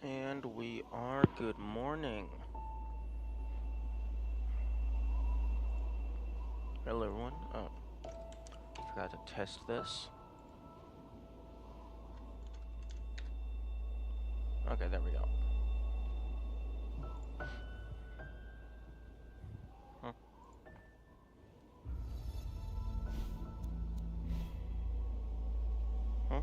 And we are good morning. Hello everyone. Oh, forgot to test this. Okay, there we go. Huh. Huh?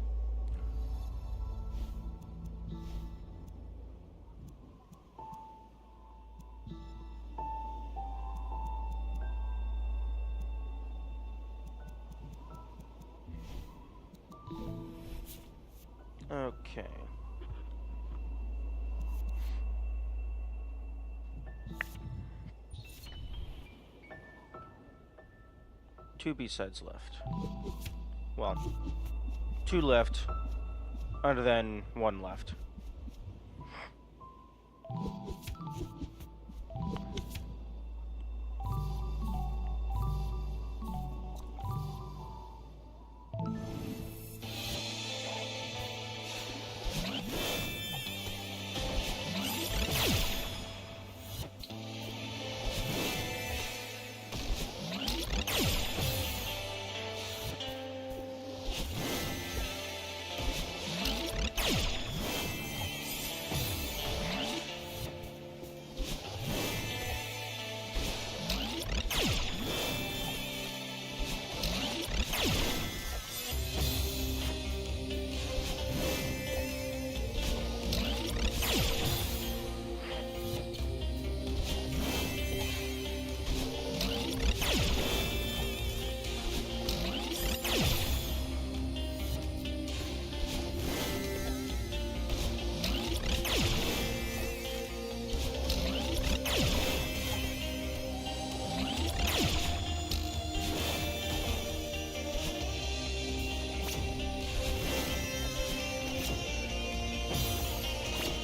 Okay. Two B-sides left. Well, two left, other than one left.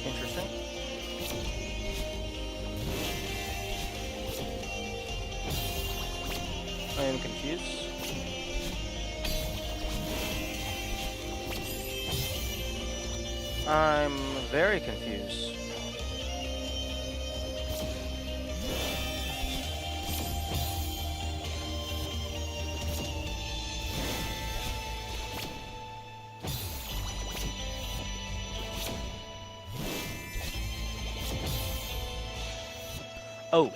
Interesting. I am confused. I'm very confused. Oh,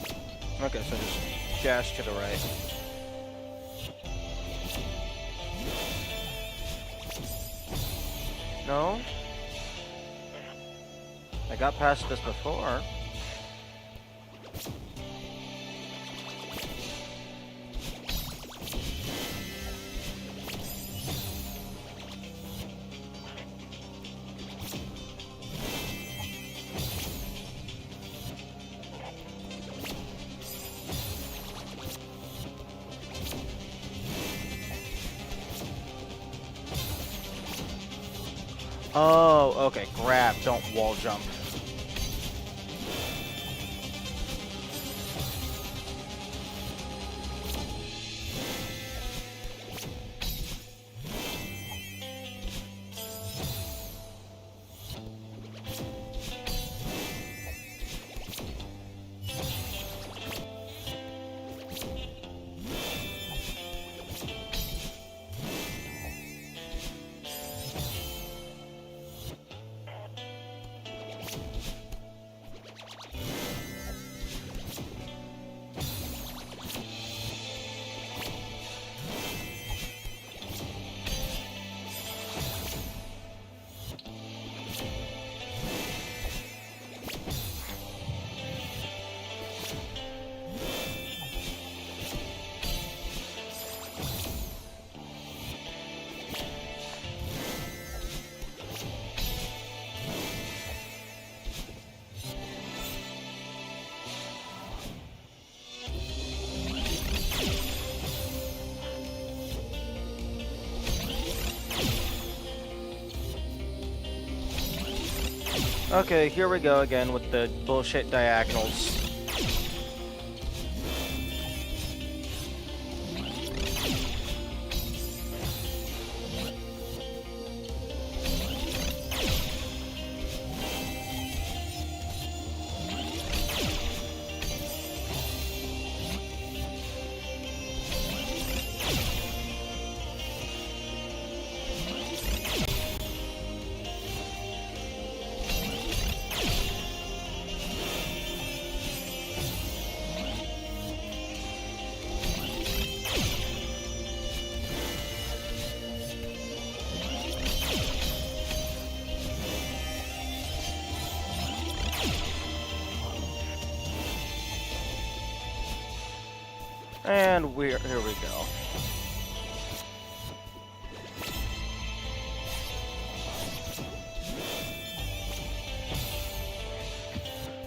okay, so just dash to the right. No? I got past this before. Oh, okay, grab, don't wall jump. Okay, here we go again with the bullshit diagonals. And here we go.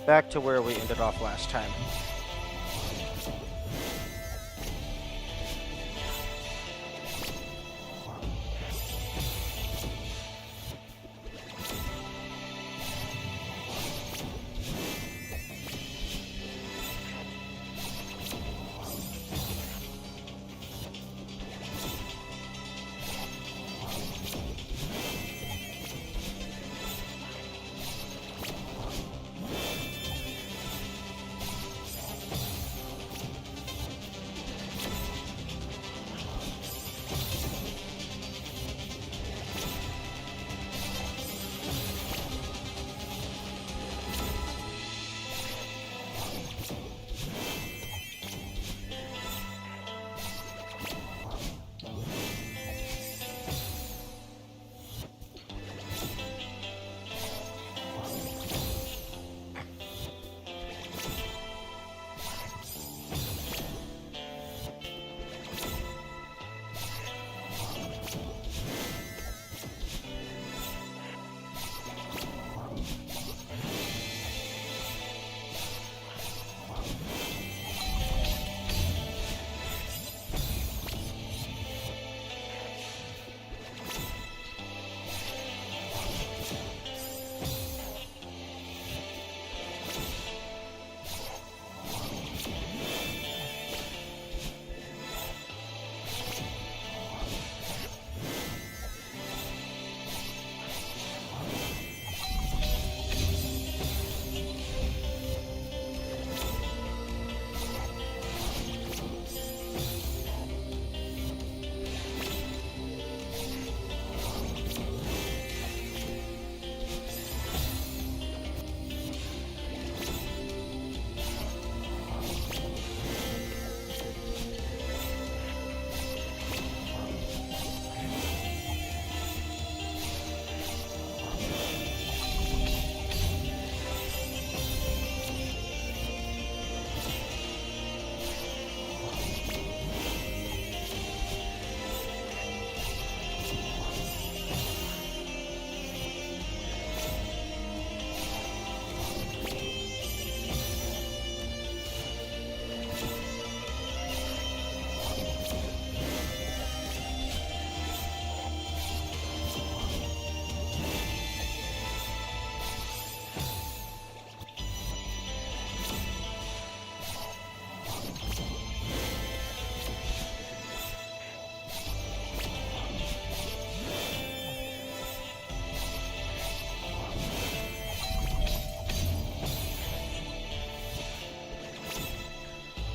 Back to where we ended off last time.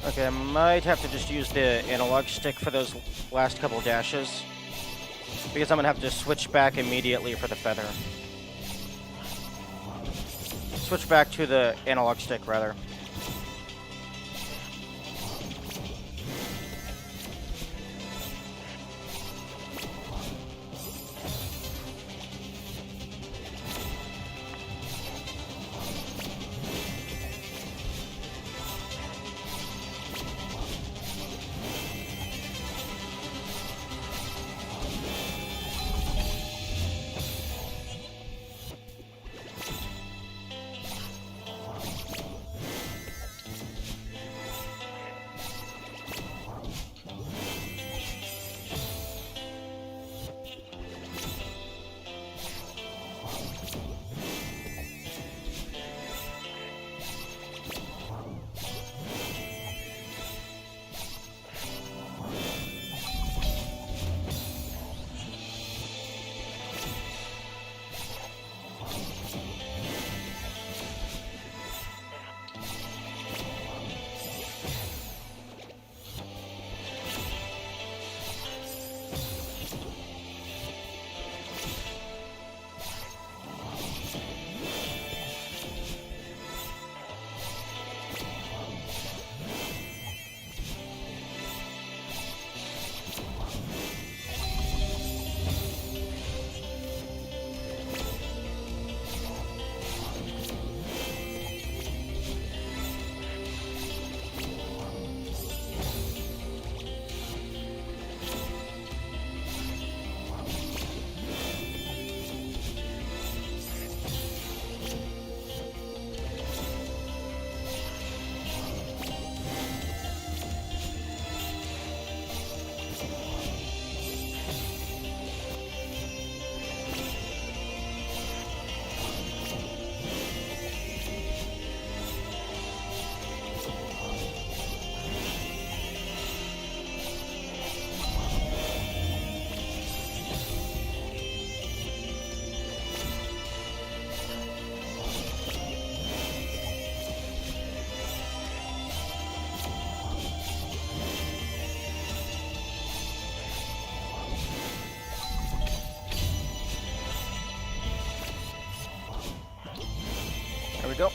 Okay, I might have to just use the analog stick for those last couple dashes, because I'm gonna have to switch back immediately for the feather. Switch back to the analog stick, rather. we go.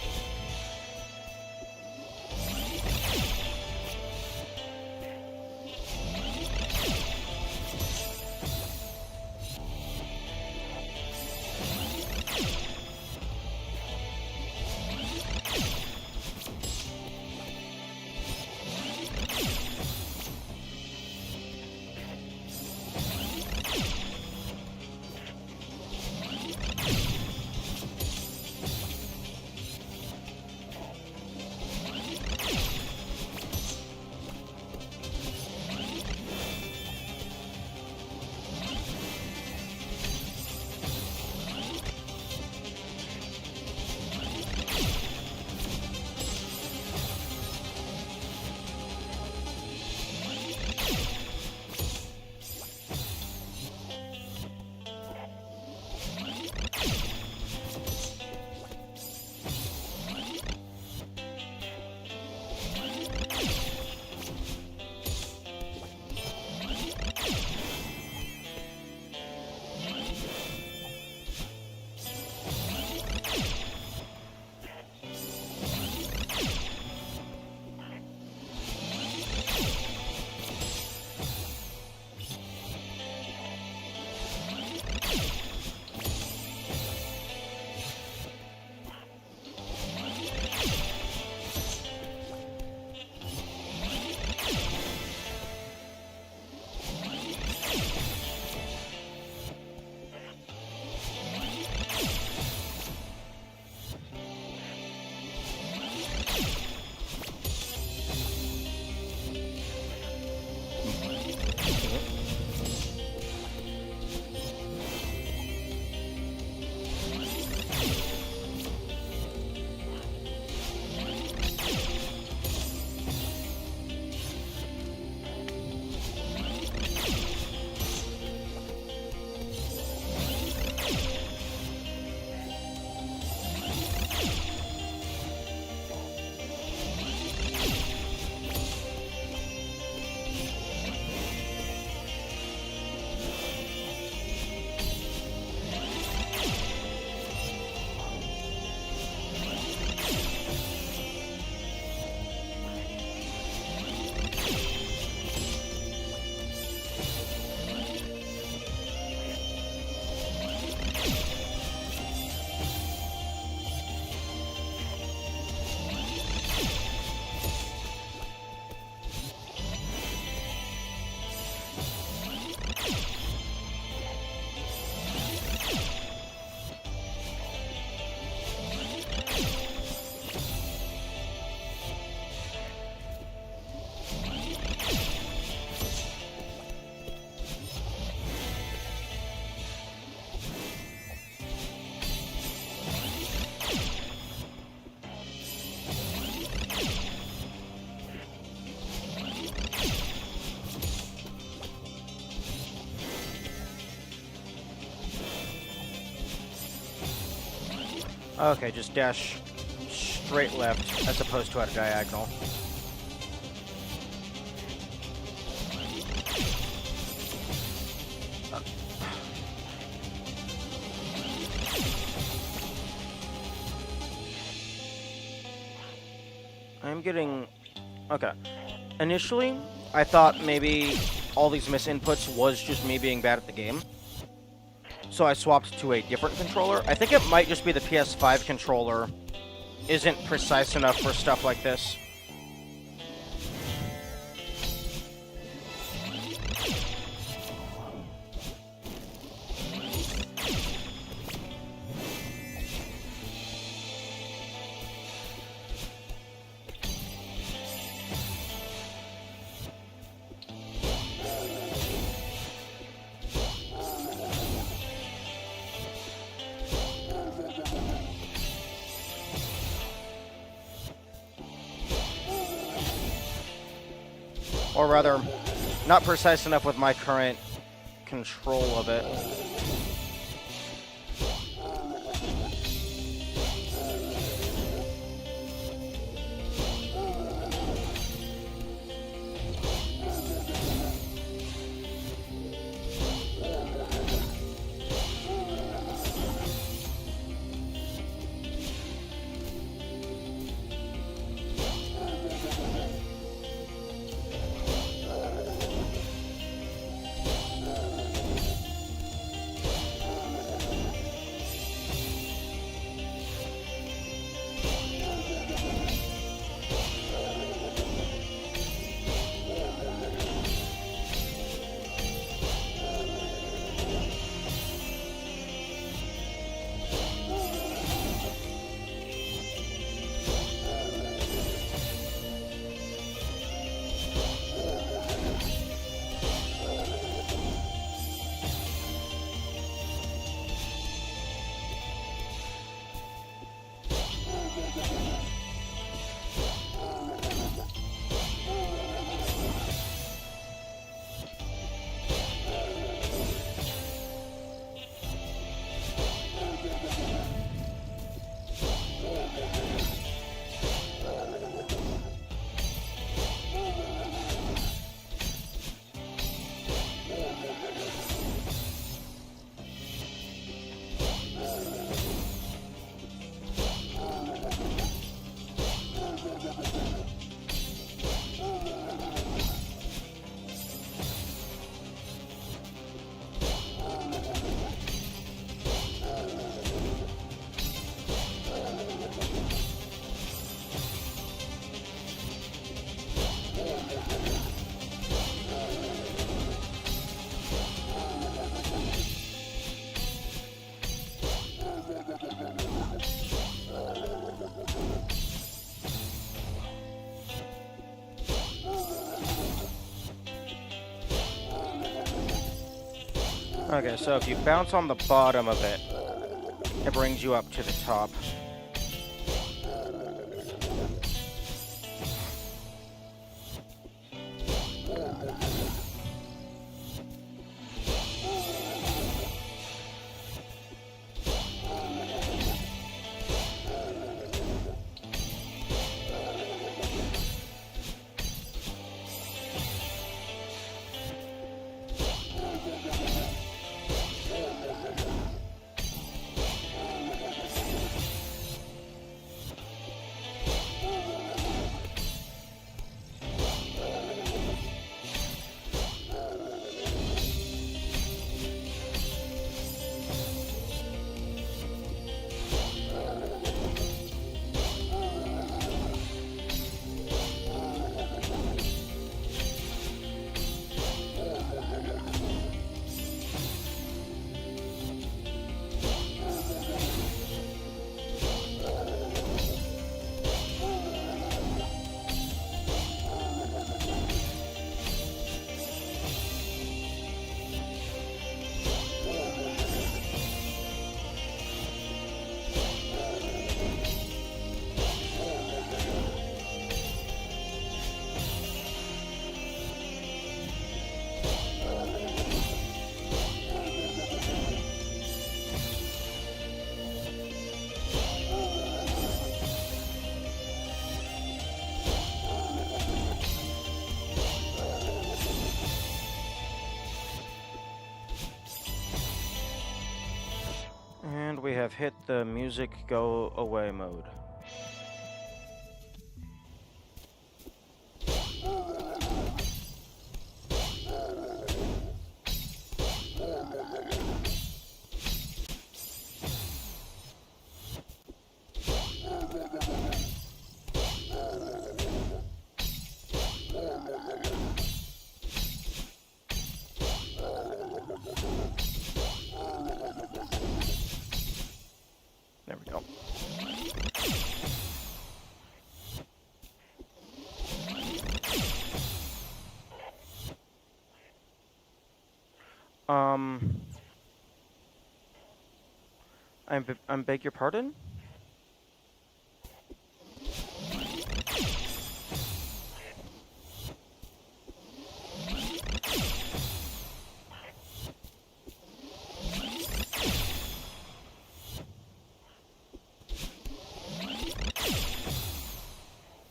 Okay, just dash straight left as opposed to at a diagonal. I'm getting... Okay. Initially, I thought maybe all these misinputs was just me being bad at the game. So I swapped to a different controller. I think it might just be the PS5 controller isn't precise enough for stuff like this. Or rather, not precise enough with my current control of it. Okay, so if you bounce on the bottom of it, it brings you up to the top. And we have hit the music go away mode. There we go. I beg your pardon?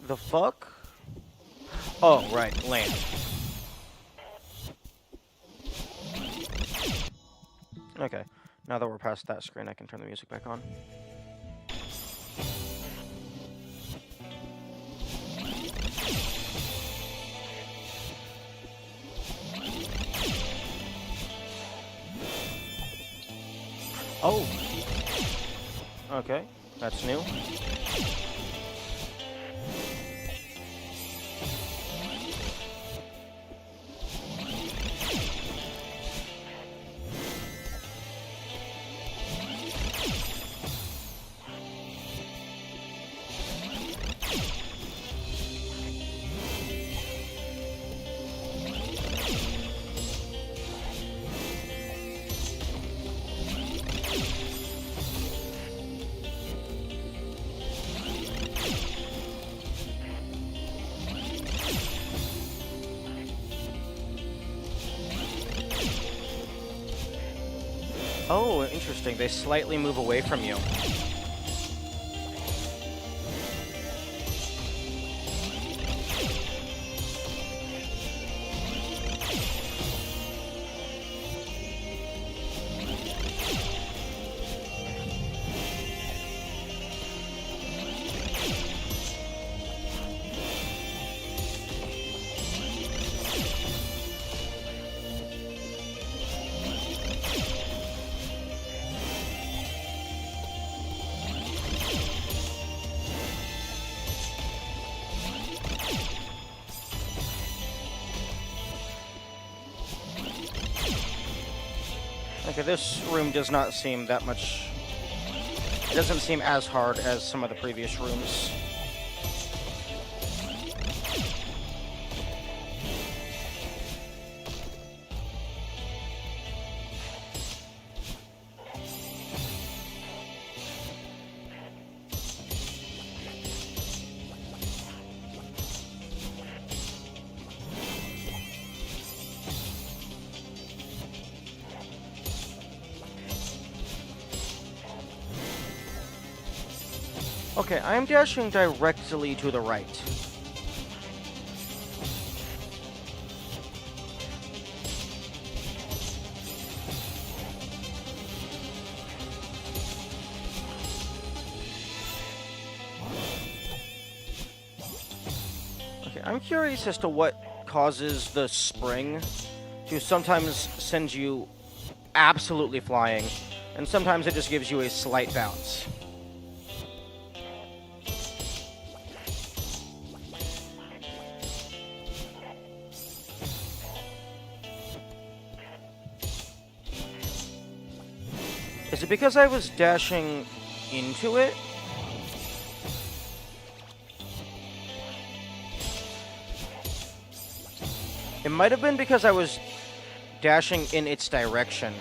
The fuck? Oh, right, land. Okay, now that we're past that screen, I can turn the music back on. Oh! Okay, that's new. Oh, interesting. They slightly move away from you. Okay, this room does not seem that much... It doesn't seem as hard as some of the previous rooms. Okay, I am dashing directly to the right. Okay, I'm curious as to what causes the spring to sometimes send you absolutely flying, and sometimes it just gives you a slight bounce. Is it because I was dashing into it? It might have been because I was dashing in its direction.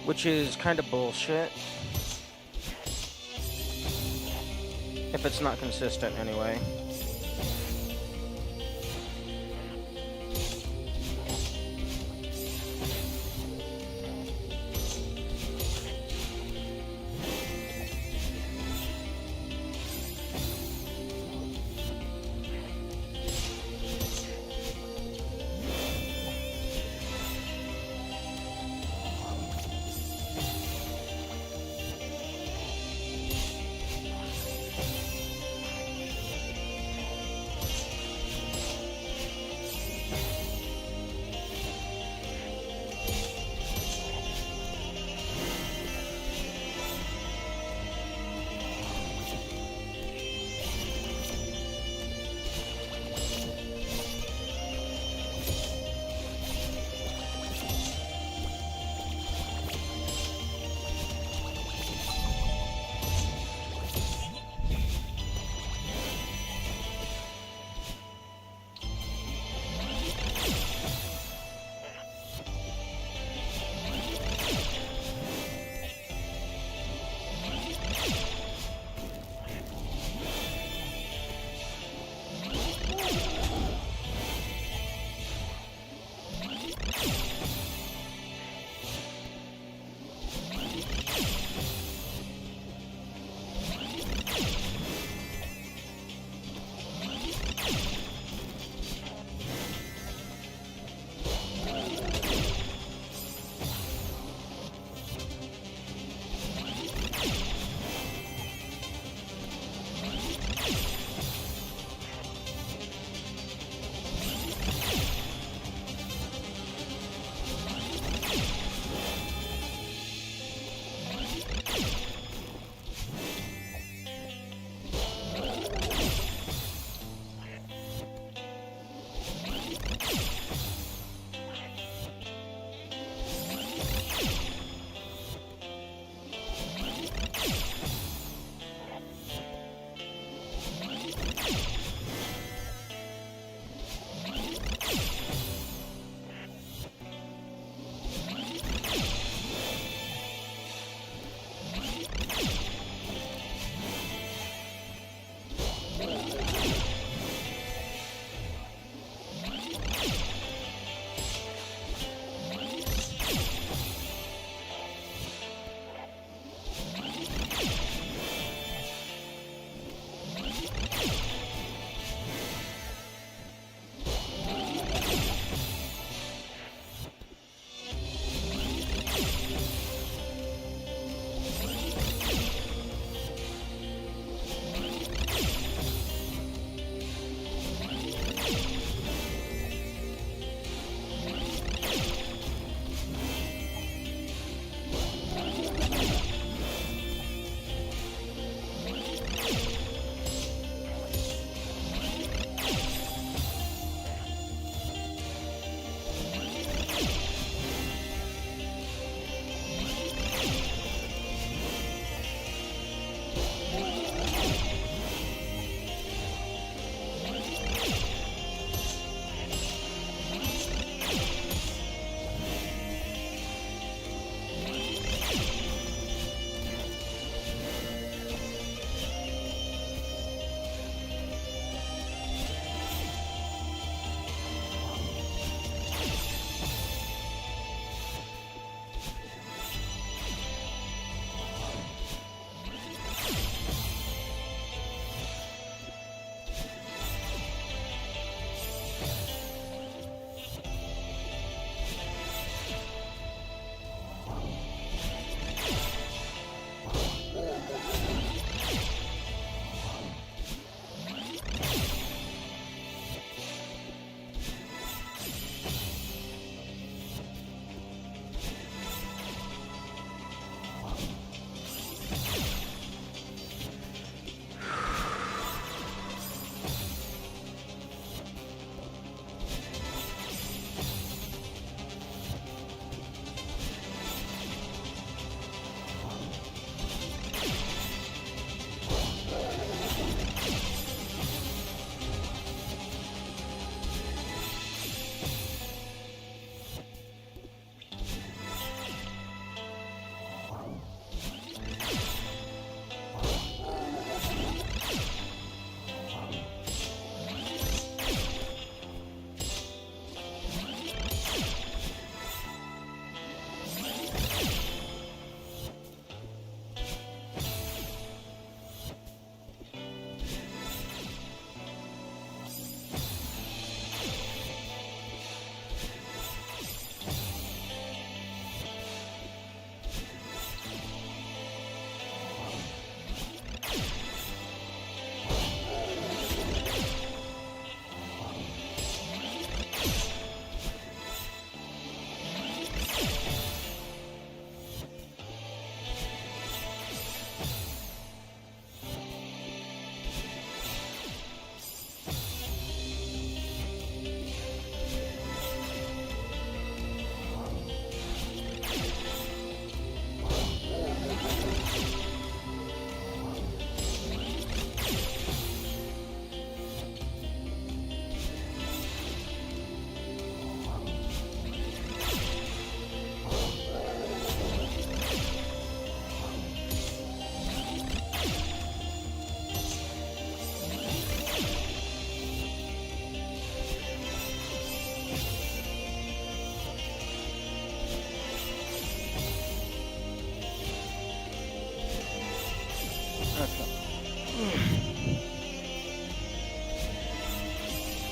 Which is kind of bullshit. If it's not consistent, anyway.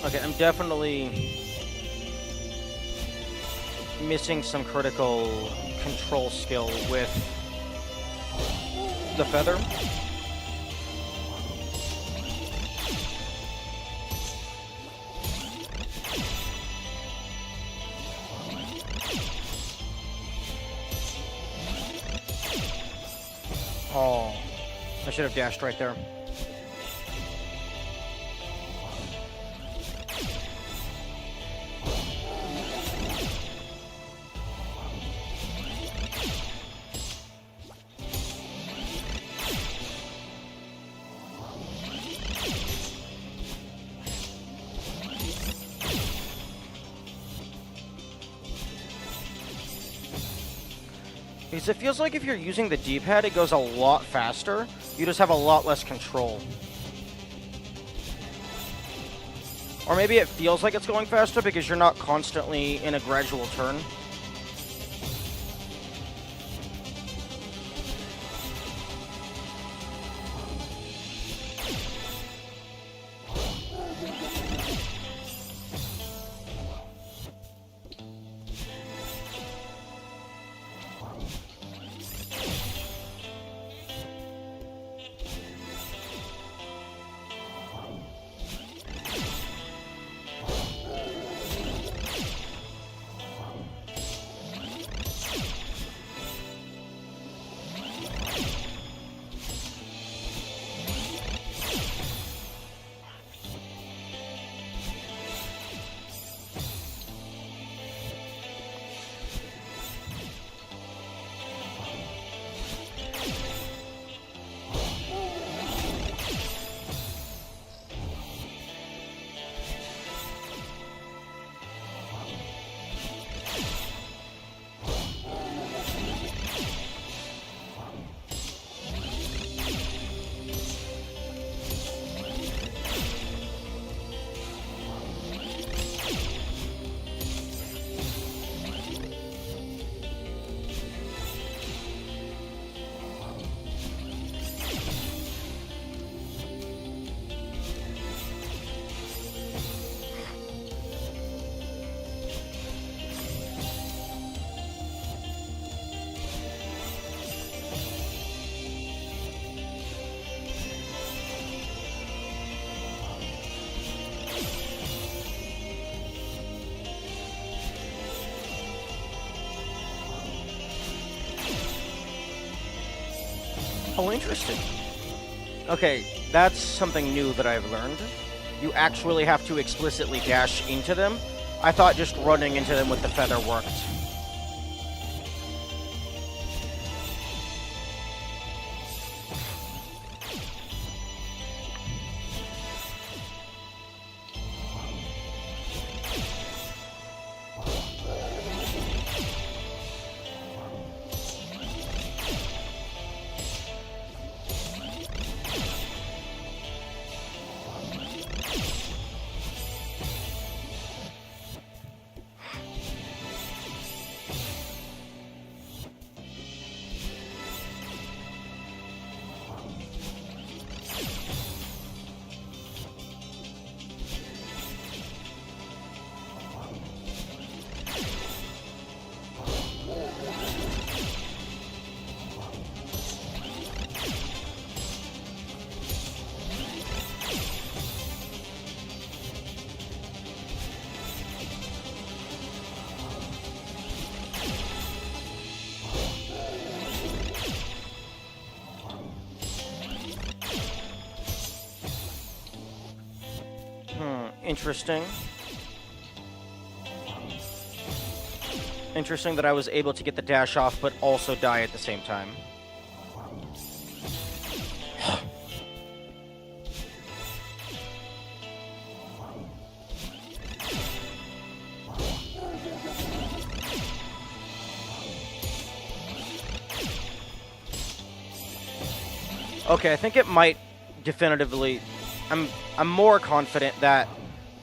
Okay, I'm definitely missing some critical control skill with the feather. Oh, I should have dashed right there. Because it feels like if you're using the D-pad, it goes a lot faster. You just have a lot less control. Or maybe it feels like it's going faster because you're not constantly in a gradual turn. Oh, interesting. Okay, that's something new that I've learned. You actually have to explicitly dash into them. I thought just running into them with the feather worked. Interesting. Interesting that I was able to get the dash off, but also die at the same time. Okay, I think it might definitively... I'm more confident that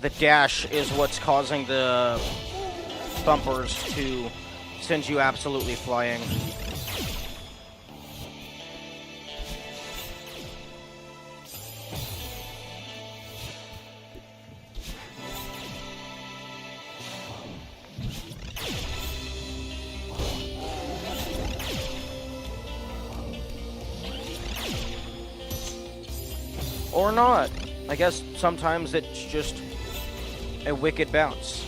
the dash is what's causing the bumpers to send you absolutely flying. Or not. I guess sometimes it's just a wicked bounce.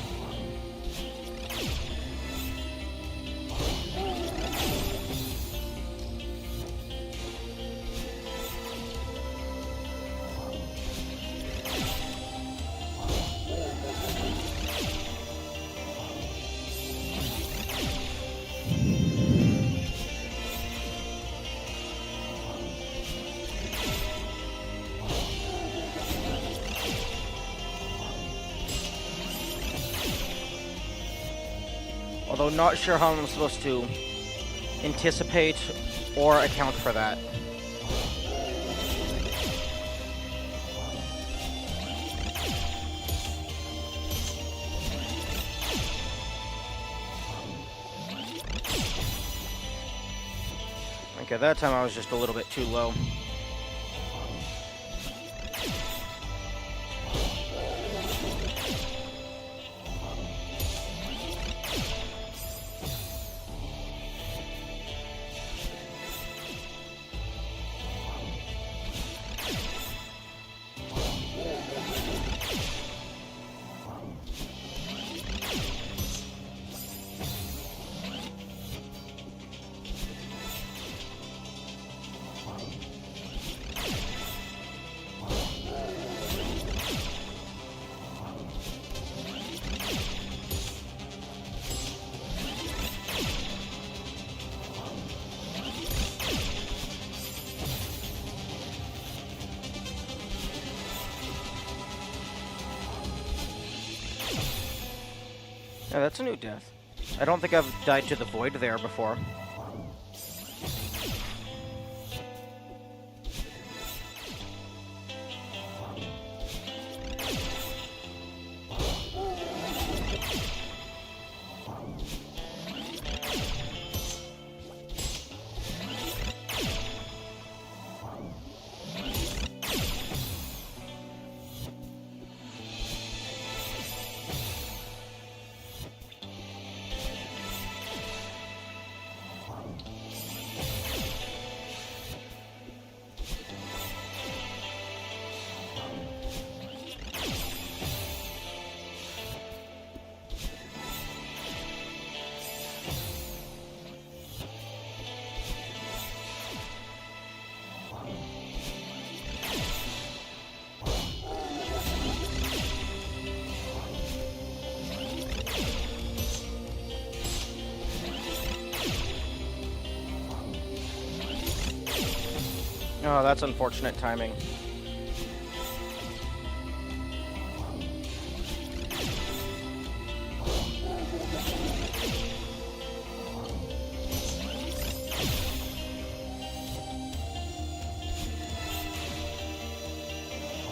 Although not sure how I'm supposed to anticipate or account for that. Okay, that time I was just a little bit too low. Yeah, that's a new death. I don't think I've died to the void there before. Oh, that's unfortunate timing.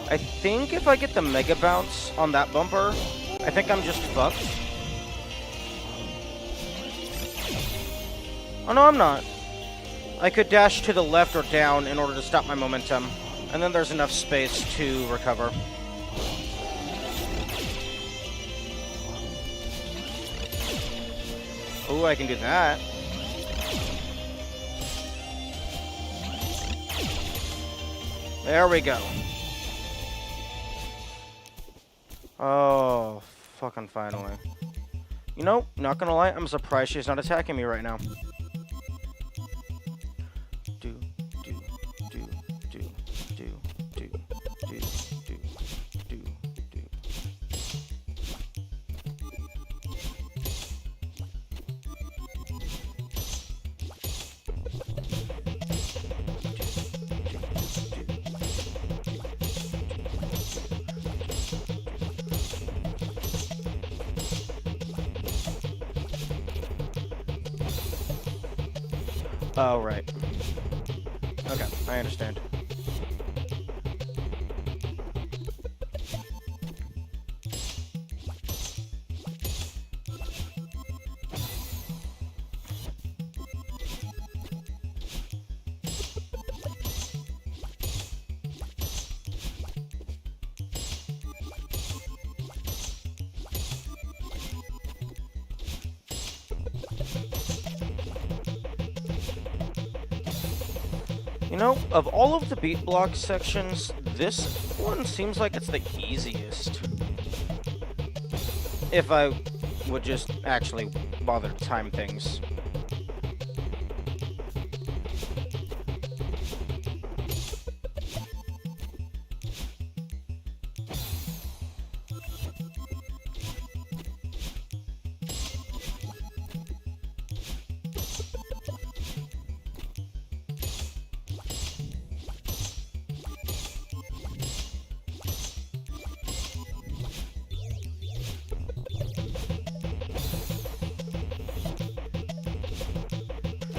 I think if I get the Mega Bounce on that bumper, I think I'm just fucked. Oh, no, I'm not. I could dash to the left or down in order to stop my momentum, and then there's enough space to recover. Ooh, I can do that. There we go. Oh, fucking finally. You know, not gonna lie, I'm surprised she's not attacking me right now. Oh, right. Okay, I understand. You know, of all of the beat block sections, this one seems like it's the easiest. If I would just actually bother to time things.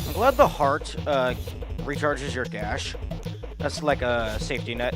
I'm glad the heart recharges your dash. That's like a safety net.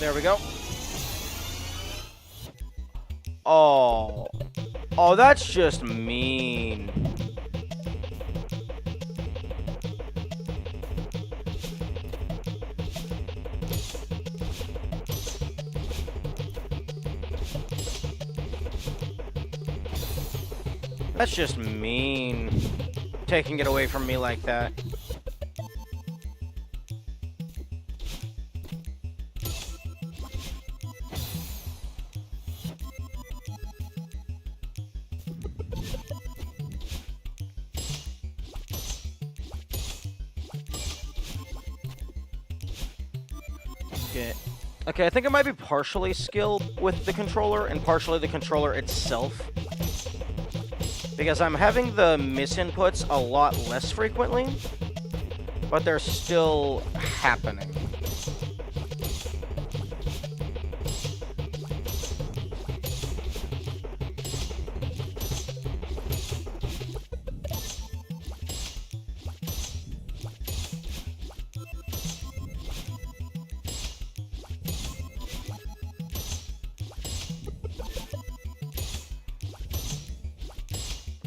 There we go. Oh. Oh, that's just mean. That's just mean. Taking it away from me like that. Okay, I think it might be partially skill with the controller and partially the controller itself. Because I'm having the misinputs a lot less frequently, but they're still happening.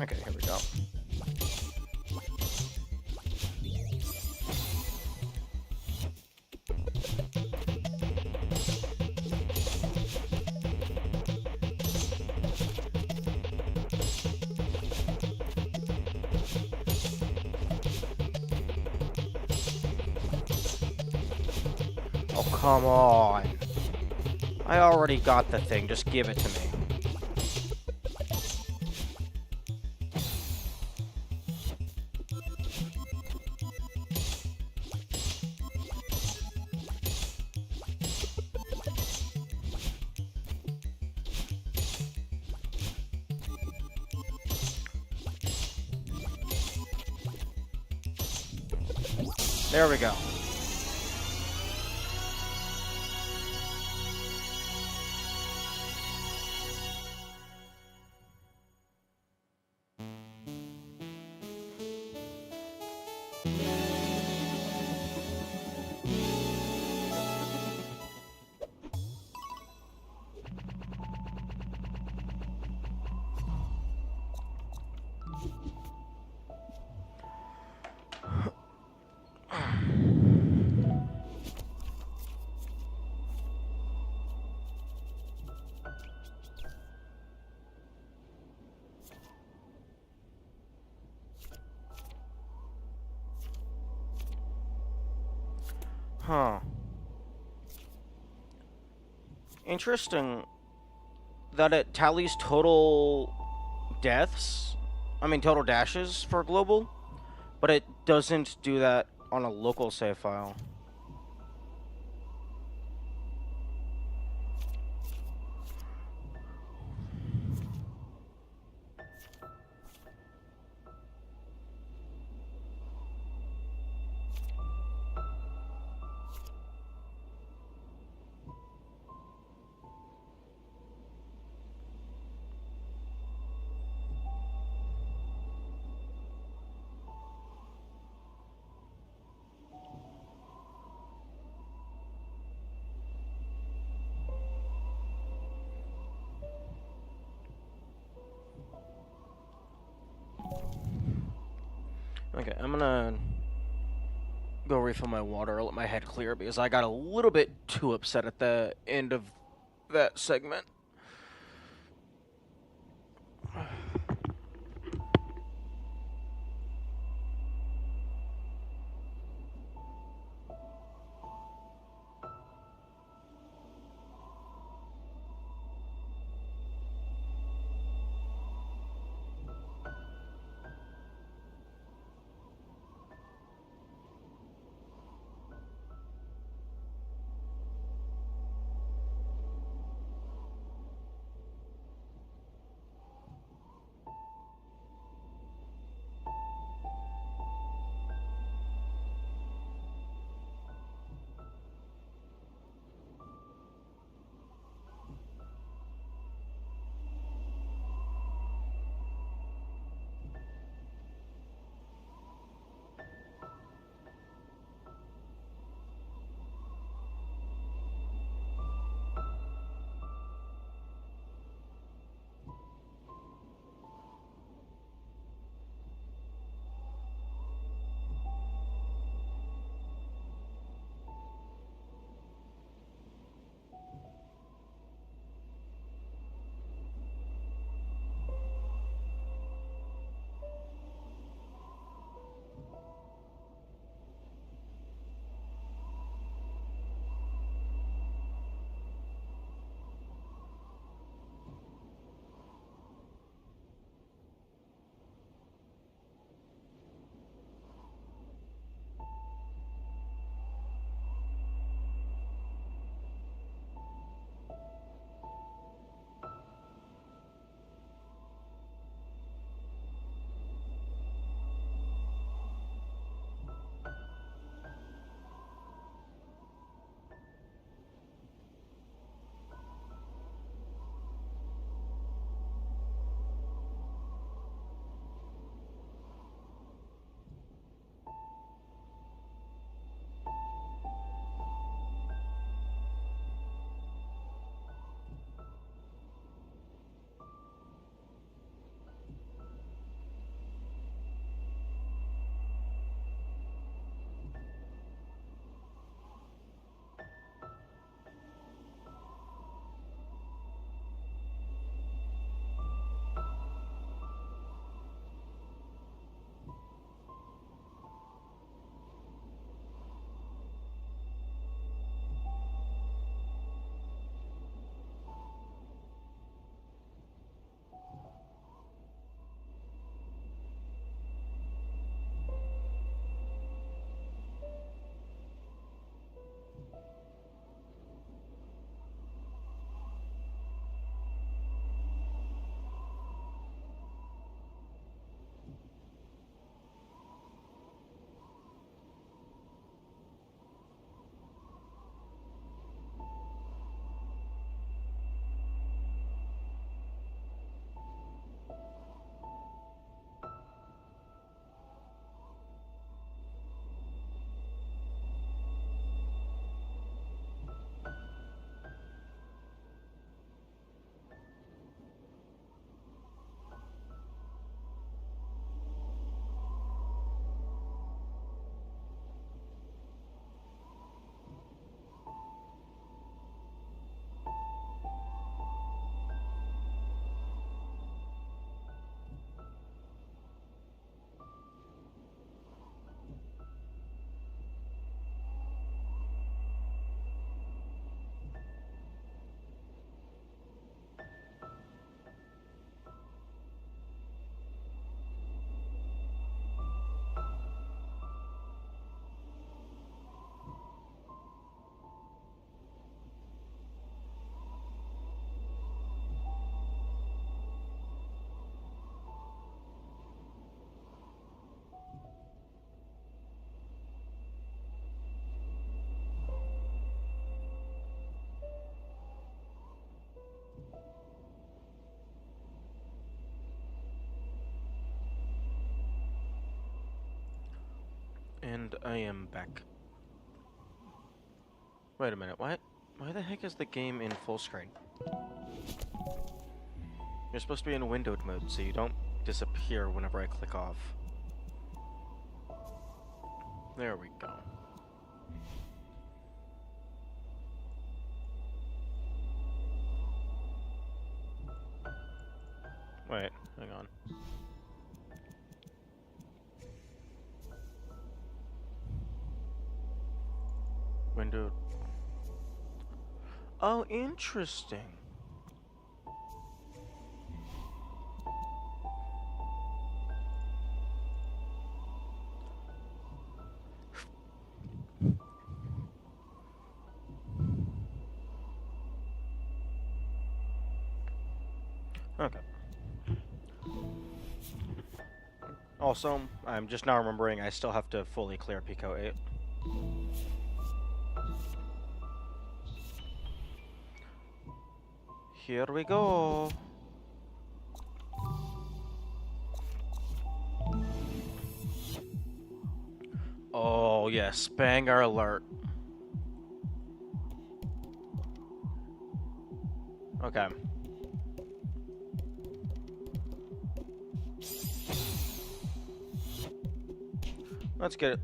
Okay, here we go. Oh, come on. I already got the thing, just give it to me. There we go. Huh. Interesting that it tallies total deaths. I mean, total dashes for global, but it doesn't do that on a local save file. Okay, I'm gonna go refill my water, let my head clear, because I got a little bit too upset at the end of that segment. And I am back. Wait a minute, what? Why the heck is the game in full screen? You're supposed to be in windowed mode, so you don't disappear whenever I click off. There we go. Wait, hang on. Window. Oh, interesting. Okay. Also, I'm just now remembering I still have to fully clear Pico 8. Here we go. Oh, yes, banger alert. Okay.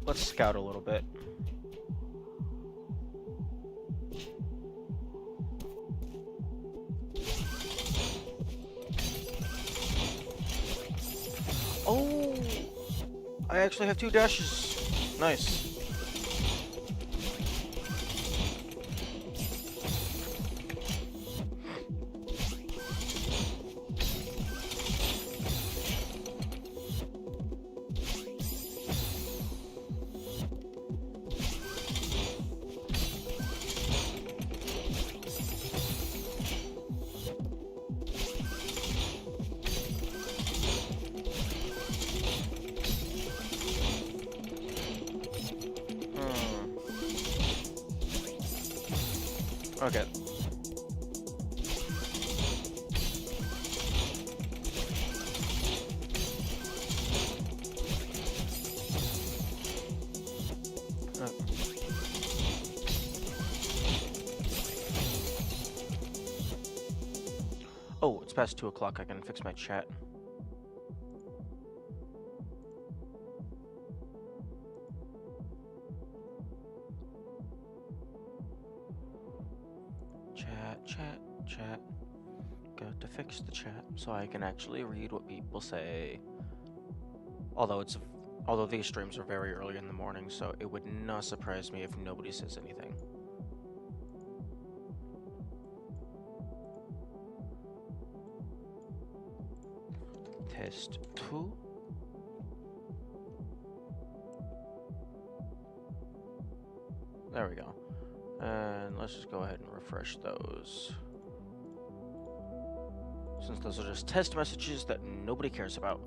Let's scout a little bit. Oh, I actually have 2 dashes. Nice. Okay. Oh, it's past 2 o'clock. I can fix my chat. Chat. Got to fix the chat so I can actually read what people say. Although these streams are very early in the morning, so it would not surprise me if nobody says anything. Test 2. There we go. And let's just go ahead and refresh those. Since those are just test messages that nobody cares about.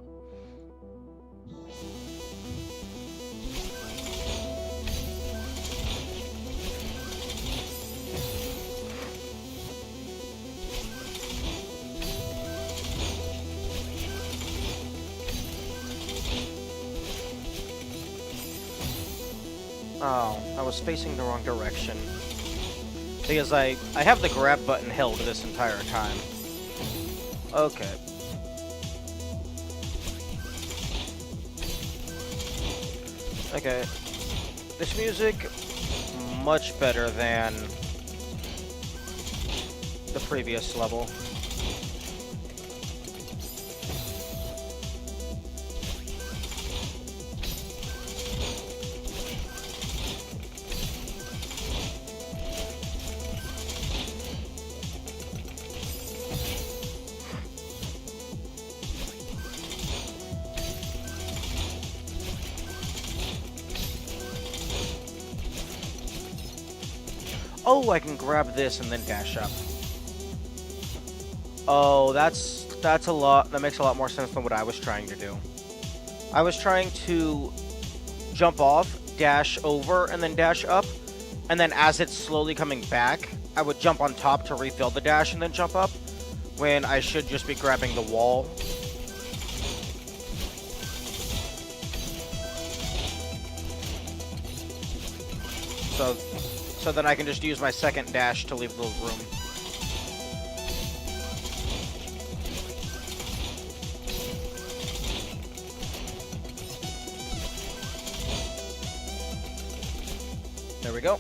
Oh, I was facing the wrong direction. Because I have the grab button held this entire time. Okay. Okay. This music, much better than the previous level. Oh, I can grab this and then dash up. Oh, that's a lot. That makes a lot more sense than what I was trying to do. I was trying to jump off, dash over, and then dash up. And then as it's slowly coming back, I would jump on top to refill the dash and then jump up, when I should just be grabbing the wall. So then I can just use my second dash to leave the room. There we go.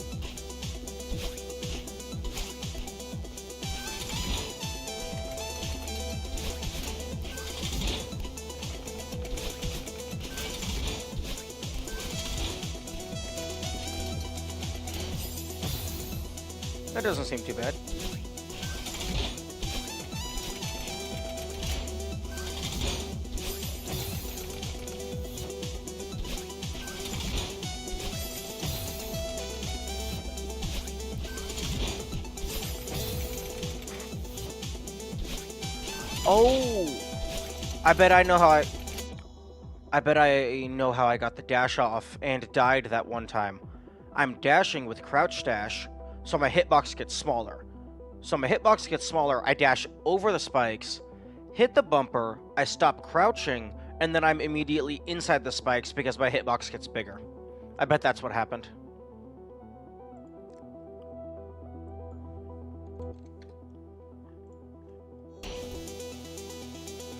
That doesn't seem too bad. Oh, I bet I know how I got the dash off and died that one time. I'm dashing with crouch dash, so my hitbox gets smaller. I dash over the spikes, hit the bumper, I stop crouching, and then I'm immediately inside the spikes because my hitbox gets bigger. I bet that's what happened.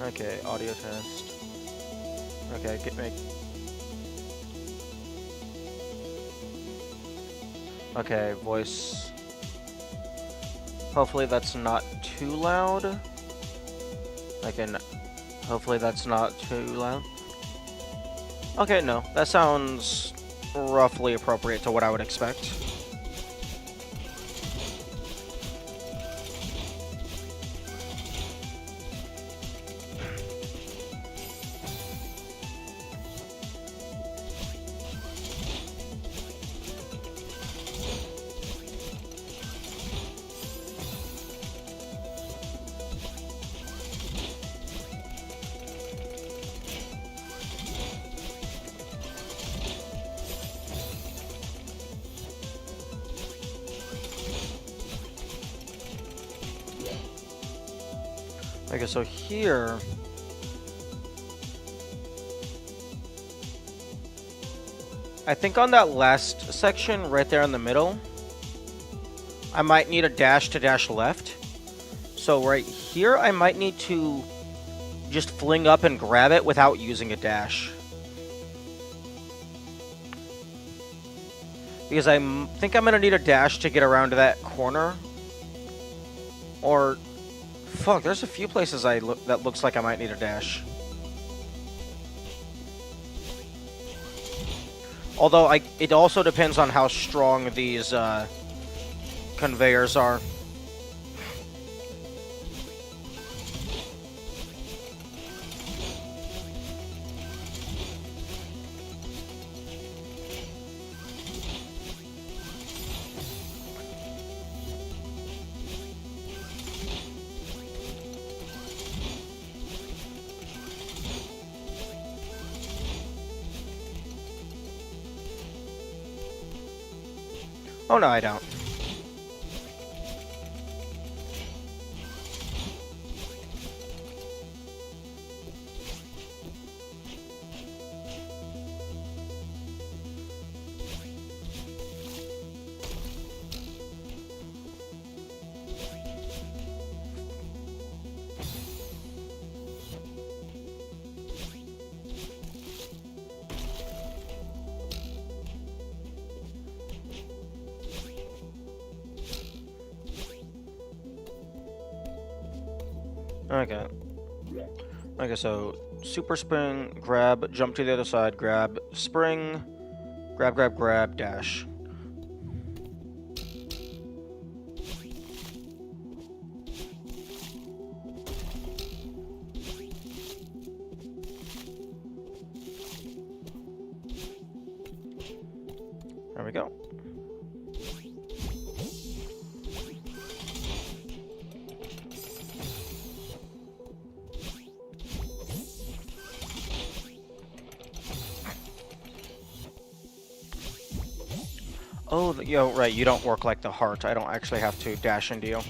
Okay, audio test. Okay, get me. Okay, voice. Hopefully that's not too loud. Hopefully that's not too loud. Okay, no, that sounds roughly appropriate to what I would expect. Okay, so here... I think on that last section, right there in the middle, I might need a dash to dash left. So right here, I might need to just fling up and grab it without using a dash. Because I think I'm going to need a dash to get around to that corner. Or... Fuck, there's a few places that looks like I might need a dash. Although, it also depends on how strong these conveyors are. Oh no, I don't. Okay. Okay, so super spring, grab, jump to the other side, grab, spring, grab, grab, grab, dash. There we go. Oh, yo, right, you don't work like the heart. I don't actually have to dash into you.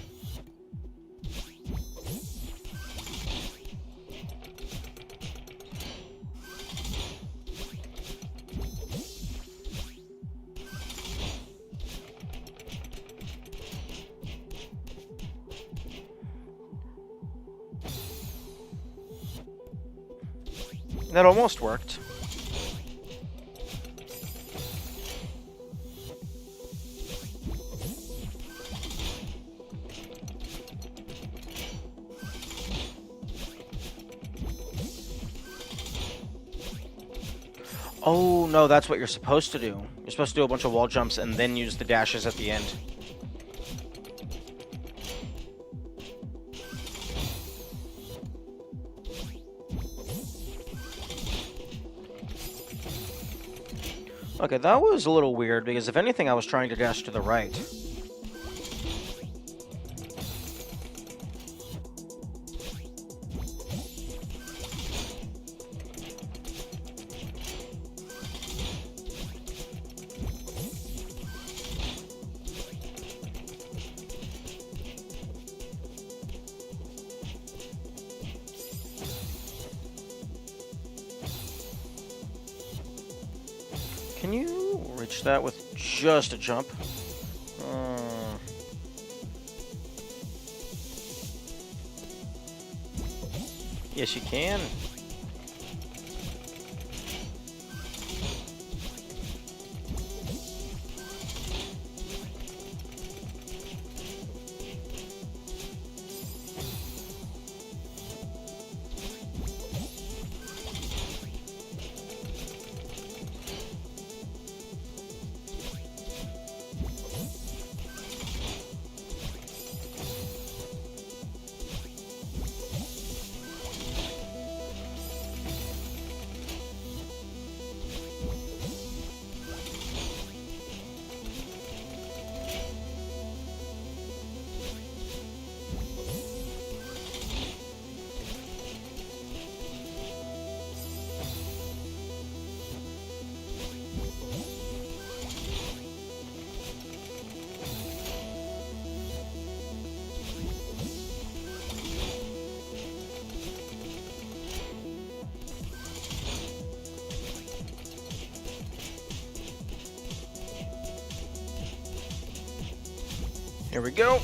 That almost worked. Oh, no, that's what you're supposed to do. You're supposed to do a bunch of wall jumps and then use the dashes at the end. Okay, that was a little weird, because if anything, I was trying to dash to the right. Can you reach that with just a jump? Yes, you can. Here we go.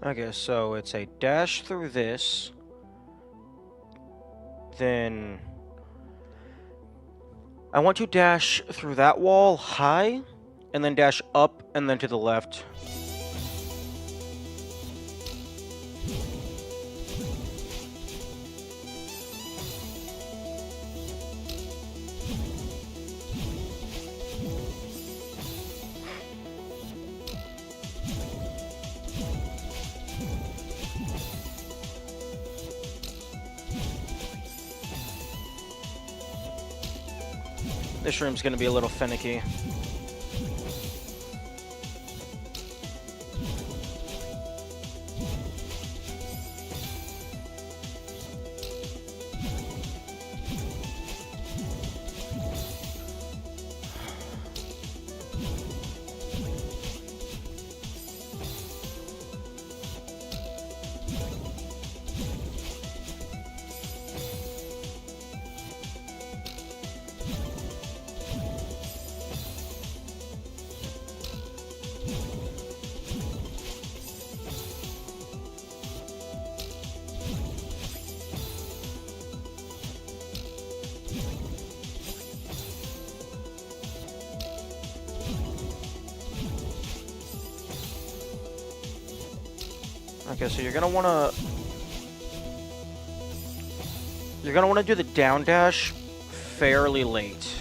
Okay, so it's a dash through this, then I want to dash through that wall high, and then dash up and then to the left. This room's gonna be a little finicky. Okay, so you're gonna wanna do the down dash fairly late.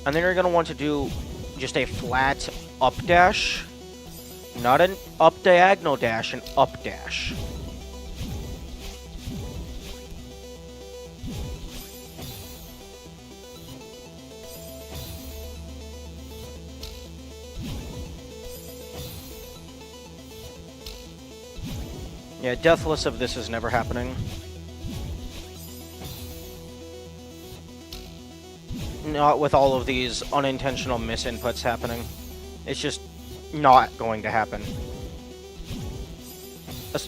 And then you're gonna want to do just a flat up dash, not an up diagonal dash, an up dash. Yeah, deathless of this is never happening. Not with all of these unintentional misinputs happening. It's just not going to happen.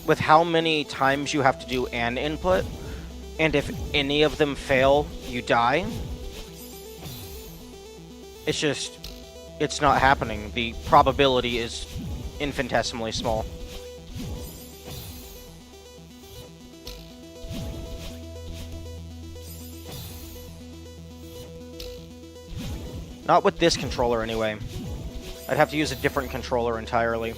With how many times you have to do an input, and if any of them fail, you die. It's not happening. The probability is infinitesimally small. Not with this controller, anyway. I'd have to use a different controller entirely.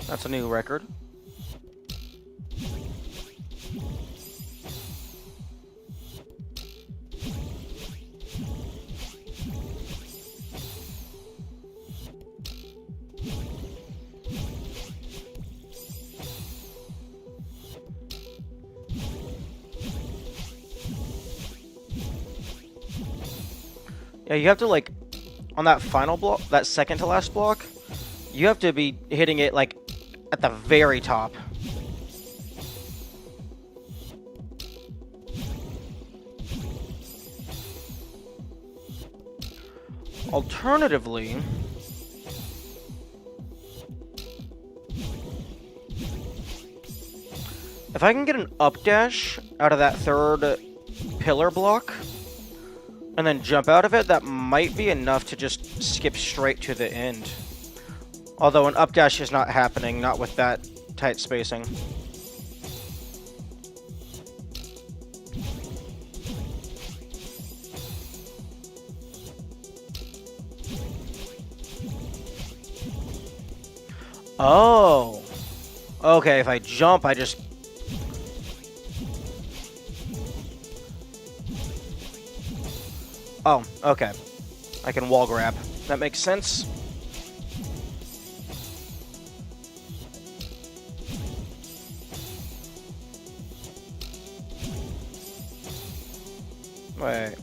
That's a new record. Yeah, you have to, like, on that final block, that second to last block, you have to be hitting it, like, at the very top. Alternatively, if I can get an up dash out of that third pillar block, and then jump out of it, that might be enough to just skip straight to the end. Although an up dash is not happening, not with that tight spacing. Oh. Okay, if I jump, I just... Oh, okay. I can wall grab. That makes sense. Wait.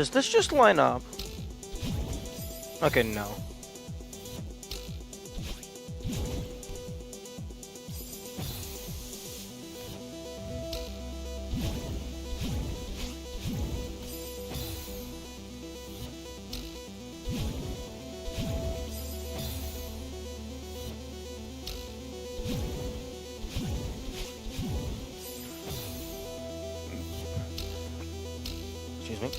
Does this just line up? Okay, no. Excuse me.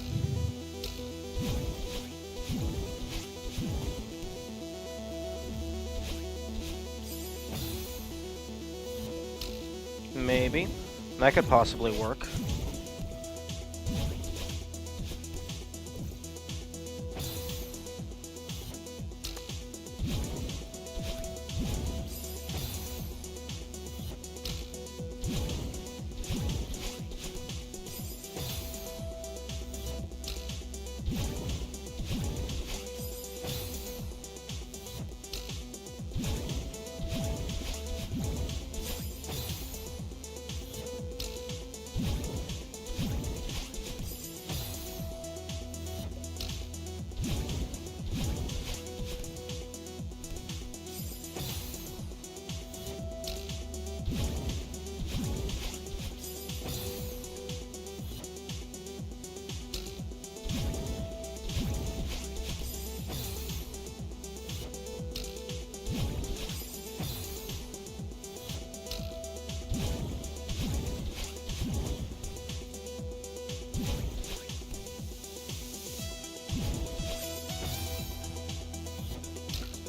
Maybe. That could possibly work.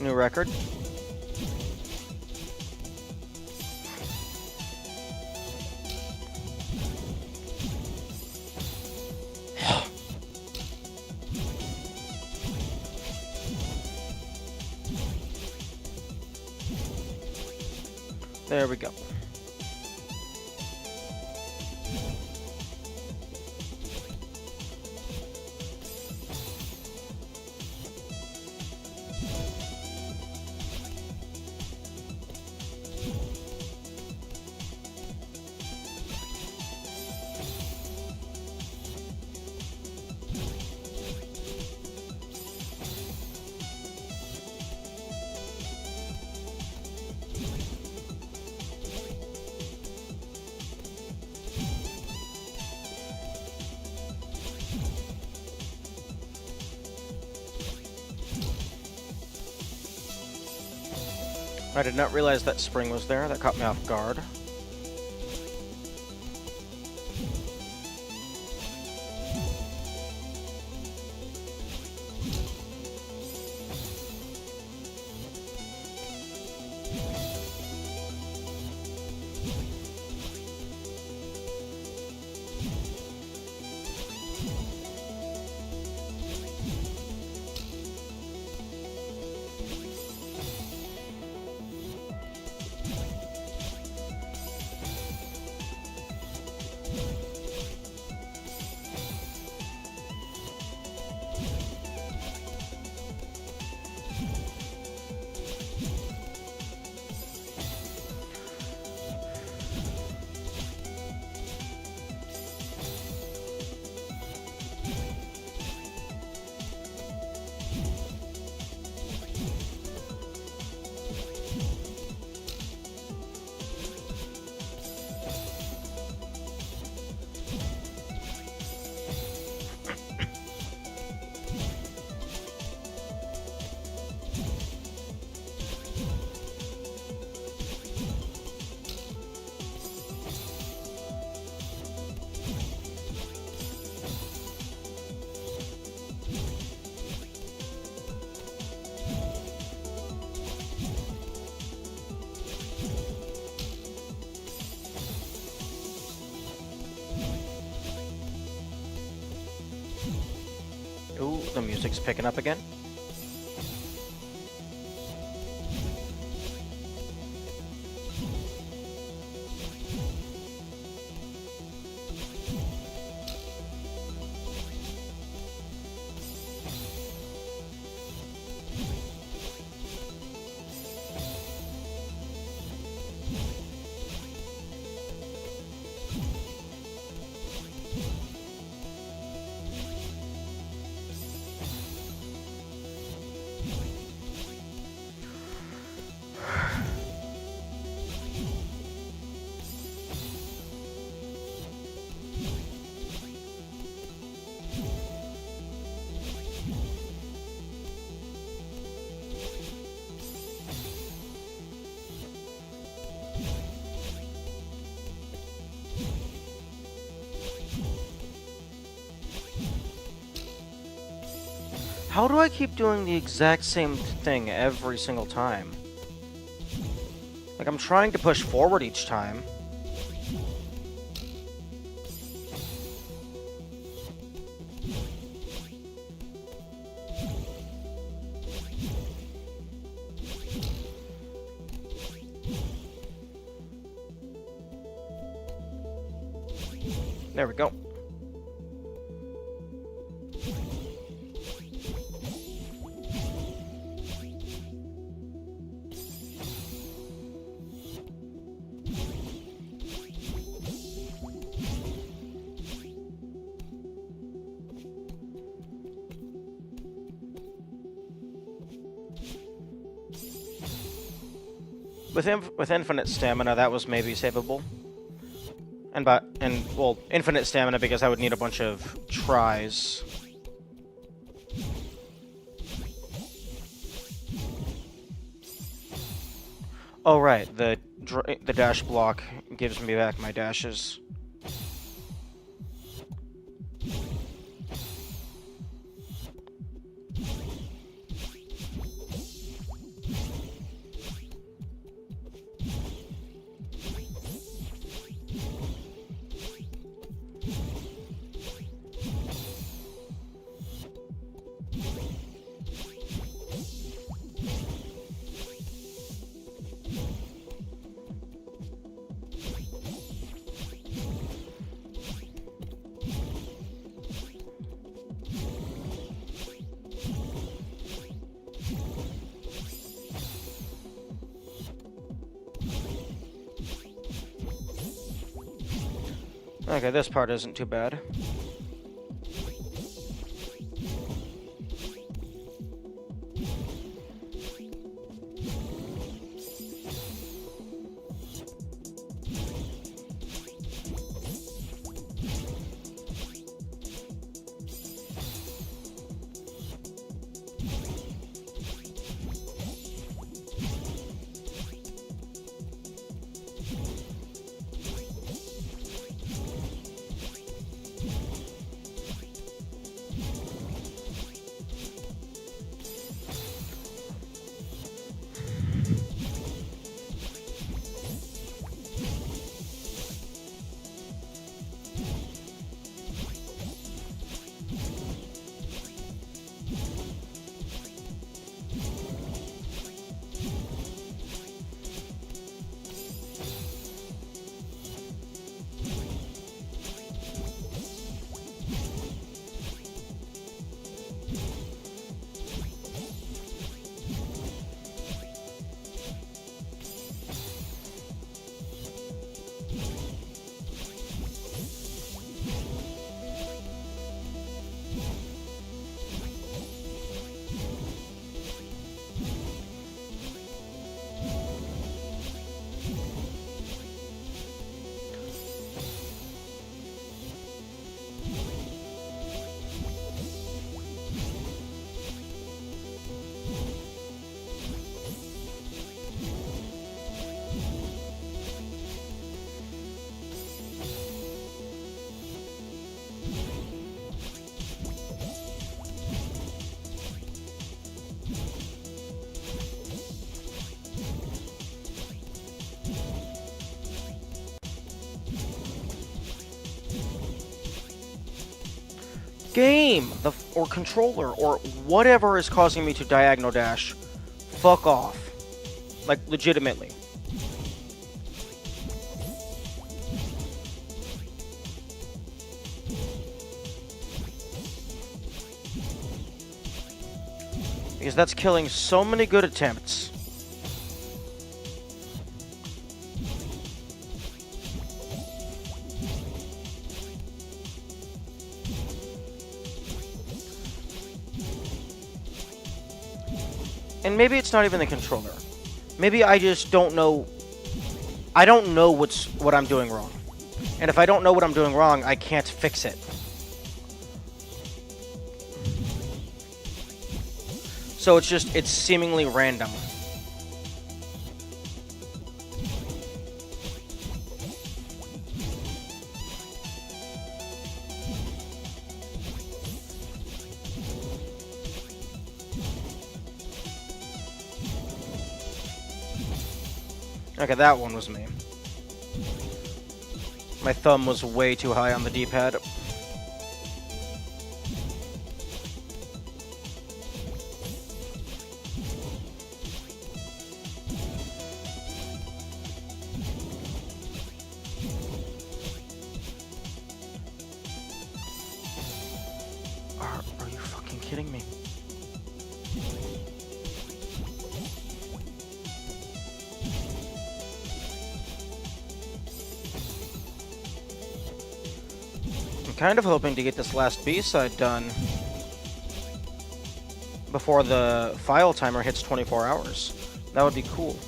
New record. There we go. I did not realize that spring was there. That caught me off guard. Ooh, the music's picking up again. How do I keep doing the exact same thing every single time? Like, I'm trying to push forward each time. There we go. With infinite stamina, that was maybe savable. Well, infinite stamina because I would need a bunch of tries. Oh right, the dash block gives me back my dashes. Okay, this part isn't too bad. Game! Or controller, or whatever is causing me to diagonal dash. Fuck off. Like, legitimately. Because that's killing so many good attempts. And maybe it's not even the controller. Maybe I just don't know. I don't know what I'm doing wrong. And if I don't know what I'm doing wrong, I can't fix it. So it's seemingly random. Okay, that one was me. My thumb was way too high on the D-pad. Are you fucking kidding me? I'm kind of hoping to get this last B-side done before the file timer hits 24 hours. That would be cool.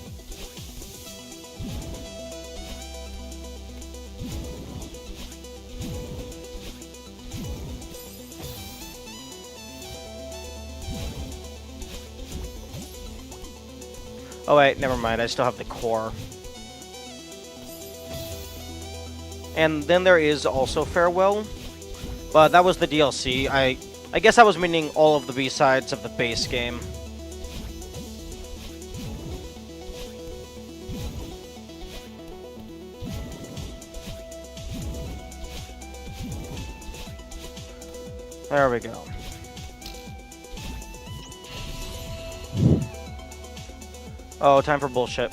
Oh wait, never mind, I still have the core. And then there is also Farewell, but that was the DLC. I guess I was meaning all of the B-sides of the base game. There we go. Oh, time for bullshit.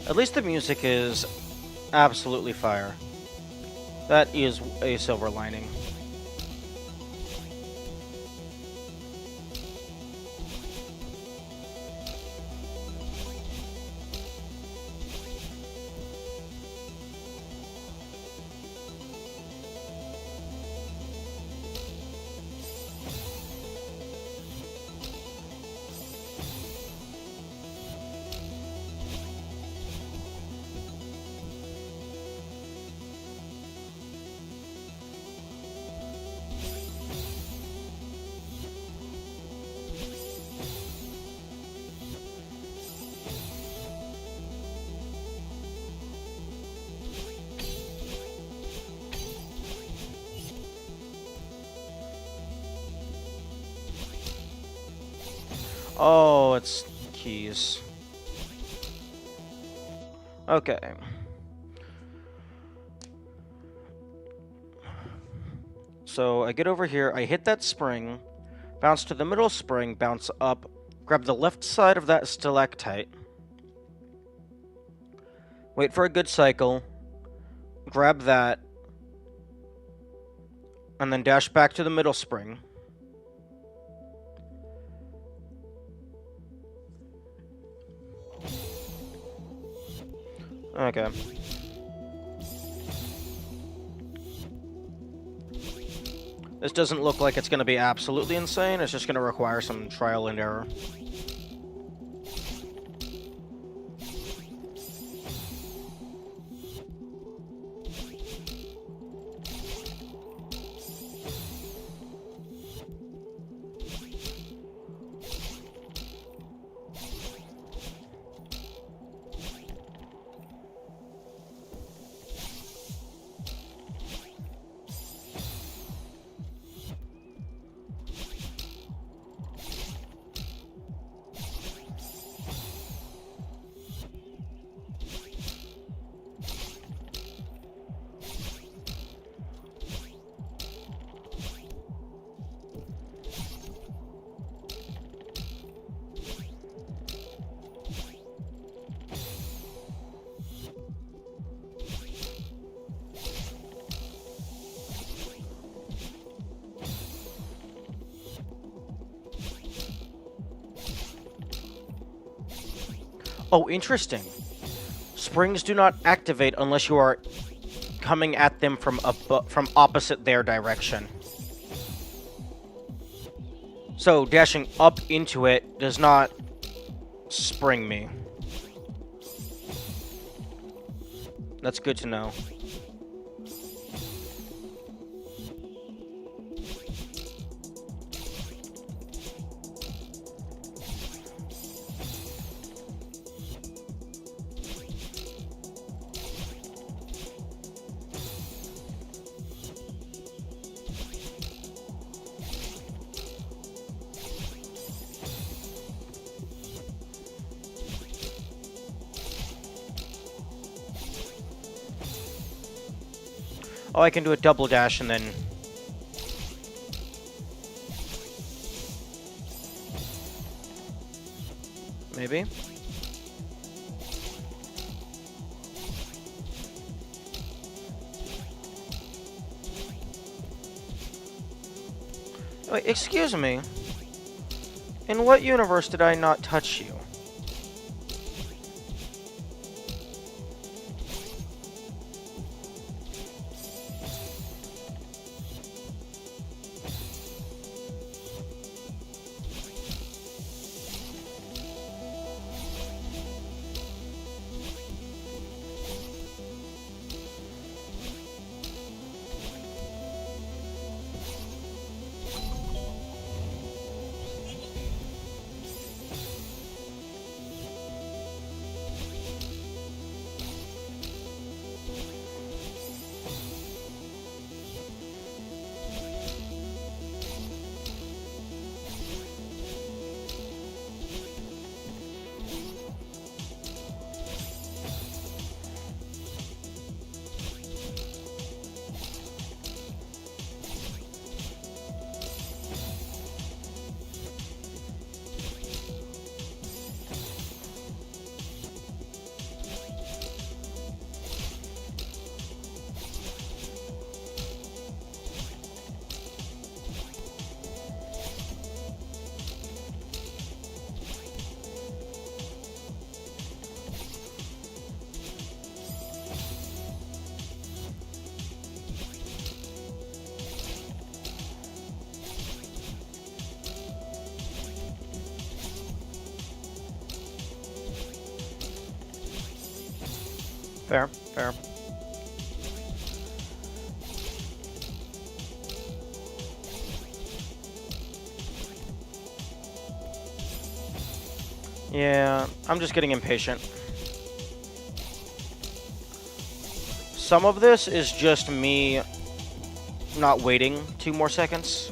At least the music is absolutely fire. That is a silver lining. Oh, it's keys. Okay. So I get over here, I hit that spring, bounce to the middle spring, bounce up, grab the left side of that stalactite, wait for a good cycle, grab that, and then dash back to the middle spring. Okay. This doesn't look like it's going to be absolutely insane. It's just going to require some trial and error. Oh, interesting. Springs do not activate unless you are coming at them from opposite their direction. So dashing up into it does not spring me. That's good to know. Oh, I can do a double dash and then... Maybe? Wait, excuse me. In what universe did I not touch you? Fair, fair. Yeah, I'm just getting impatient. Some of this is just me not waiting 2 more seconds.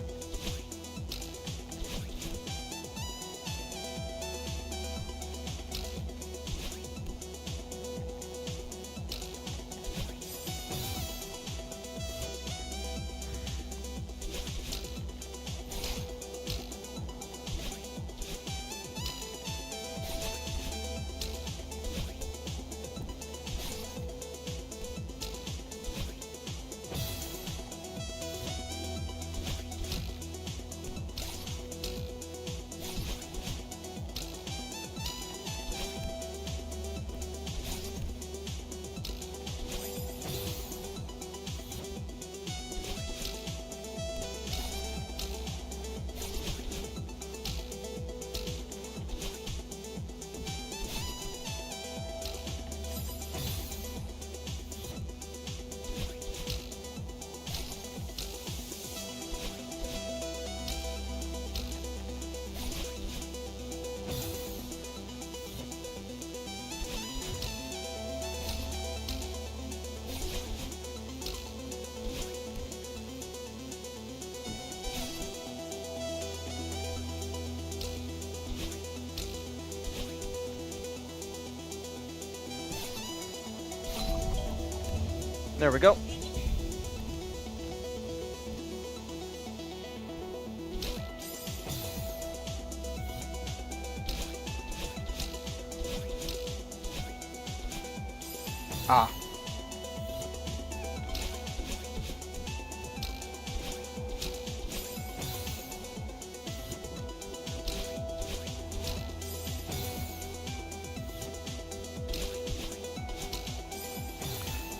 There we go. Ah.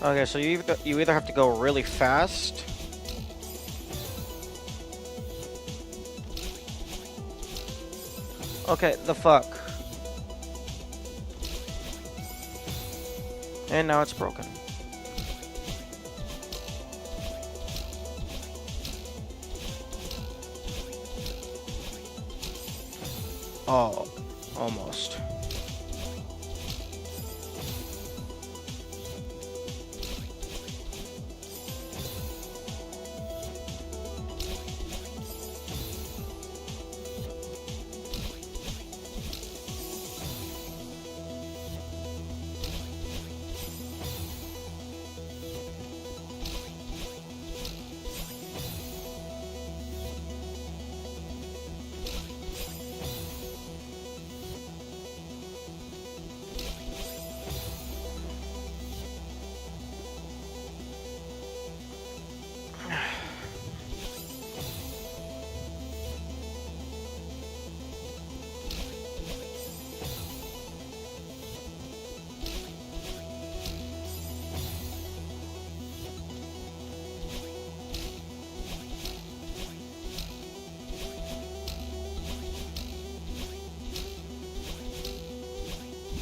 Okay, so you either have to go really fast. Okay, the fuck. And now it's broken. Oh, almost.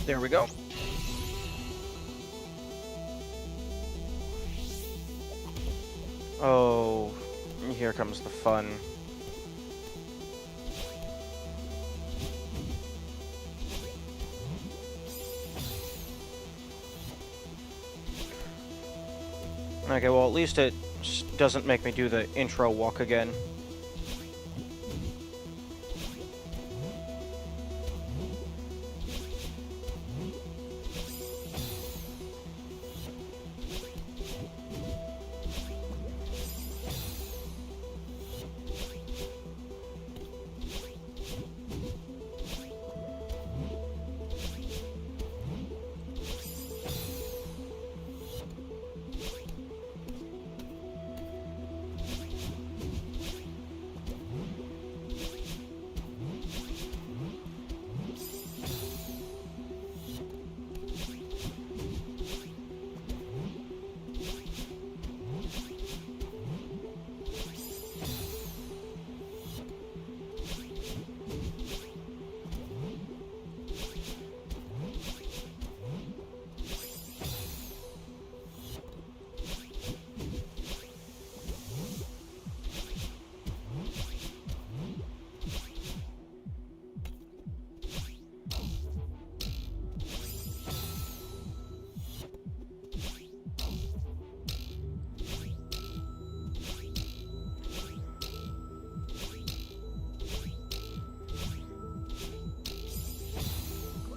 There we go. Oh, here comes the fun. Okay, well, at least it doesn't make me do the intro walk again.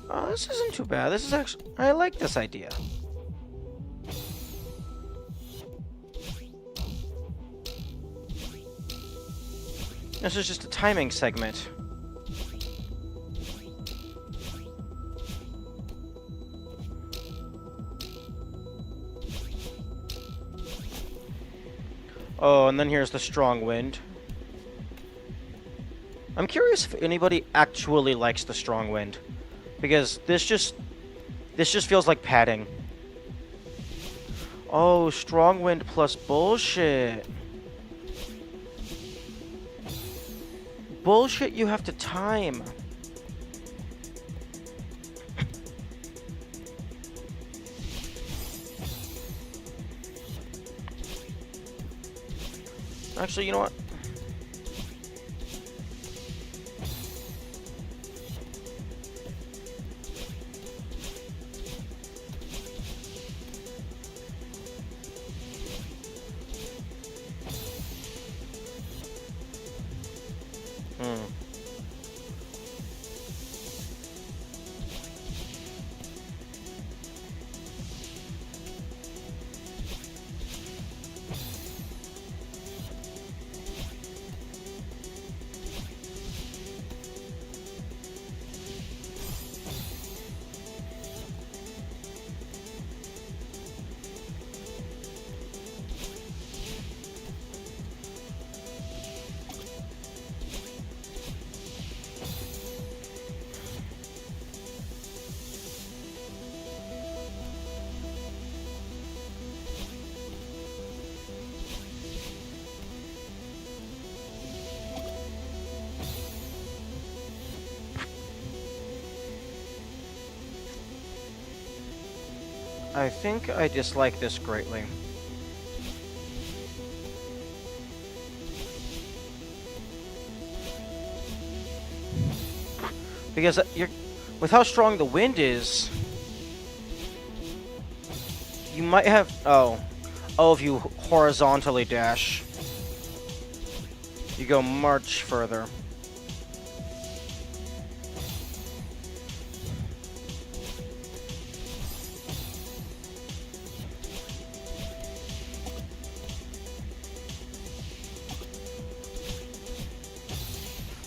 Oh, this isn't too bad. This is actually... I like this idea. This is just a timing segment. Oh, and then here's the strong wind. I'm curious if anybody actually likes the strong wind. Because this just feels like padding. Oh, strong wind plus bullshit. Bullshit you have to time. Actually, you know what? I think I dislike this greatly. Because with how strong the wind is, you might have... Oh, if you horizontally dash, you go much further.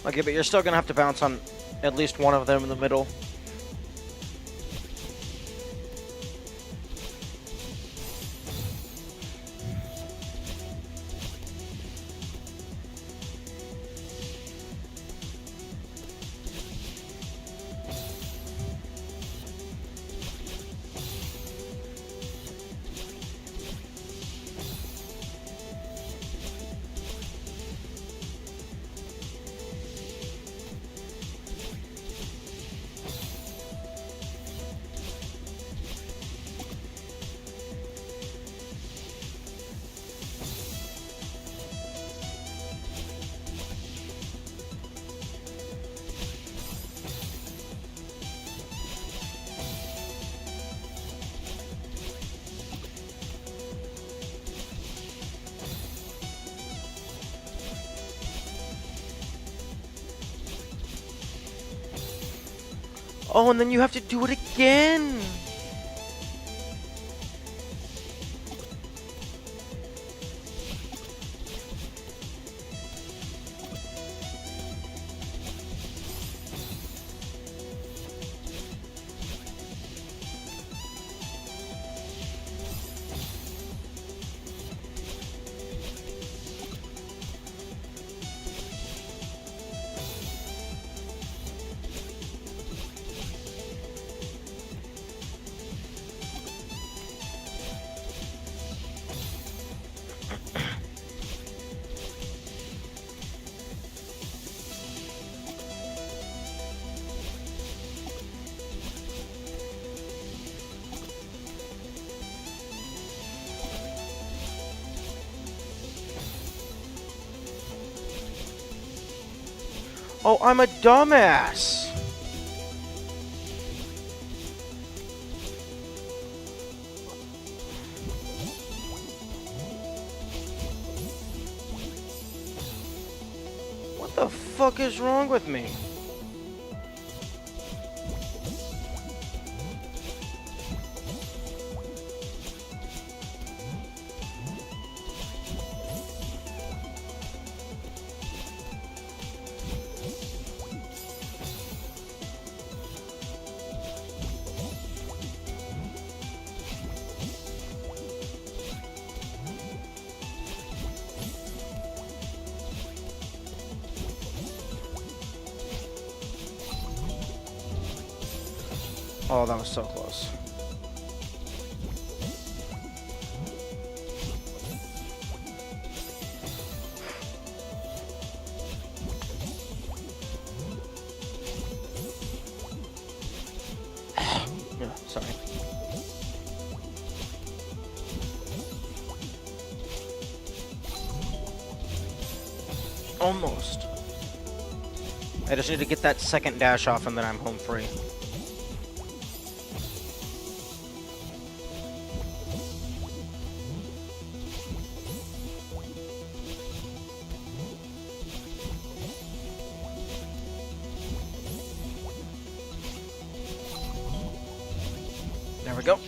Okay, but you're still gonna have to bounce on at least one of them in the middle. Oh, and then you have to do it again! Oh, I'm a dumbass! What the fuck is wrong with me? Oh, that was so close. Yeah, sorry. Almost. I just need to get that second dash off and then I'm home free. There we go.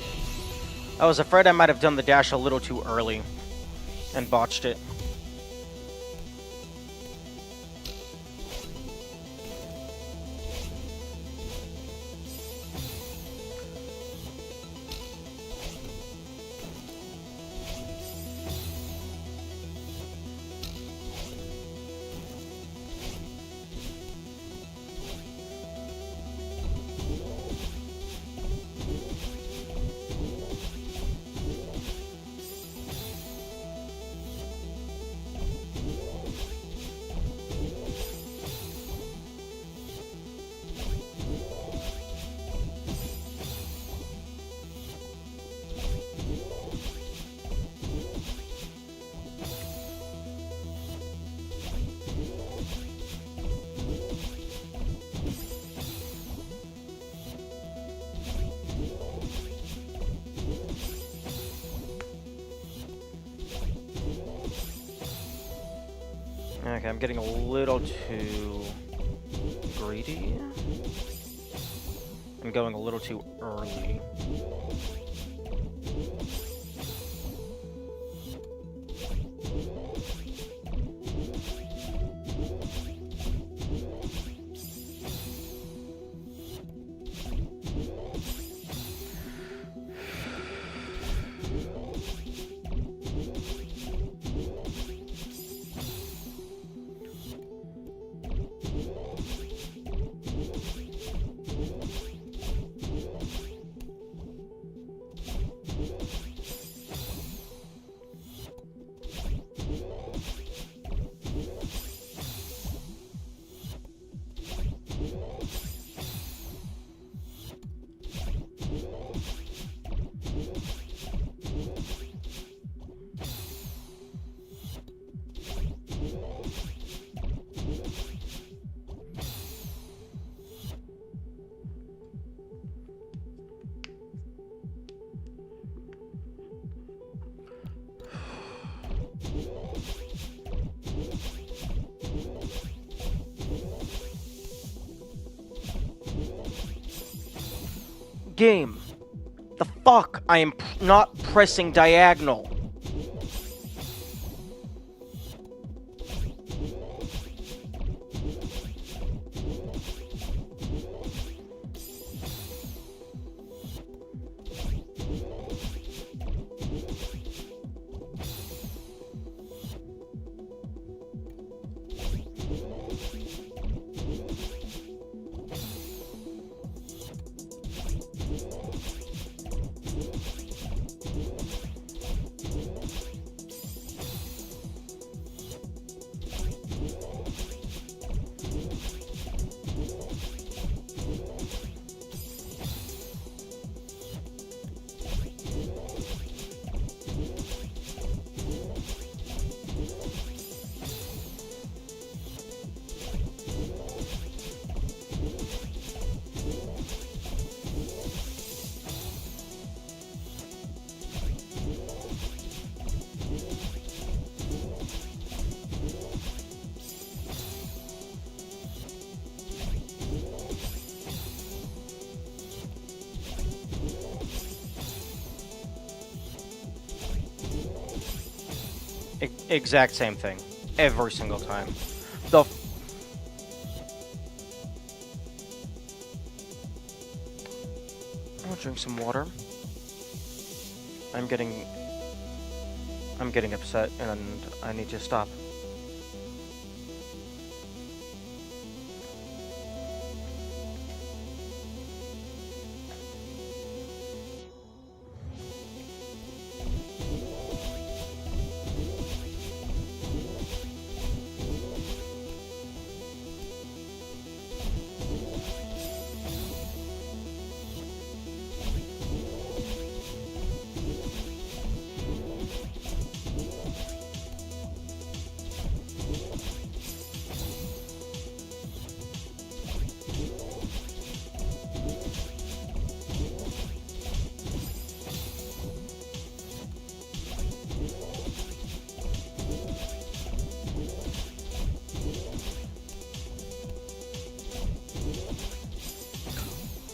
I was afraid I might have done the dash a little too early and botched it. Okay, I'm getting a little too greedy. I'm going a little too early. Game. The fuck? I am not pressing diagonal. Exact same thing. Every single time. The I'll drink some water. I'm getting upset and I need to stop.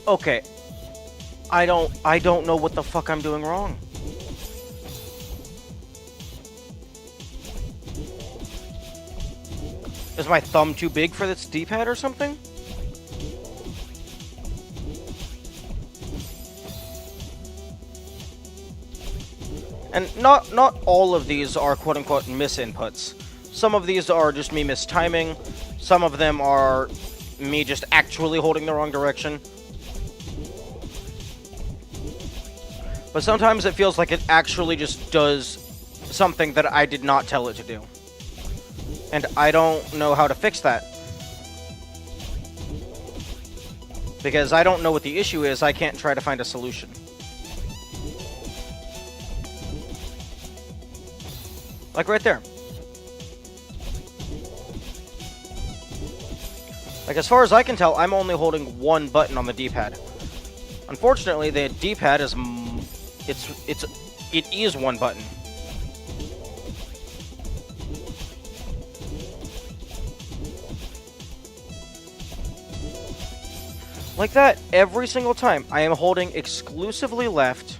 Okay. I don't know what the fuck I'm doing wrong. Is my thumb too big for this D-pad or something? And not all of these are quote-unquote misinputs. Some of these are just me mistiming. Some of them are me just actually holding the wrong direction. But sometimes it feels like it actually just does something that I did not tell it to do. And I don't know how to fix that. Because I don't know what the issue is, I can't try to find a solution. Like right there. Like as far as I can tell, I'm only holding one button on the D-pad. Unfortunately, the D-pad is it is one button. Like that every single time. I am holding exclusively left.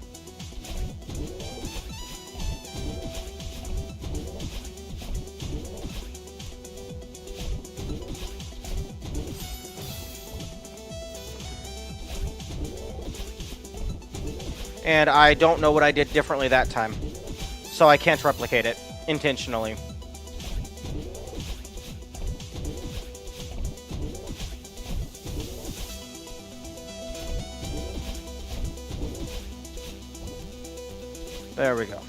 And I don't know what I did differently that time. So I can't replicate it intentionally. There we go.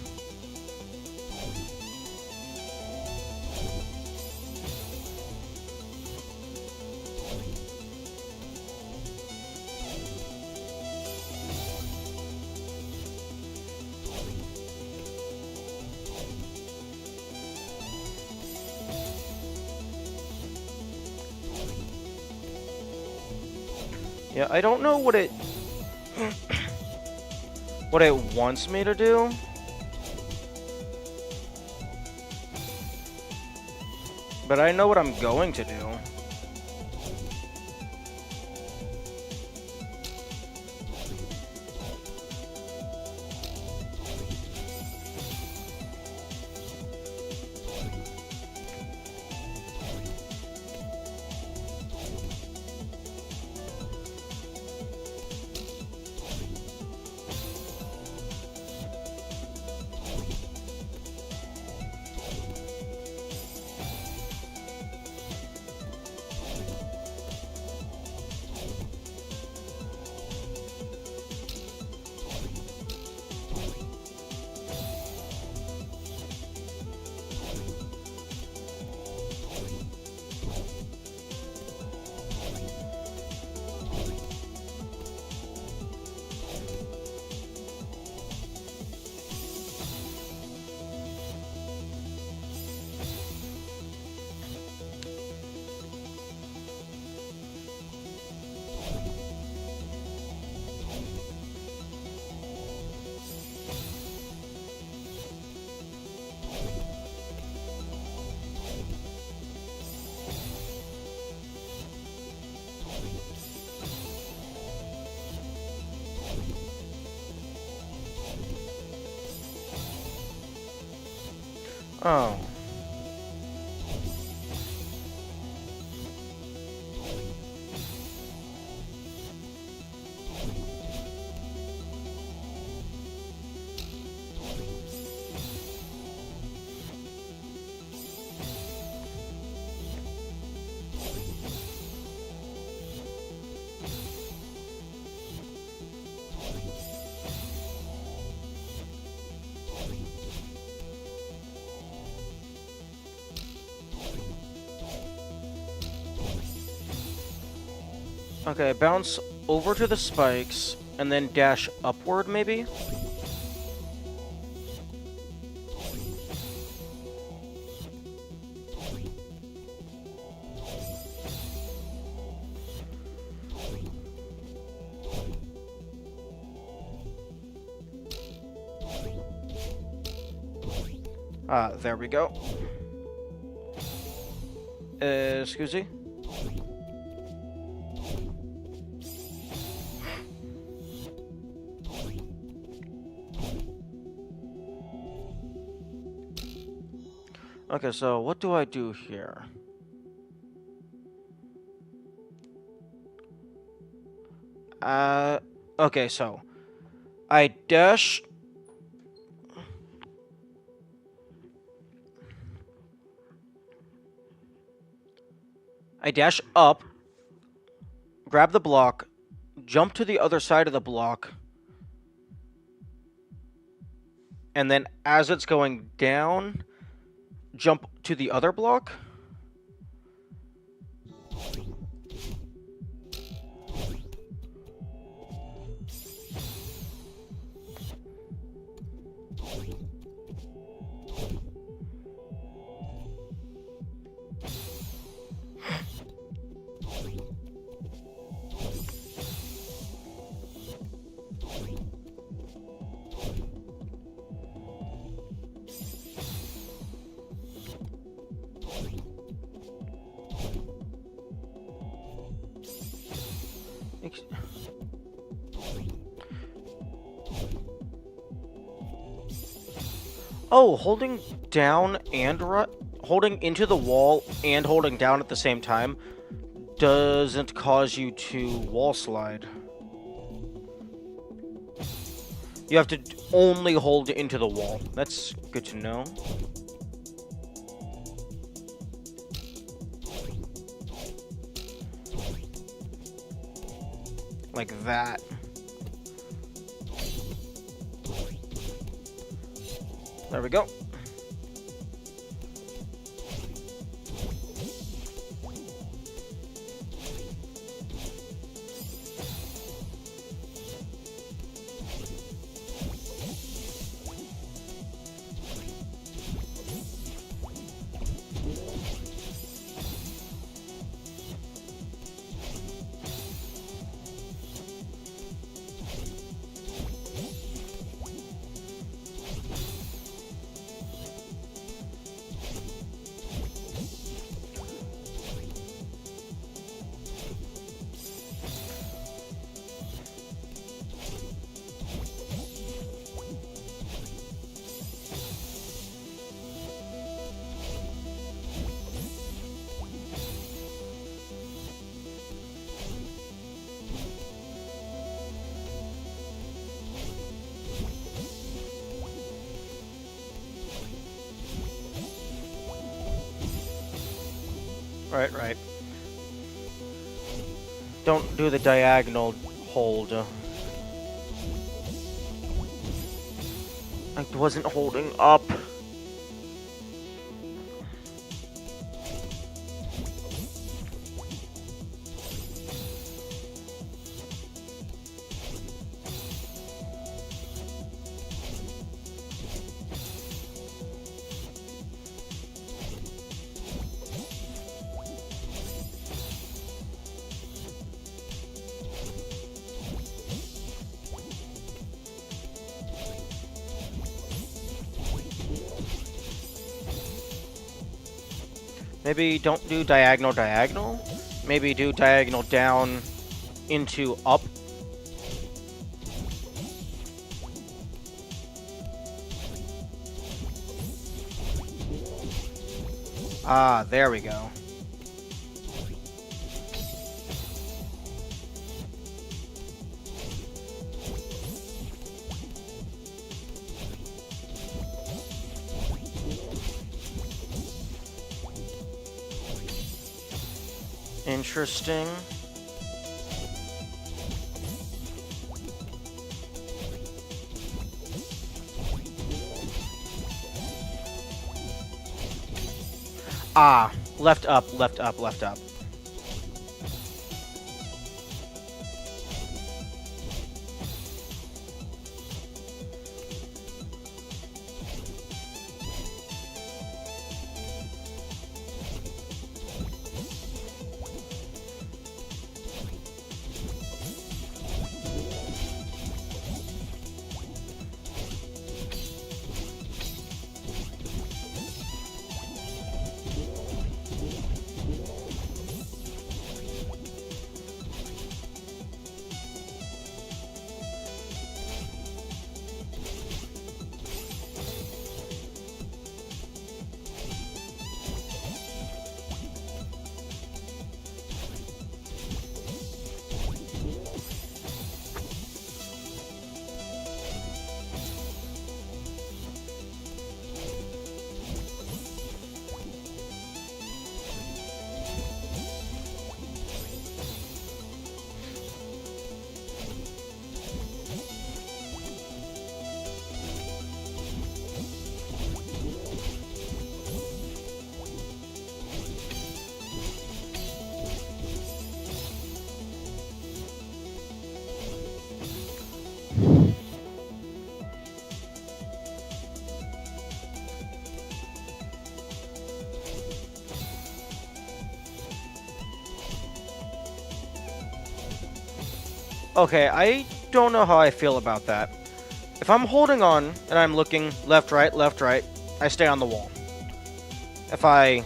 Yeah, I don't know what it what it wants me to do. But I know what I'm going to do. Oh. Okay, bounce over to the spikes, and then dash upward, maybe? There we go. Excuse me? Okay, so what do I do here? Okay, so I dash. I dash up, grab the block, jump to the other side of the block, and then as it's going down, jump to the other block. Oh, holding down and holding into the wall and holding down at the same time doesn't cause you to wall slide. You have to only hold into the wall. That's good to know. Like that. There we go. Right. Don't do the diagonal hold. I wasn't holding up. Maybe don't do diagonal. Maybe do diagonal down into up. Ah, there we go. Interesting. Ah, left up. Okay, I don't know how I feel about that. If I'm holding on and I'm looking left, right, I stay on the wall. If I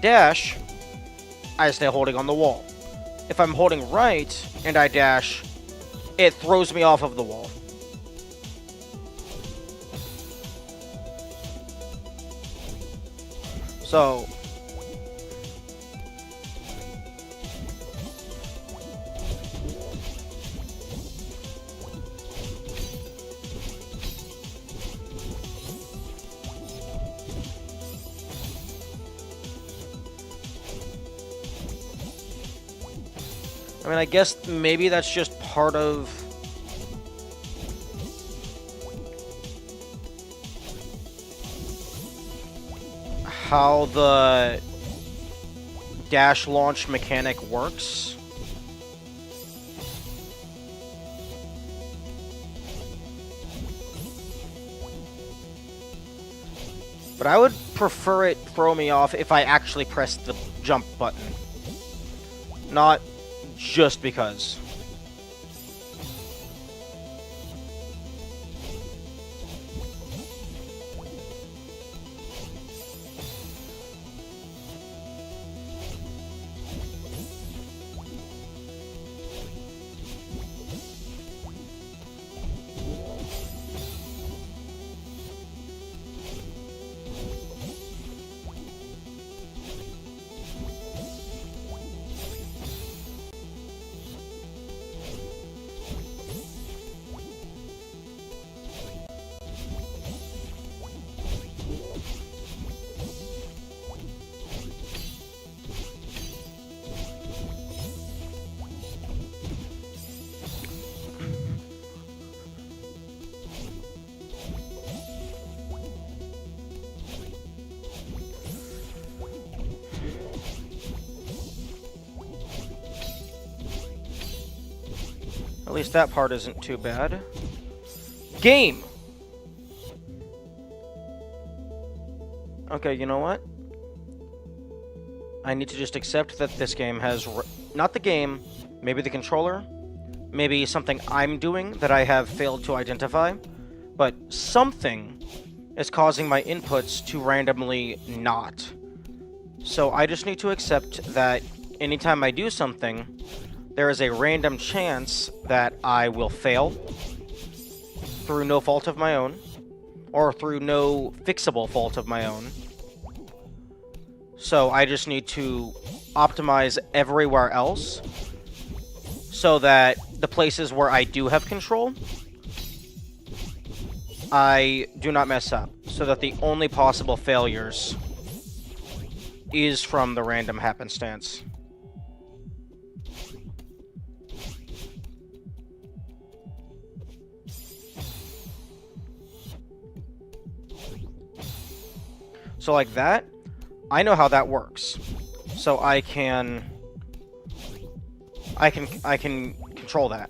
dash, I stay holding on the wall. If I'm holding right and I dash, it throws me off of the wall. So I mean, I guess maybe that's just part of how the dash launch mechanic works. But I would prefer it throw me off if I actually pressed the jump button. Not just because. At least that part isn't too bad. Game! Okay, you know what? I need to just accept that this game has... not the game, maybe the controller, maybe something I'm doing that I have failed to identify, but something is causing my inputs to randomly not. So I just need to accept that anytime I do something, there is a random chance that I will fail through no fault of my own, or through no fixable fault of my own. So I just need to optimize everywhere else so that the places where I do have control, I do not mess up, so that the only possible failures is from the random happenstance. So like that, I know how that works. So I can control that.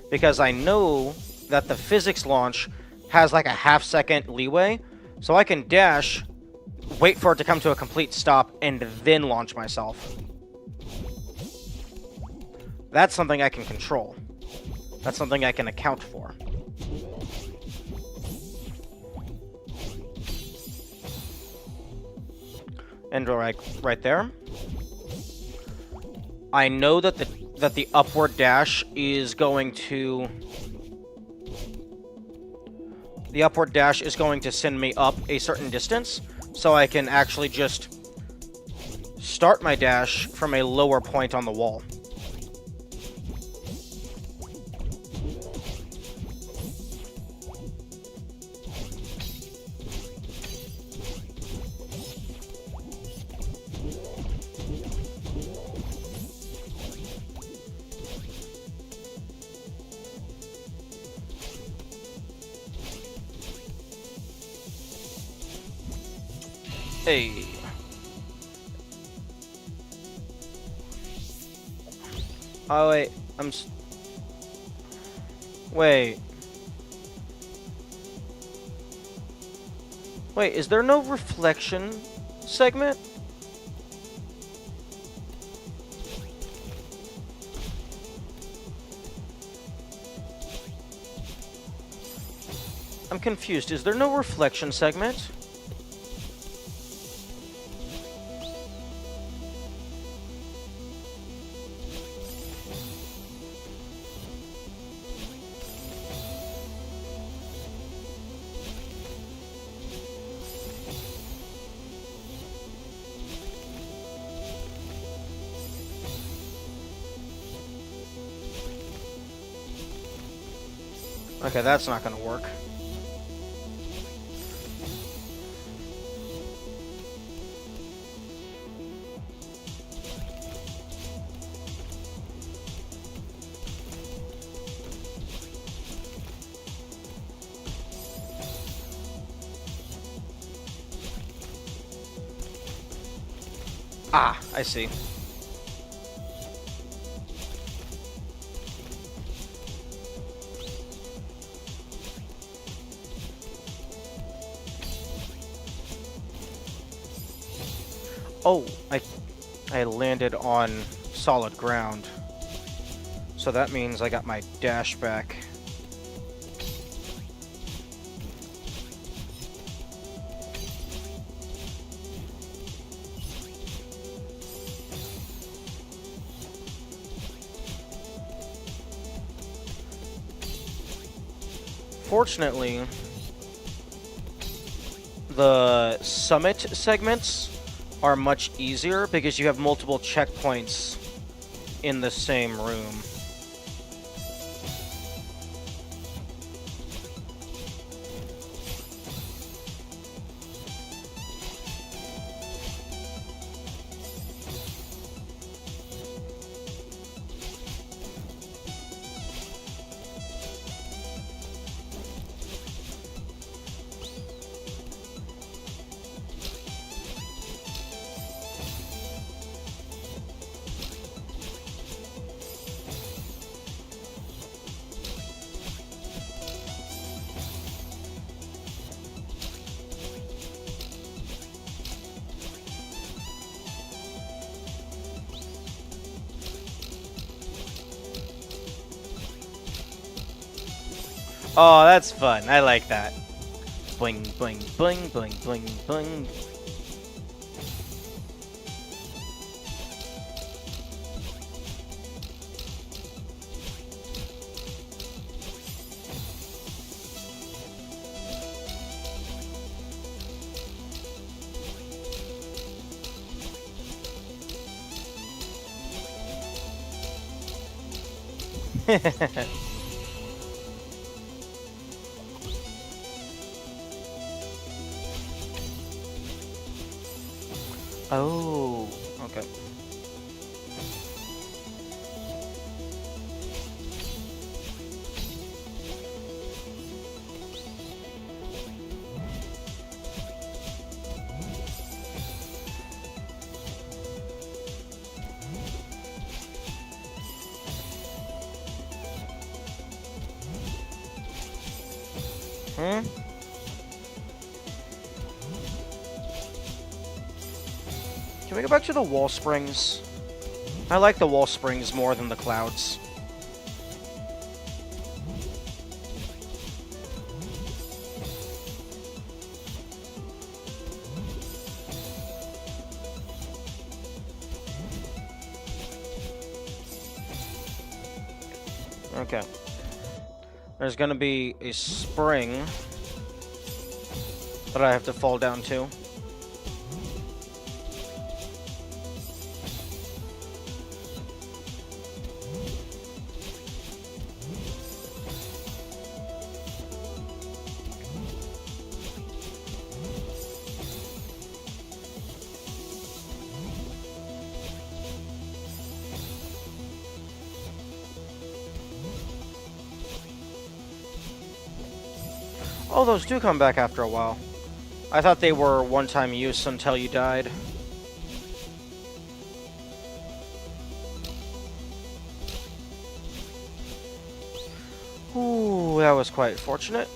Because I know that the physics launch has like a half-second leeway, so I can dash, wait for it to come to a complete stop, and then launch myself. That's something I can control. That's something I can account for. And right there, I know that the upward dash is going to send me up a certain distance, so I can actually just start my dash from a lower point on the wall. Hey. Oh, wait. Wait. Wait, is there no reflection segment? I'm confused. Is there no reflection segment? Okay, that's not gonna work. Ah, I see. Oh, I landed on solid ground. So that means I got my dash back. Fortunately, the summit segments are much easier because you have multiple checkpoints in the same room. Oh, that's fun. I like that. Boing, boing, boing, boing, boing, boing. Oh, okay. Hmm? Can we go back to the wall springs? I like the wall springs more than the clouds. Okay. There's gonna be a spring that I have to fall down to. Oh, those do come back after a while. I thought they were one-time use until you died. Ooh, that was quite fortunate.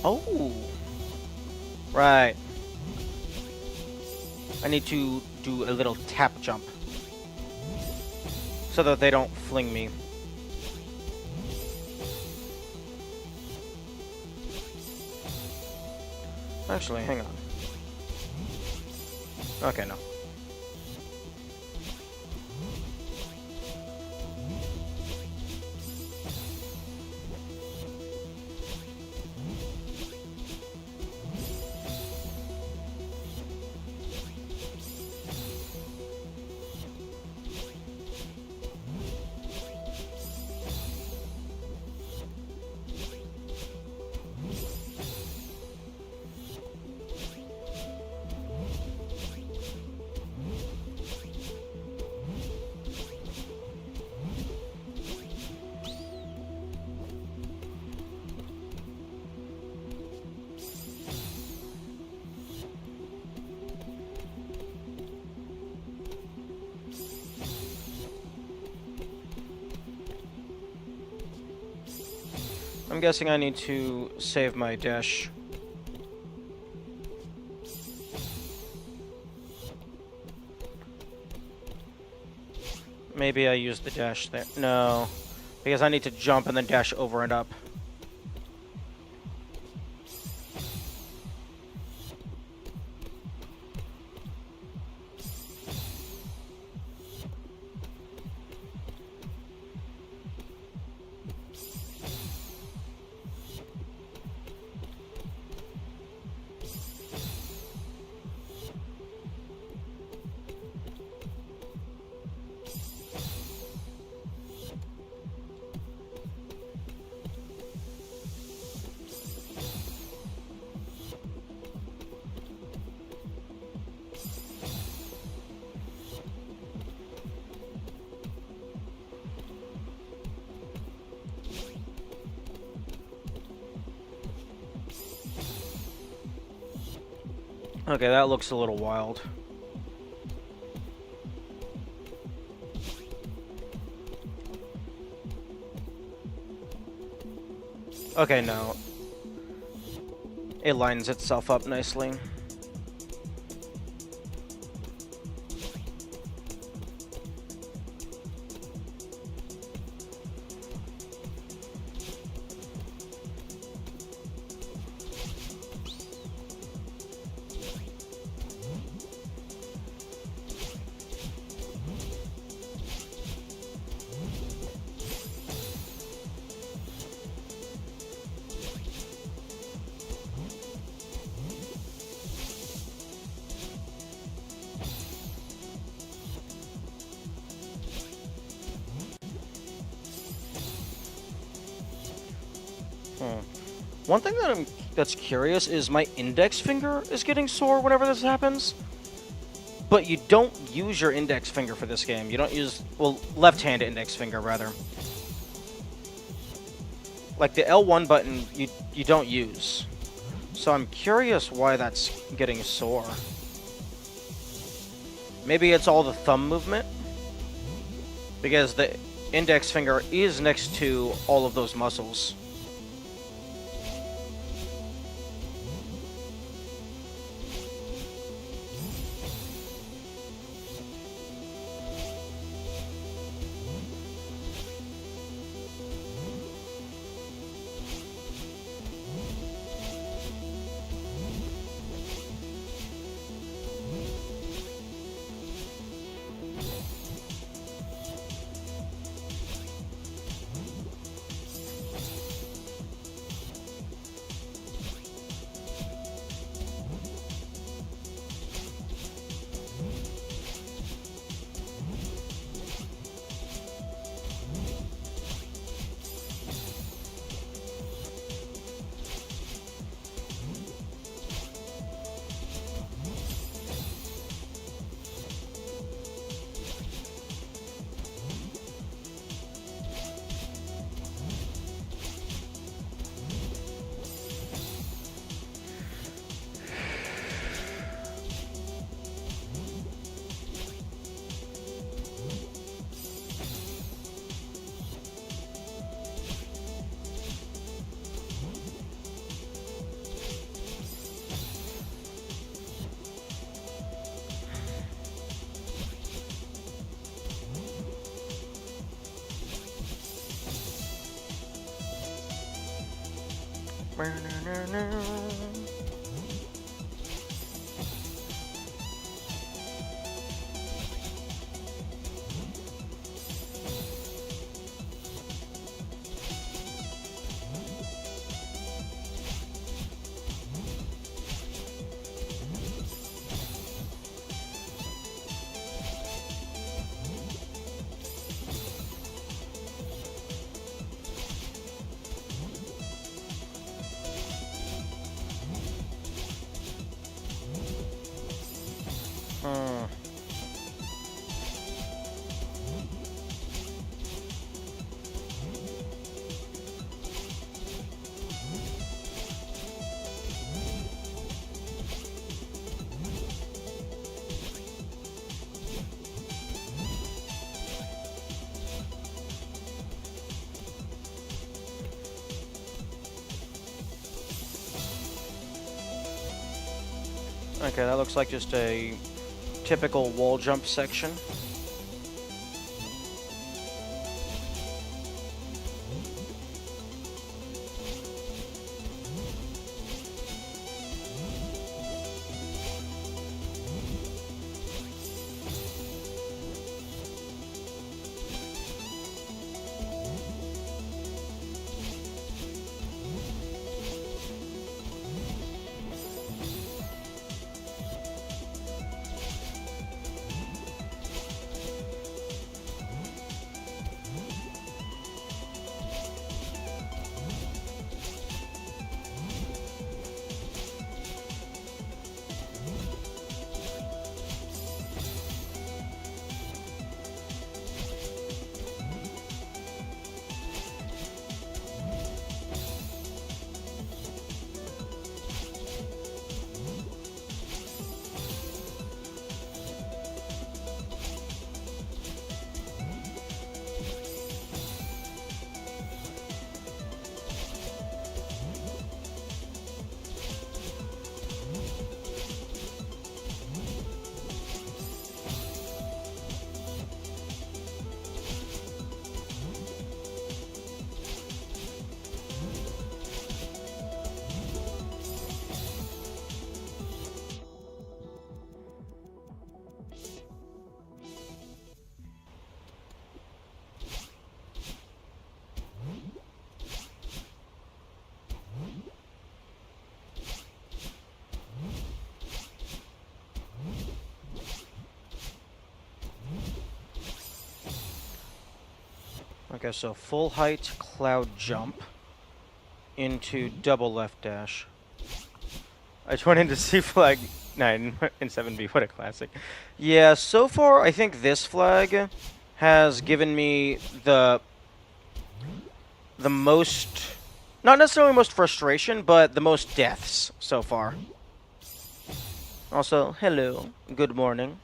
Oh, right. I need to do a little tap jump so that they don't fling me. Actually, hang on. Okay, no. I'm guessing I need to save my dash. Maybe I use the dash there. No, because I need to jump and then dash over and up. Okay, that looks a little wild. Okay, no. It lines itself up nicely. One thing that's curious is my index finger is getting sore whenever this happens. But you don't use your index finger for this game. You don't use, well, left-hand index finger rather. Like the L1 button, you don't use. So I'm curious why that's getting sore. Maybe it's all the thumb movement, because the index finger is next to all of those muscles. Okay, that looks like just a typical wall jump section. Okay, so full height cloud jump into double left dash. I just went into C flag 9 and 7B. What a classic. Yeah, so far I think this flag has given me the most, not necessarily most frustration, but the most deaths so far. Also, hello, good morning.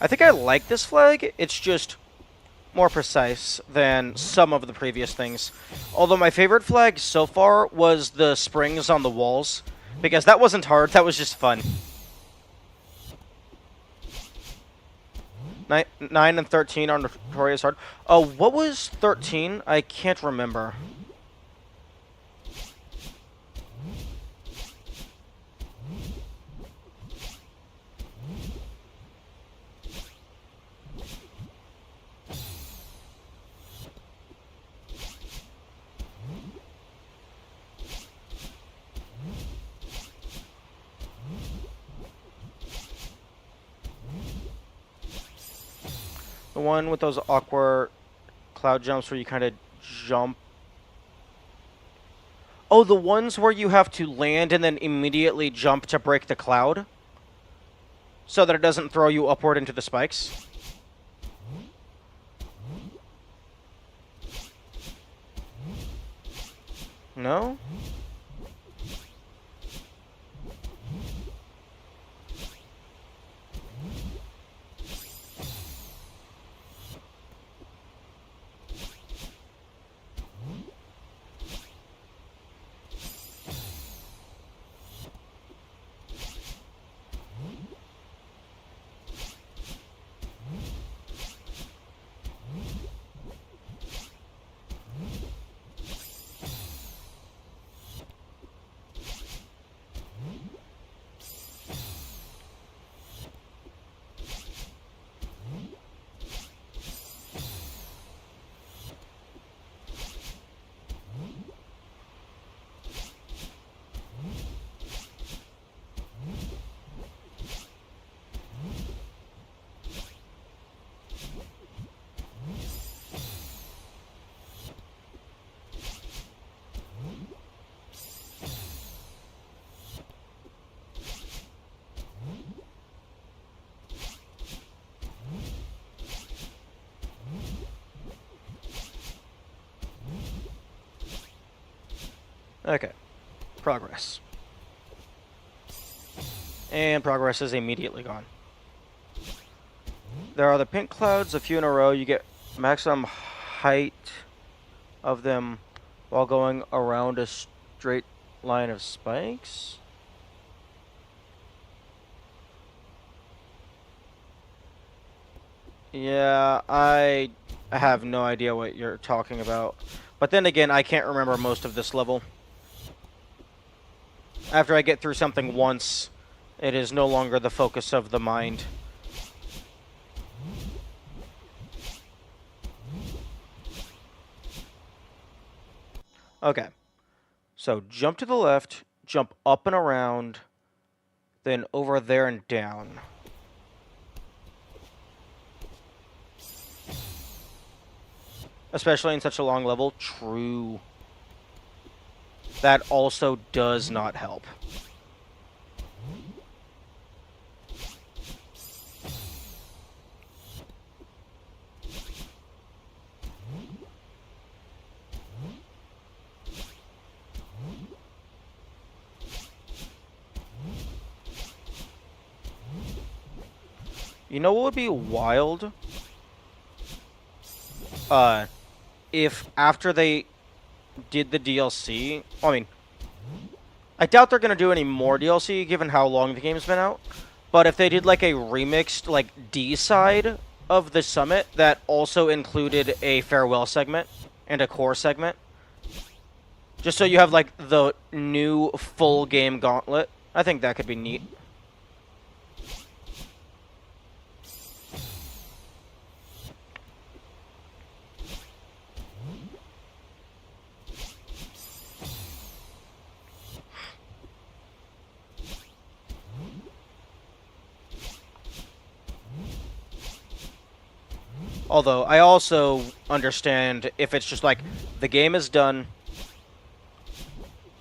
I think I like this flag. It's just more precise than some of the previous things. Although my favorite flag so far was the springs on the walls, because that wasn't hard, that was just fun. 9 and 13 are notorious hard. Oh, what was 13? I can't remember. The one with those awkward cloud jumps where you kind of jump. Oh, the ones where you have to land and then immediately jump to break the cloud so that it doesn't throw you upward into the spikes. No? Okay. Progress. And progress is immediately gone. There are the pink clouds, a few in a row. You get maximum height of them while going around a straight line of spikes. Yeah, I have no idea what you're talking about. But then again, I can't remember most of this level. After I get through something once, it is no longer the focus of the mind. Okay. So jump to the left, jump up and around, then over there and down. Especially in such a long level. True. That also does not help. You know what would be wild? If after they did the DLC, I mean, I doubt they're gonna do any more DLC given how long the game's been out. But if they did like a remixed like D side of the summit that also included a farewell segment and a core segment, just so you have like the new full game gauntlet, I think that could be neat. Although, I also understand if it's just like, the game is done,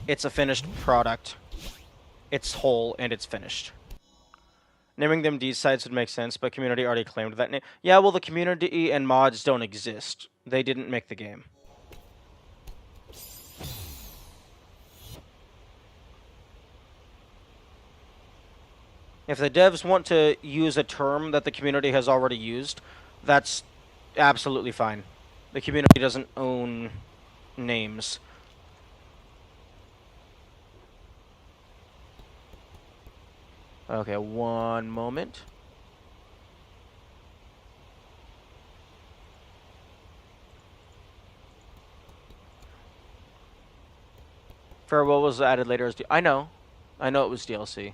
it's a finished product, it's whole, and it's finished. Naming them D-sides would make sense, but community already claimed that name. Yeah, well, the community and mods don't exist. They didn't make the game. If the devs want to use a term that the community has already used, that's absolutely fine. The community doesn't own names. Okay, one moment. Farewell was added later as I know. I know it was DLC.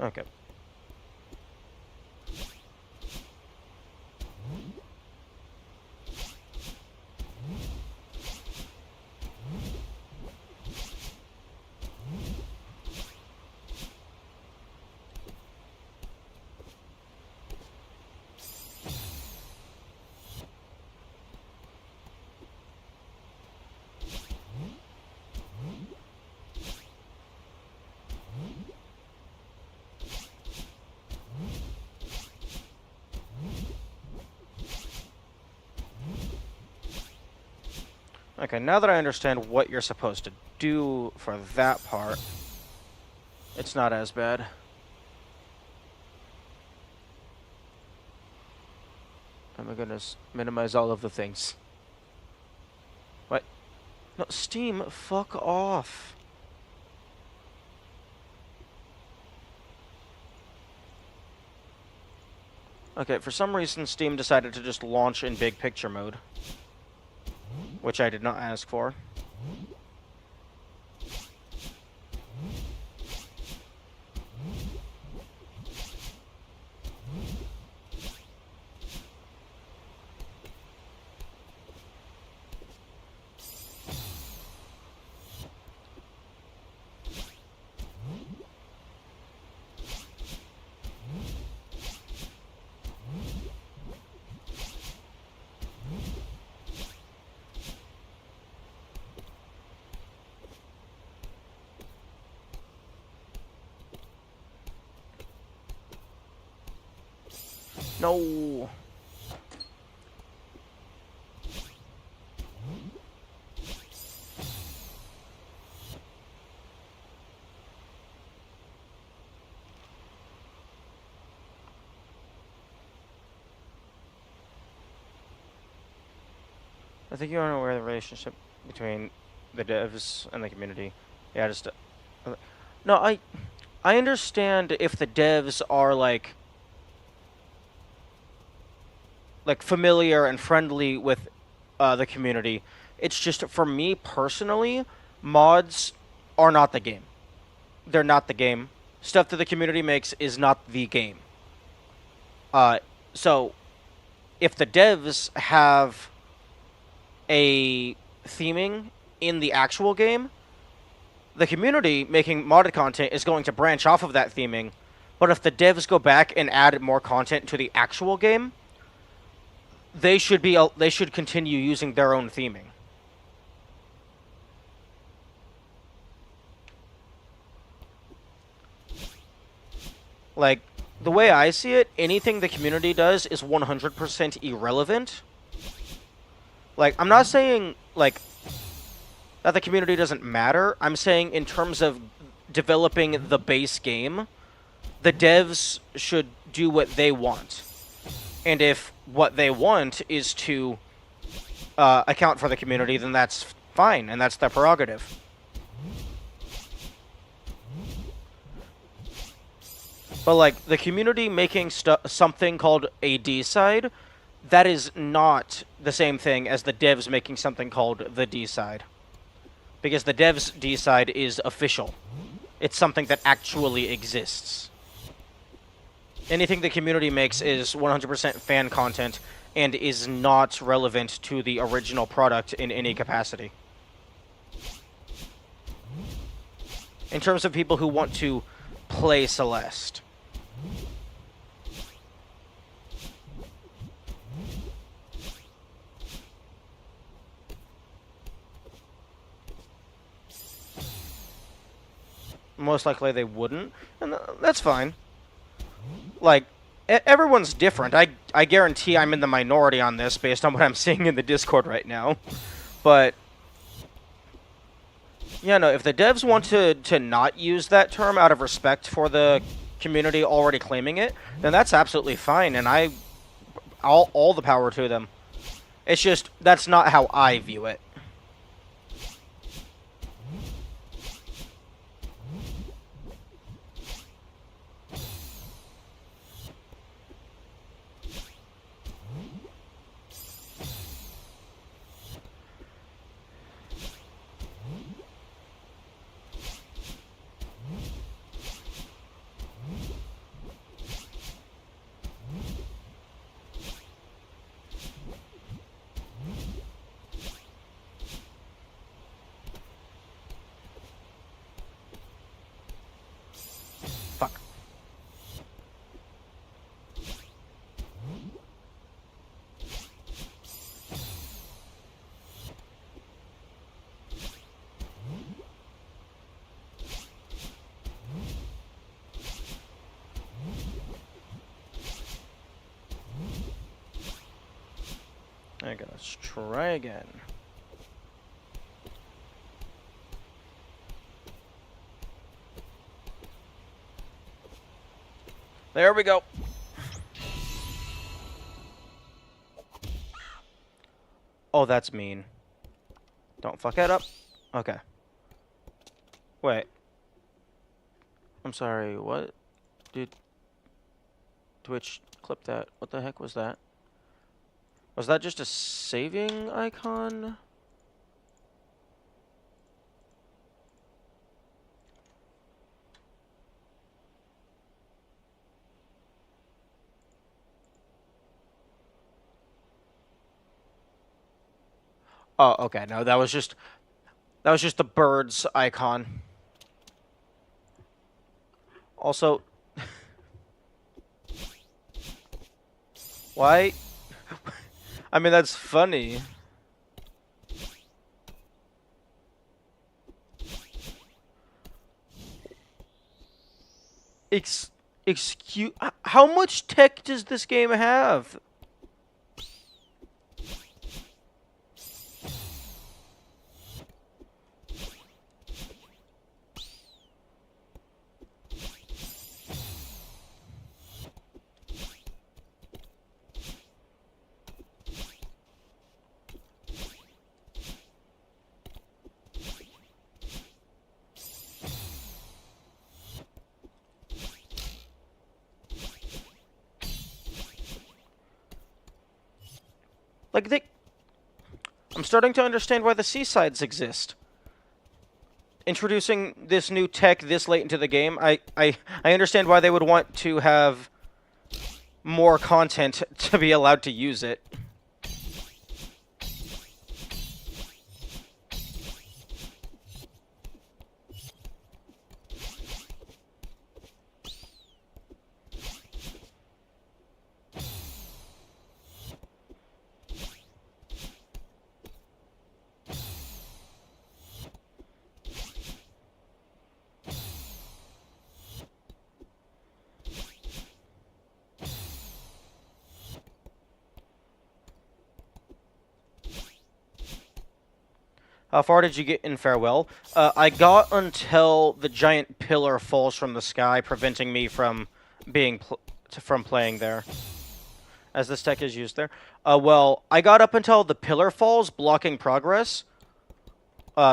Okay. Okay, now that I understand what you're supposed to do for that part, it's not as bad. Oh my goodness, minimize all of the things. What? No, Steam, fuck off. Okay, for some reason Steam decided to just launch in big picture mode, which I did not ask for. No. I think you're unaware of the relationship between the devs and the community. Yeah, just... no, I understand if the devs are, like familiar and friendly with the community. It's just, for me personally, mods are not the game. They're not the game. Stuff that the community makes is not the game. So, if the devs have a theming in the actual game, the community making modded content is going to branch off of that theming. But if the devs go back and add more content to the actual game, they should continue using their own theming. Like, the way I see it, anything the community does is 100% irrelevant. Like, I'm not saying, like, that the community doesn't matter. I'm saying in terms of developing the base game, the devs should do what they want. And if what they want is to account for the community, then that's fine, and that's their prerogative. But, like, the community making something called a D-side, that is not the same thing as the devs making something called the D-side. Because the devs' D-side is official. It's something that actually exists. Anything the community makes is 100% fan content and is not relevant to the original product in any capacity. In terms of people who want to play Celeste. Most likely they wouldn't, and that's fine. Like, everyone's different. I guarantee I'm in the minority on this based on what I'm seeing in the Discord right now. But, yeah, no, if the devs want to not use that term out of respect for the community already claiming it, then that's absolutely fine, and all the power to them. It's just, that's not how I view it. Fuck. Okay, let's try again. There we go. Oh, that's mean. Don't fuck that up. Okay. Wait. I'm sorry, what? Did Twitch clip that? What the heck was that? Was that just a saving icon? Oh, okay. No, that was just the bird's icon. Also, why? I mean, that's funny. Excuse... How much tech does this game have? Like, I'm starting to understand why the seasides exist. Introducing this new tech this late into the game, I understand why they would want to have more content to be allowed to use it. How far did you get in Farewell? I got until the giant pillar falls from the sky, preventing me from from playing there. As this tech is used there. Well, I got up until the pillar falls, blocking progress.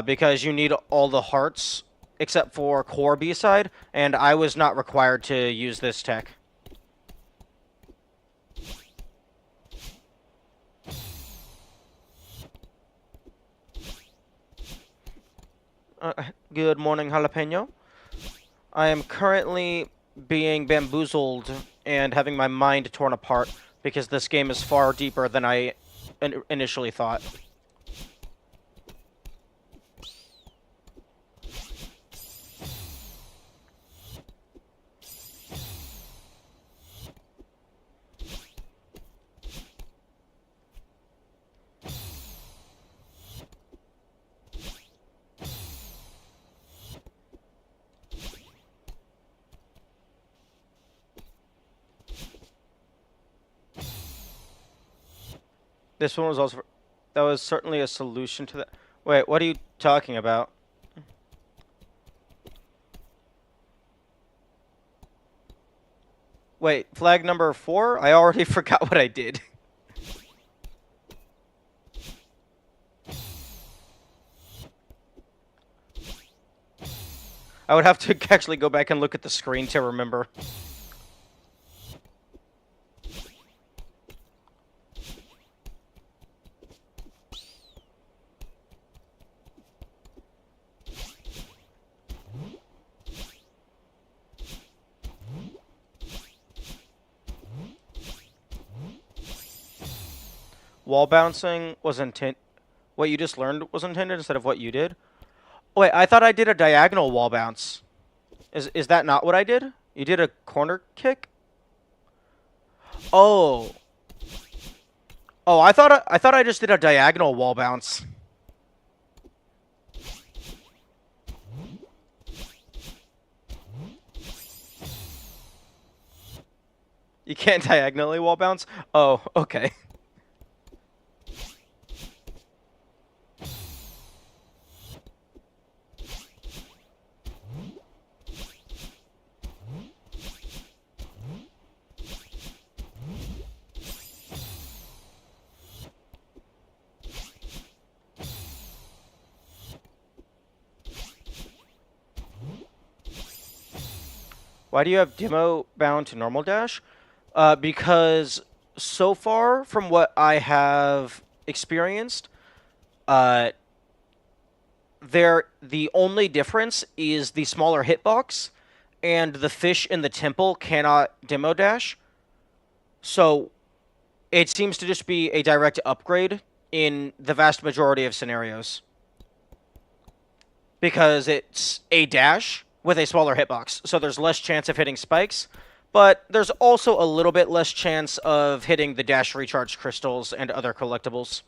Because you need all the hearts, except for core B-side, and I was not required to use this tech. Good morning, Jalapeno. I am currently being bamboozled and having my mind torn apart because this game is far deeper than I initially thought. This one was also... That was certainly a solution to that. Wait, what are you talking about? Wait, flag number 4? I already forgot what I did. I would have to actually go back and look at the screen to remember. Wall bouncing was intended... What you just learned was intended instead of what you did? Wait, I thought I did a diagonal wall bounce. Is that not what I did? You did a corner kick? Oh. Oh, I thought I just did a diagonal wall bounce. You can't diagonally wall bounce? Oh, okay. Why do you have demo bound to normal dash? Because so far from what I have experienced, the only difference is the smaller hitbox, and the fish in the temple cannot demo dash. So it seems to just be a direct upgrade in the vast majority of scenarios. Because it's a dash with a smaller hitbox, so there's less chance of hitting spikes, but there's also a little bit less chance of hitting the dash recharge crystals and other collectibles.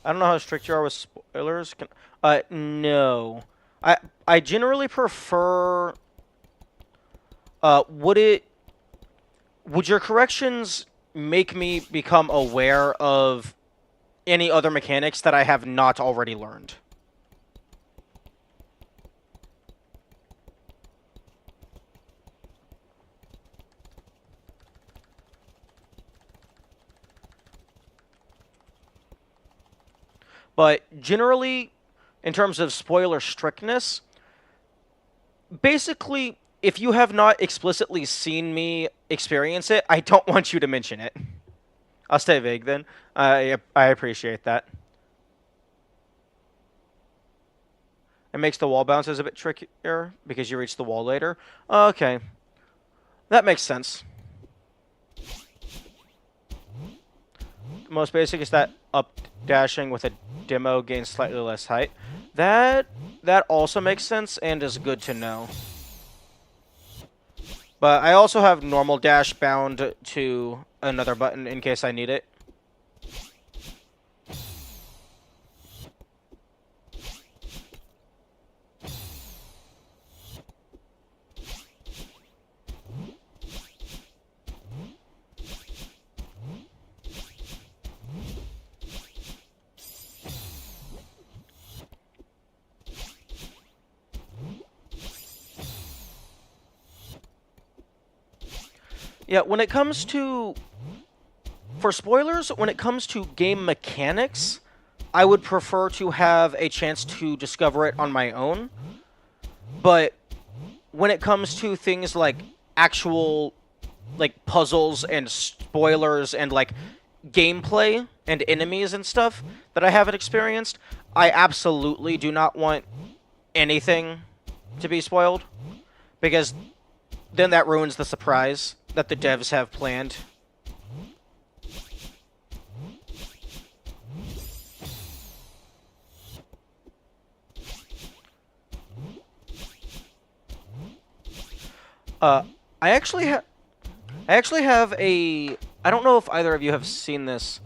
I don't know how strict you are with spoilers. No. I I generally prefer. Would it? Would your corrections make me become aware of any other mechanics that I have not already learned? But generally, in terms of spoiler strictness, basically, if you have not explicitly seen me experience it, I don't want you to mention it. I'll stay vague then. I appreciate that. It makes the wall bounces a bit trickier because you reach the wall later. Okay, that makes sense. The most basic is that up dashing with a demo gains slightly less height. That that also makes sense and is good to know. But I also have normal dash bound to another button in case I need it. Yeah, when it comes to... For spoilers, when it comes to game mechanics, I would prefer to have a chance to discover it on my own. But when it comes to things like actual like puzzles and spoilers and like gameplay and enemies and stuff that I haven't experienced, I absolutely do not want anything to be spoiled because then that ruins the surprise that the devs have planned. Uh, I actually have a. I don't know if either of you have seen this.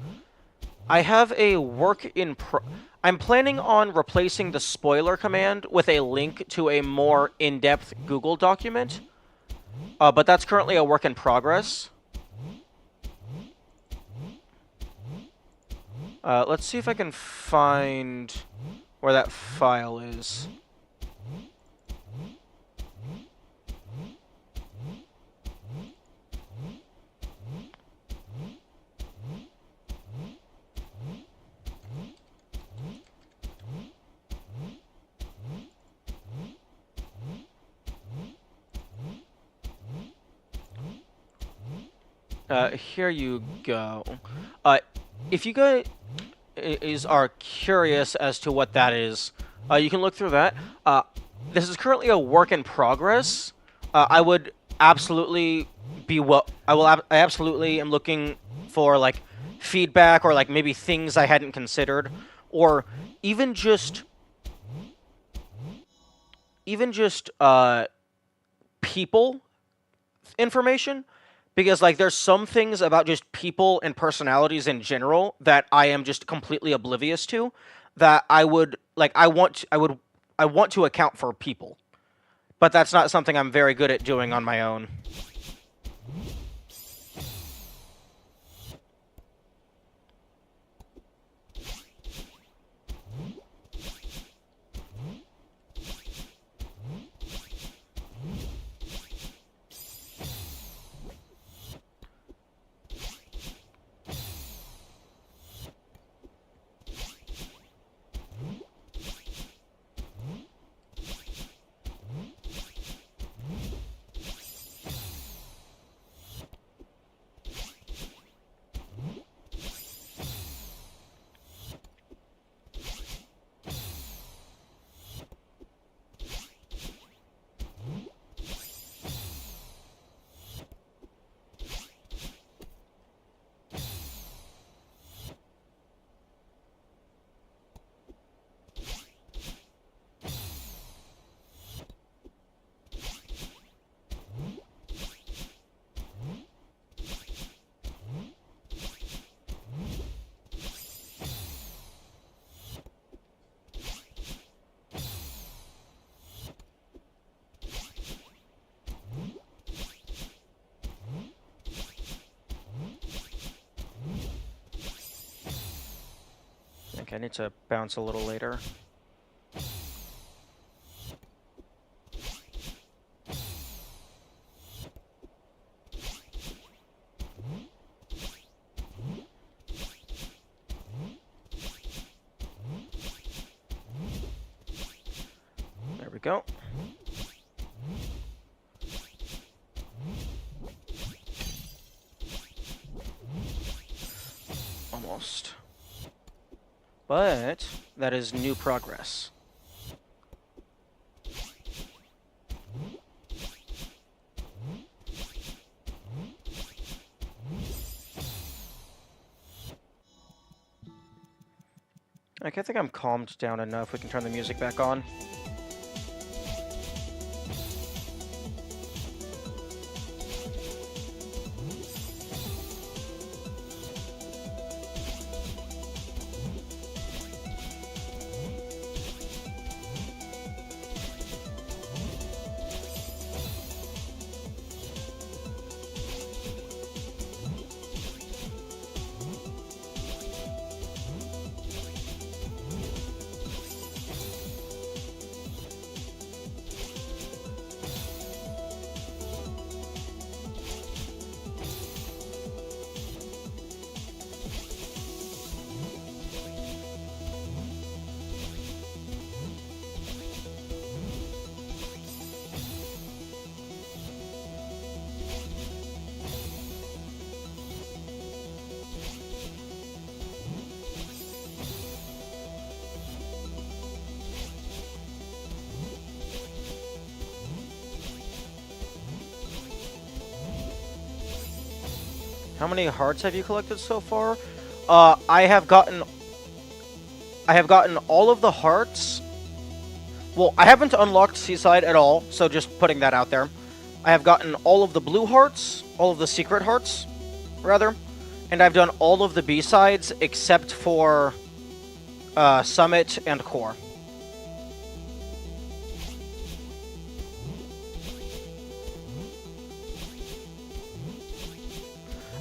I have a work in pro. I'm planning on replacing the spoiler command with a link to a more in-depth Google document. But that's currently a work in progress. Let's see if I can find where that file is. Here you go. If you guys are curious as to what that is, you can look through that. This is currently a work in progress. I would absolutely be I absolutely am looking for like feedback or like maybe things I hadn't considered, or even just people information. Because, like, there's some things about just people and personalities in general that I am just completely oblivious to that I would, like, I want to account for people. But that's not something I'm very good at doing on my own. Okay, I need to bounce a little later. There we go. Almost. But that is new progress. Okay, I think I'm calmed down enough. We can turn the music back on. How many hearts have you collected so far? I have gotten all of the hearts. Well, I haven't unlocked Seaside at all, so just putting that out there. I have gotten all of the blue hearts, all of the secret hearts, rather, and I've done all of the B-sides except for Summit and Core.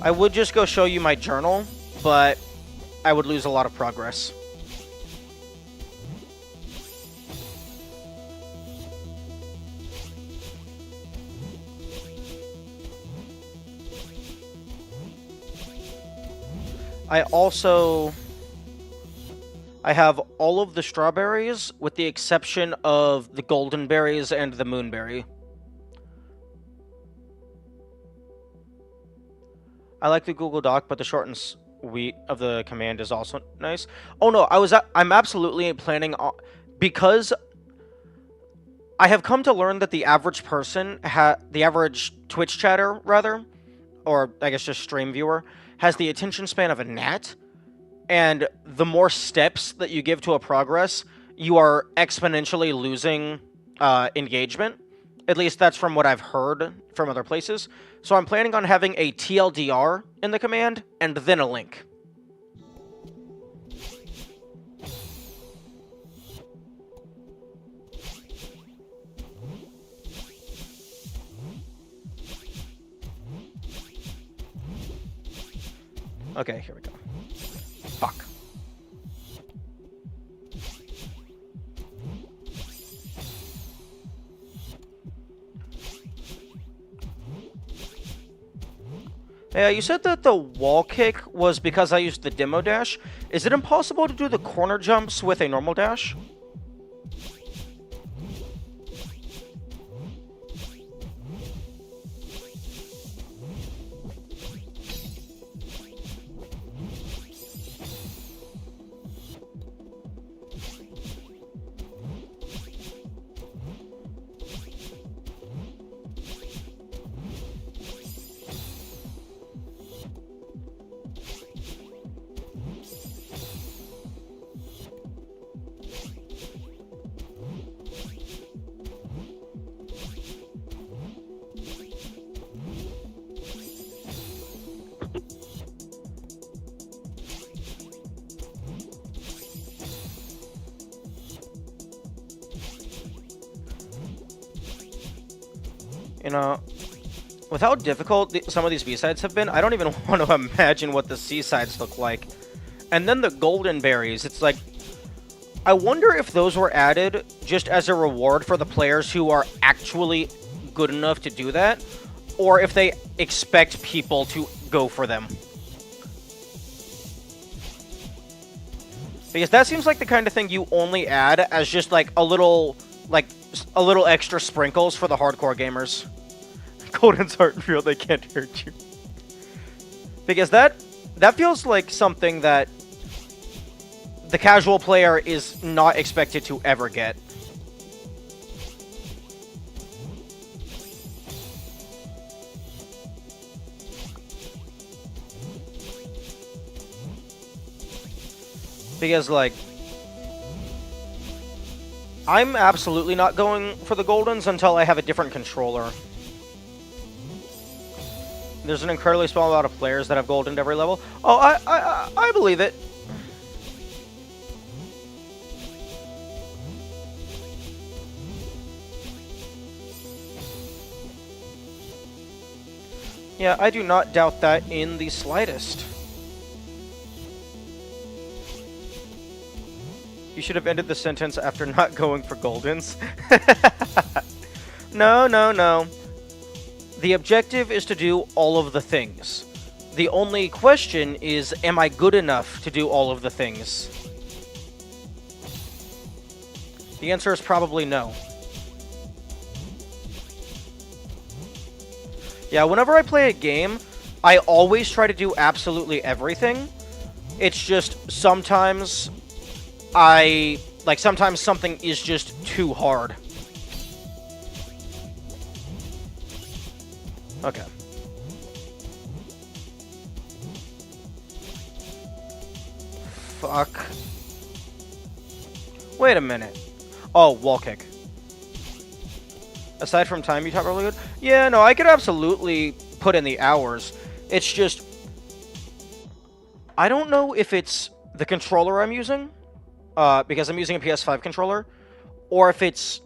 I would just go show you my journal, but I would lose a lot of progress. I have all of the strawberries, with the exception of the golden berries and the moonberry. I like the Google Doc, but the short and sweet of the command is also nice. Oh no, I'm absolutely planning on, because I have come to learn that the average person, the average Twitch chatter, rather, or I guess just stream viewer, has the attention span of a gnat, and the more steps that you give to a progress, you are exponentially losing engagement. At least that's from what I've heard from other places. So I'm planning on having a TLDR in the command, and then a link. Okay, here we go. Fuck. Yeah, you said that the wall kick was because I used the demo dash. Is it impossible to do the corner jumps with a normal dash? You know, with how difficult some of these B-sides have been, I don't even want to imagine what the C-sides look like. And then the golden berries, it's like, I wonder if those were added just as a reward for the players who are actually good enough to do that, or if they expect people to go for them. Because that seems like the kind of thing you only add as just like a little extra sprinkles for the hardcore gamers. Goldens aren't real, they can't hurt you. Because that feels like something that the casual player is not expected to ever get. Because, like, I'm absolutely not going for the Goldens until I have a different controller. There's an incredibly small amount of players that have Goldened every level. Oh, I believe it. Yeah, I do not doubt that in the slightest. You should have ended the sentence after not going for Goldens. No, no, no. The objective is to do all of the things. The only question is, am I good enough to do all of the things? The answer is probably no. Yeah, whenever I play a game, I always try to do absolutely everything. It's just sometimes sometimes something is just too hard. Okay. Fuck. Wait a minute. Oh, wall kick. Aside from time, you talk really good? Yeah, no, I could absolutely put in the hours. It's just, I don't know if it's the controller I'm using, because I'm using a PS5 controller, or if it's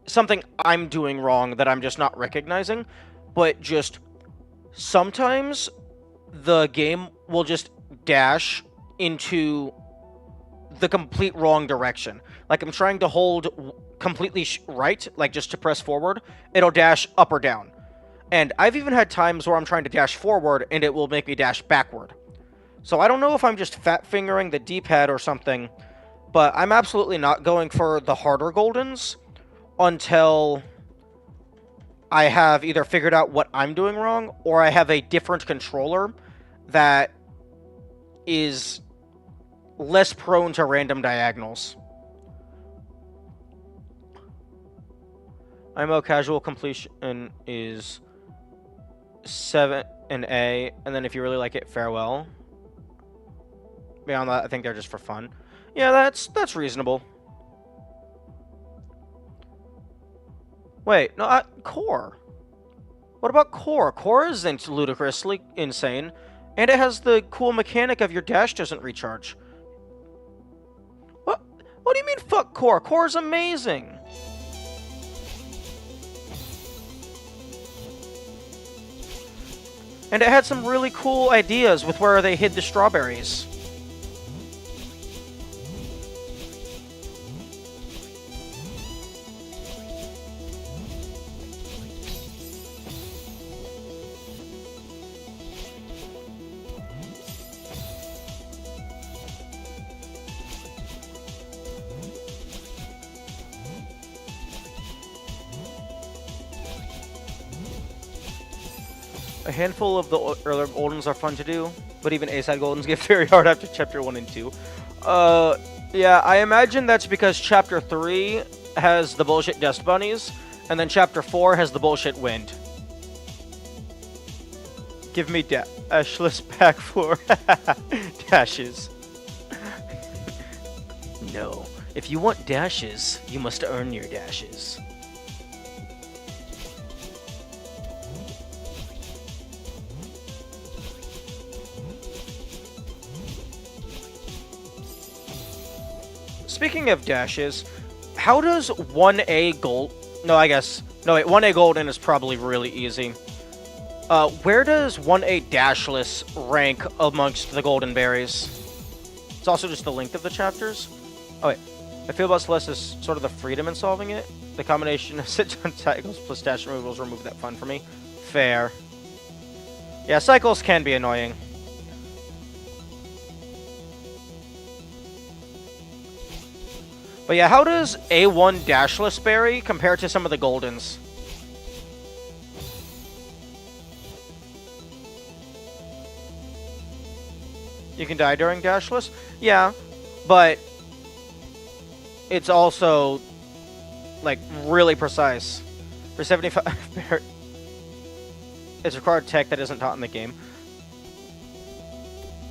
something I'm doing wrong that I'm just not recognizing, but just sometimes the game will just dash into the complete wrong direction. Like, I'm trying to hold completely right, like just to press forward, it'll dash up or down. And I've even had times where I'm trying to dash forward and it will make me dash backward. So I don't know if I'm just fat fingering the D-pad or something, but I'm absolutely not going for the harder Goldens until I have either figured out what I'm doing wrong, or I have a different controller that is less prone to random diagonals. IMO casual completion is 7 and A, and then if you really like it, farewell. Beyond that, I think they're just for fun. Yeah, that's reasonable. Wait, no, core. What about core? Core isn't ludicrously insane, and it has the cool mechanic of your dash doesn't recharge. What? What do you mean, fuck core? Core is amazing. And it had some really cool ideas with where they hid the strawberries. A handful of the earlier Goldens are fun to do, but even A-side Goldens get very hard after Chapter 1 and 2. Yeah, I imagine that's because Chapter 3 has the bullshit Dust Bunnies, and then Chapter 4 has the bullshit Wind. Give me dashless back floor. Dashes. No. If you want dashes, you must earn your dashes. Speaking of dashes, how does 1A gold... No, I guess... No, wait, 1A golden is probably really easy. Where does 1-8 Dashless rank amongst the golden berries? It's also just the length of the chapters. Oh wait, I feel about Celeste is sort of the freedom in solving it. The combination of sit on cycles plus dash removals remove that fun for me. Fair. Yeah, cycles can be annoying. But yeah, how does A1 Dashless Berry compare to some of the Goldens? You can die during Dashless? Yeah, but it's also, like, really precise. For 75 Berry, it's required tech that isn't taught in the game.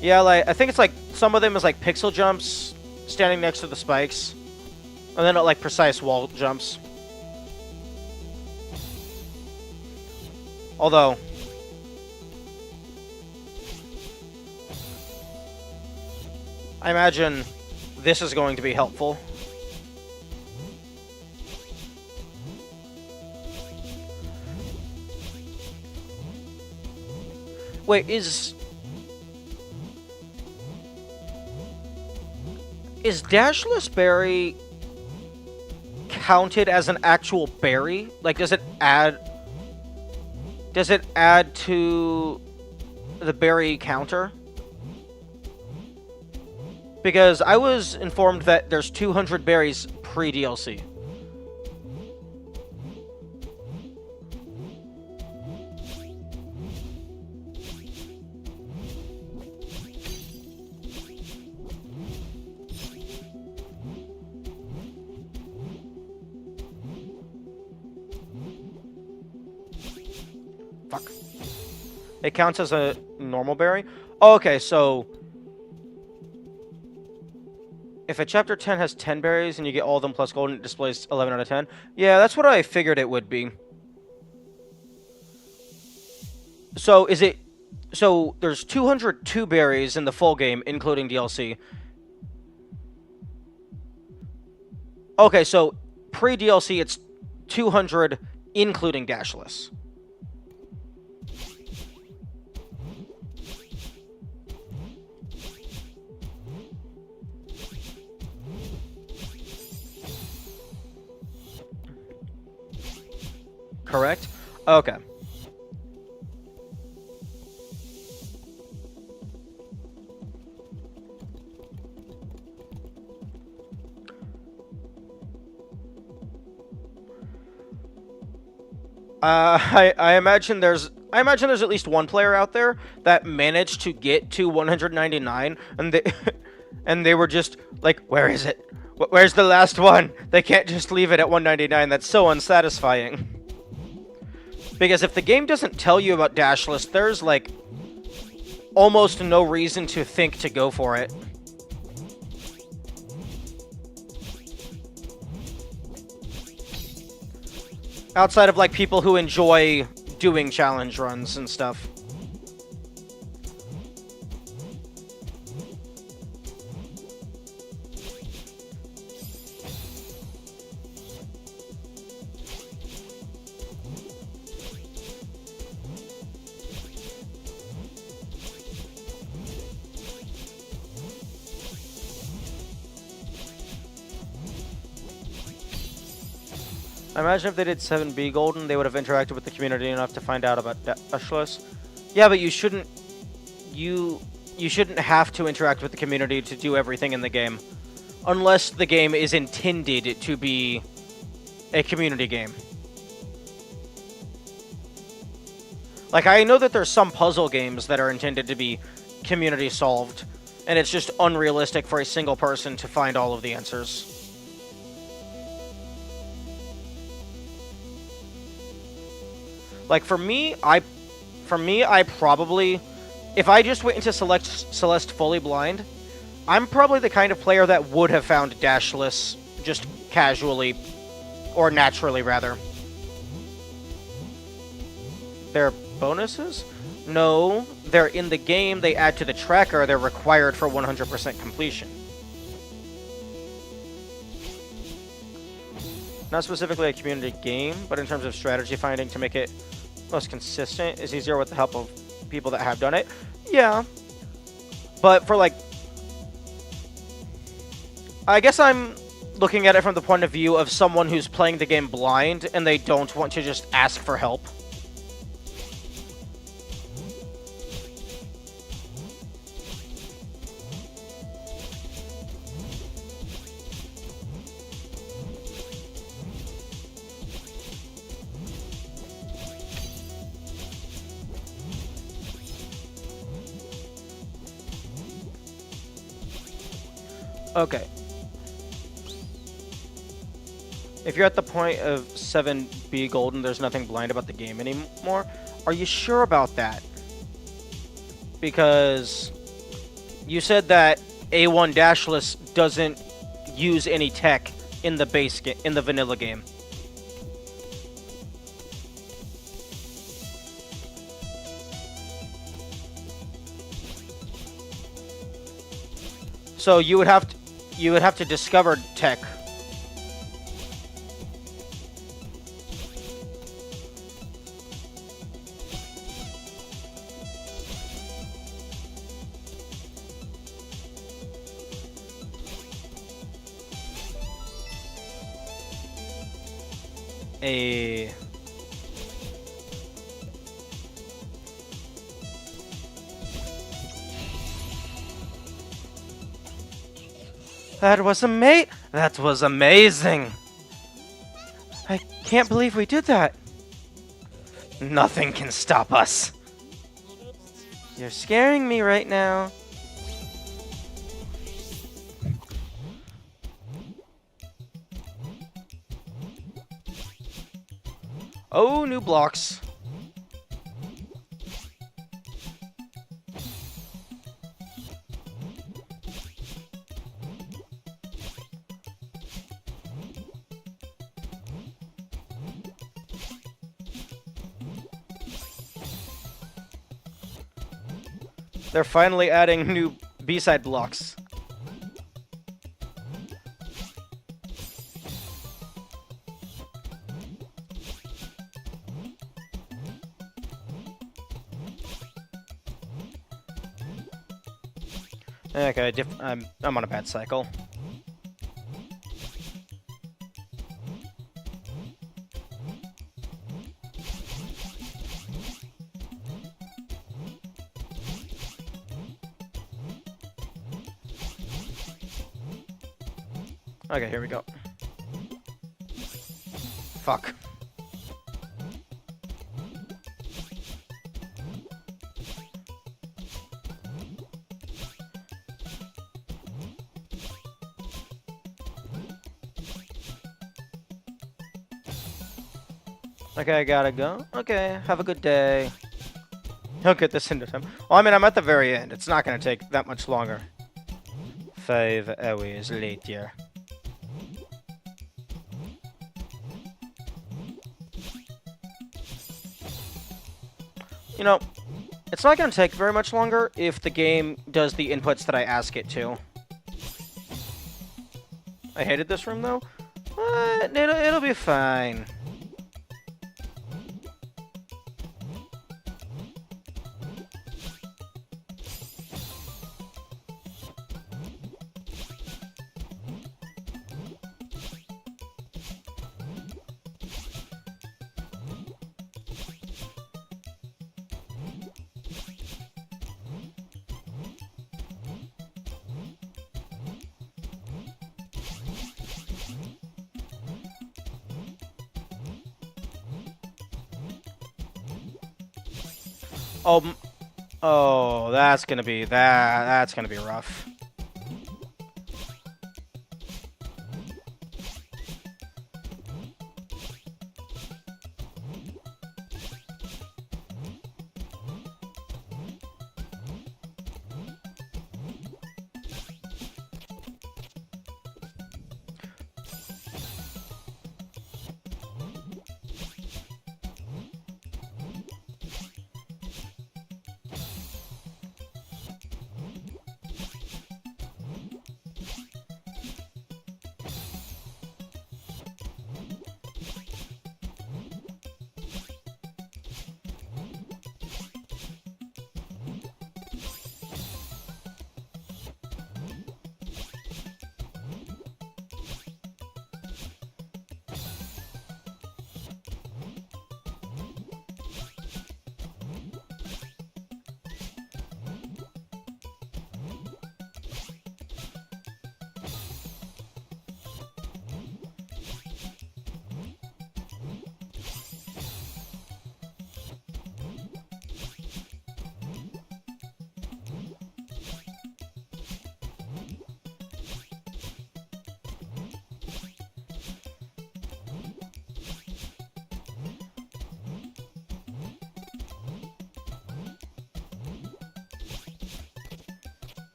Yeah, like, I think it's like, some of them is like pixel jumps, standing next to the spikes. And then, like, precise wall jumps. Although, I imagine this is going to be helpful. Wait, is Dashless Berry counted as an actual berry? Like, does it add to the berry counter? Because I was informed that there's 200 berries pre-DLC. Fuck. It counts as a normal berry? Oh, okay, so if a chapter 10 has 10 berries and you get all of them plus golden, it displays 11 out of 10. Yeah, that's what I figured it would be. So is it... So there's 202 berries in the full game, including DLC. Okay, so pre-DLC it's 200, including Dashless. Correct? Okay. I imagine there's at least one player out there that managed to get to 199 and they and they were just like, where is it? Where's the last one? They can't just leave it at 199. That's so unsatisfying. Because if the game doesn't tell you about Dashless, there's like almost no reason to think to go for it. Outside of like people who enjoy doing challenge runs and stuff. I imagine if they did 7B Golden, they would have interacted with the community enough to find out about Dashless. Yeah, but you shouldn't have to interact with the community to do everything in the game. Unless the game is intended to be a community game. Like, I know that there's some puzzle games that are intended to be community solved, and it's just unrealistic for a single person to find all of the answers. Like, for me, I probably, if I just went into Celeste fully blind, I'm probably the kind of player that would have found Dashless just casually, or naturally, rather. They're bonuses? No, they're in the game, they add to the tracker, they're required for 100% completion. Not specifically a community game, but in terms of strategy finding to make it most consistent, is easier with the help of people that have done it. Yeah. But for, like... I guess I'm looking at it from the point of view of someone who's playing the game blind and they don't want to just ask for help. Okay. If you're at the point of 7B Golden, there's nothing blind about the game anymore. Are you sure about that? Because you said that A1 Dashless doesn't use any tech in the base in the vanilla game. So you would have to discover tech. That was amazing. I can't believe we did that. Nothing can stop us. You're scaring me right now. Oh, new blocks. They're finally adding new B-side blocks. Okay, I'm on a bad cycle. Okay, here we go. Fuck. Okay, I gotta go. Okay, have a good day. He'll get this into time. Well, I mean, I'm at the very end. It's not gonna take that much longer. 5 hours later. You know, it's not going to take very much longer if the game does the inputs that I ask it to. I hated this room, though. But it'll be fine. Oh, that's gonna be rough.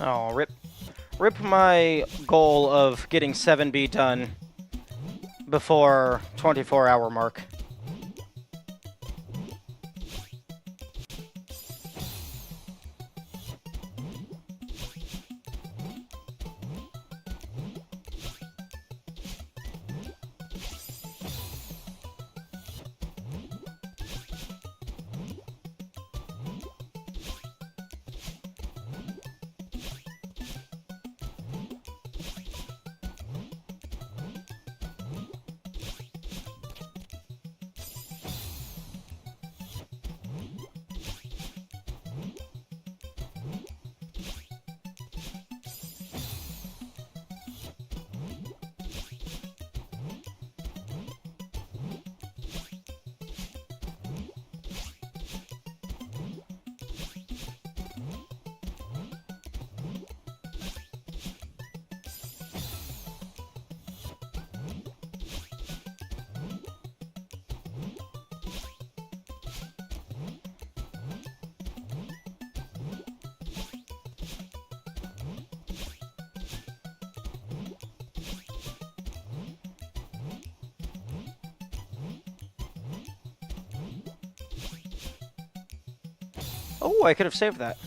Oh, rip. Rip my goal of getting 7B done before 24-hour mark. Oh, I could have saved that.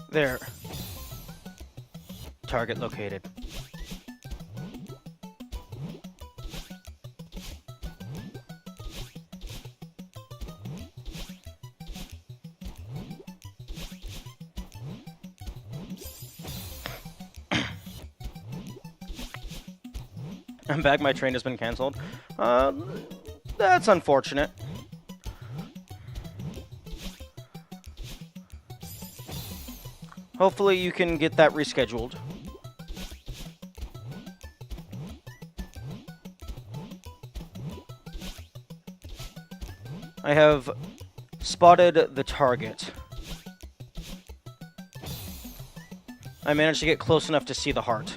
There. Target located. I'm back, my train has been cancelled. That's unfortunate. Hopefully you can get that rescheduled. I have spotted the target. I managed to get close enough to see the heart.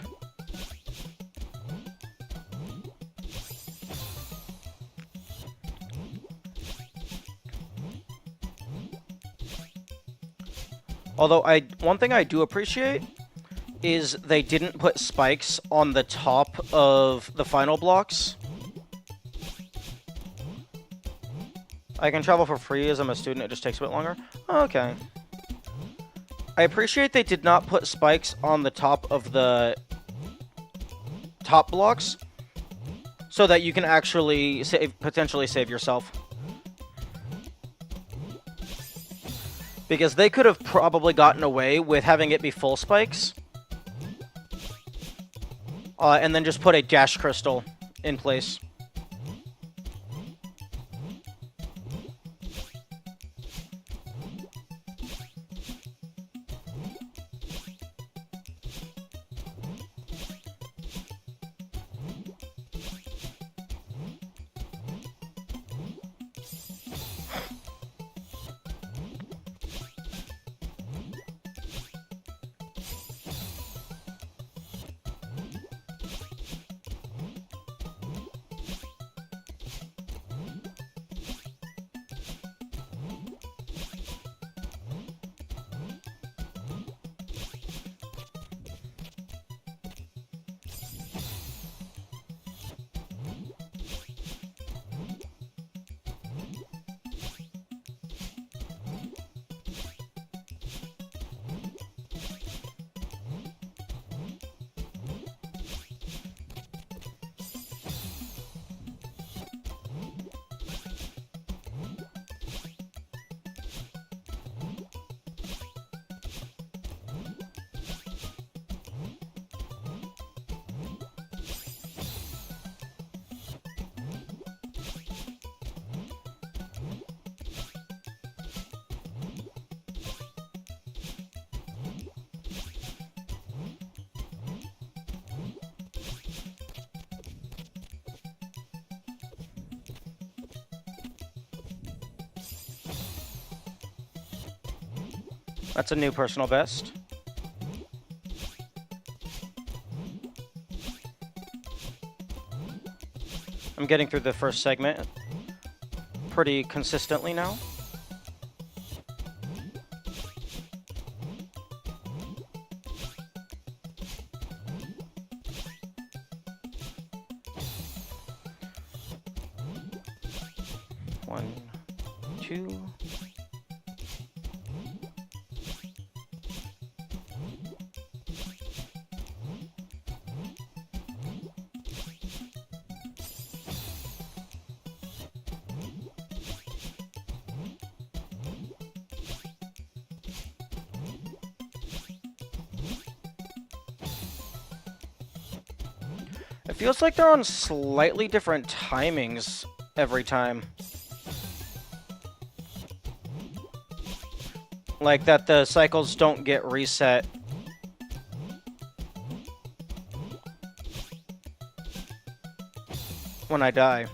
Although one thing I do appreciate is they didn't put spikes on the top of the final blocks. I can travel for free as I'm a student, it just takes a bit longer. Okay. I appreciate they did not put spikes on the top of the top blocks so that you can actually potentially save yourself. Because they could have probably gotten away with having it be full spikes. And then just put a dash crystal in place. That's a new personal best. I'm getting through the first segment pretty consistently now. One, two. It feels like they're on slightly different timings every time. Like that the cycles don't get reset. When I die.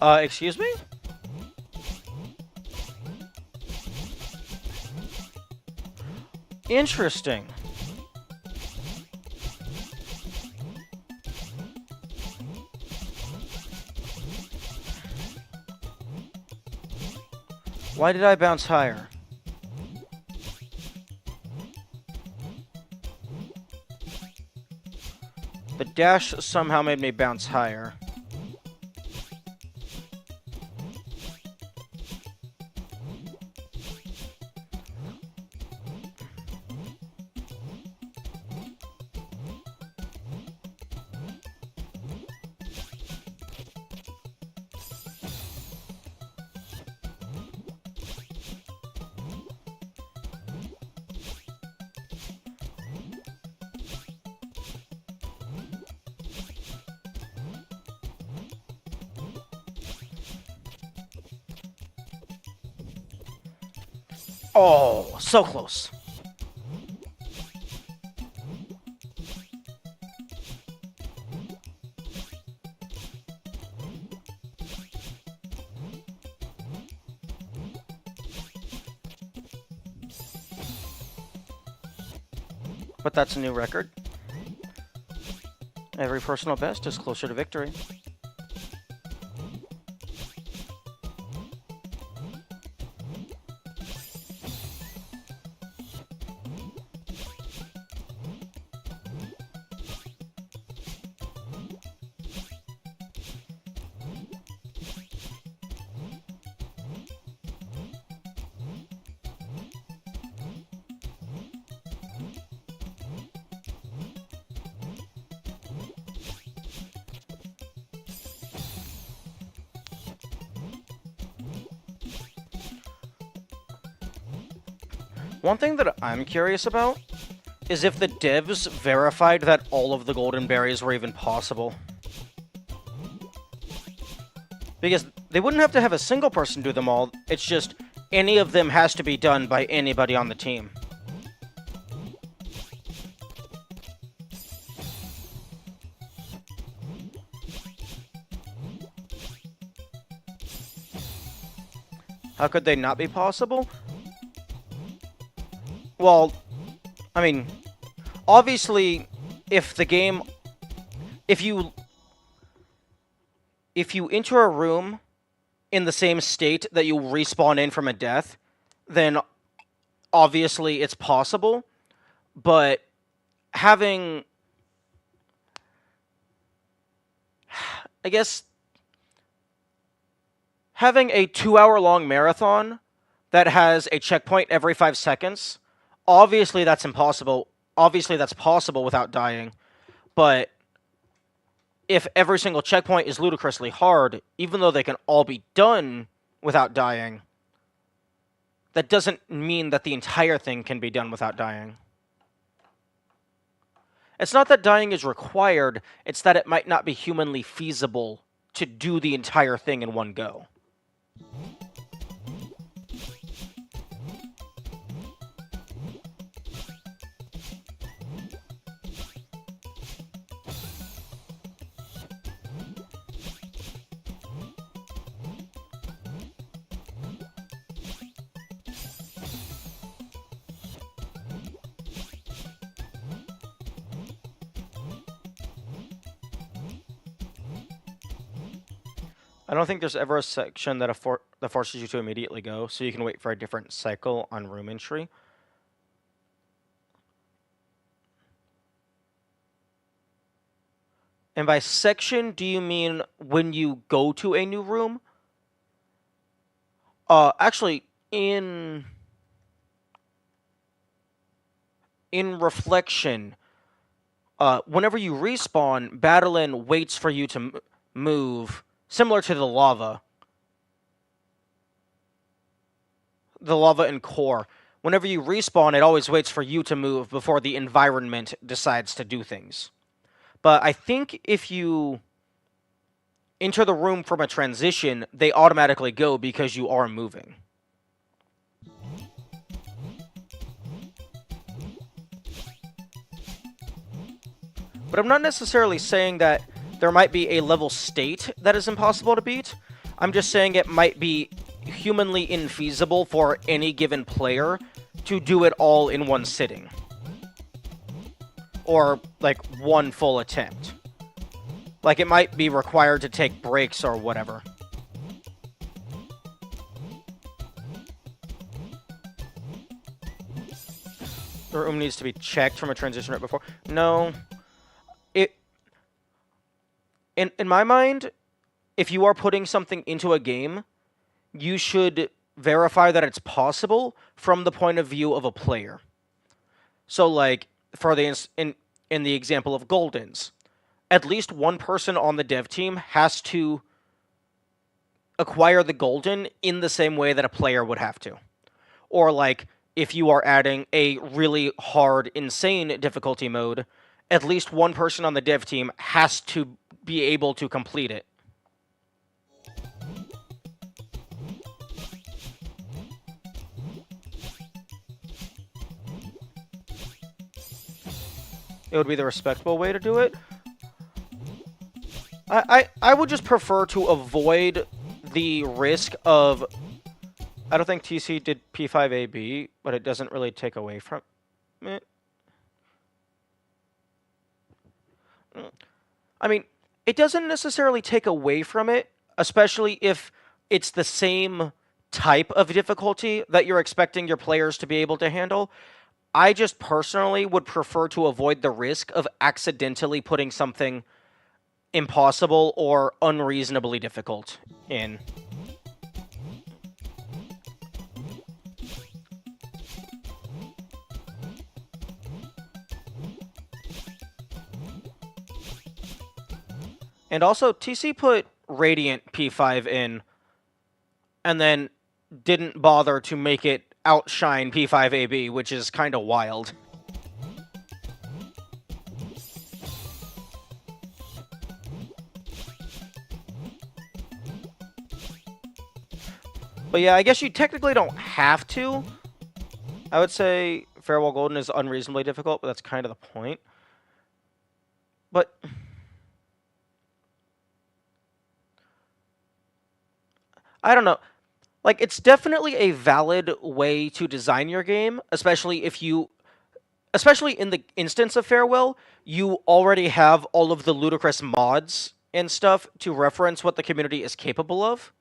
Excuse me? Interesting. Why did I bounce higher? The dash somehow made me bounce higher. Oh, so close. But that's a new record. Every personal best is closer to victory. One thing that I'm curious about is if the devs verified that all of the golden berries were even possible. Because they wouldn't have to have a single person do them all, it's just any of them has to be done by anybody on the team. How could they not be possible? Well, I mean, obviously, if you if you enter a room in the same state that you respawn in from a death, then obviously it's possible, but having, I guess, having a 2-hour-long marathon that has a checkpoint every 5 seconds, obviously that's impossible. Obviously that's possible without dying, but if every single checkpoint is ludicrously hard, even though they can all be done without dying, that doesn't mean that the entire thing can be done without dying. It's not that dying is required, it's that it might not be humanly feasible to do the entire thing in one go. I don't think there's ever a section that that forces you to immediately go, so you can wait for a different cycle on room entry. And by section, do you mean when you go to a new room? Actually, in Reflection, whenever you respawn, Battlein waits for you to move, similar to the lava. The lava in Core. Whenever you respawn, it always waits for you to move before the environment decides to do things. But I think if you enter the room from a transition, they automatically go because you are moving. But I'm not necessarily saying that there might be a level state that is impossible to beat. I'm just saying it might be humanly infeasible for any given player to do it all in one sitting. Or, like, one full attempt. Like, it might be required to take breaks or whatever. The room needs to be checked from a transition right before. No. In my mind, if you are putting something into a game, you should verify that it's possible from the point of view of a player. So, like, for the in the example of Golden's, at least one person on the dev team has to acquire the Golden in the same way that a player would have to. Or, like, if you are adding a really hard, insane difficulty mode, at least one person on the dev team has to be able to complete it. It would be the respectable way to do it. I would just prefer to avoid the risk of... I don't think TC did P5AB, but it doesn't really take away from it. I mean, it doesn't necessarily take away from it, especially if it's the same type of difficulty that you're expecting your players to be able to handle. I just personally would prefer to avoid the risk of accidentally putting something impossible or unreasonably difficult in. And also, TC put Radiant P5 in, and then didn't bother to make it outshine P5AB, which is kind of wild. But yeah, I guess you technically don't have to. I would say Farewell Golden is unreasonably difficult, but that's kind of the point. But... I don't know. Like, it's definitely a valid way to design your game, especially in the instance of Farewell, you already have all of the ludicrous mods and stuff to reference what the community is capable of.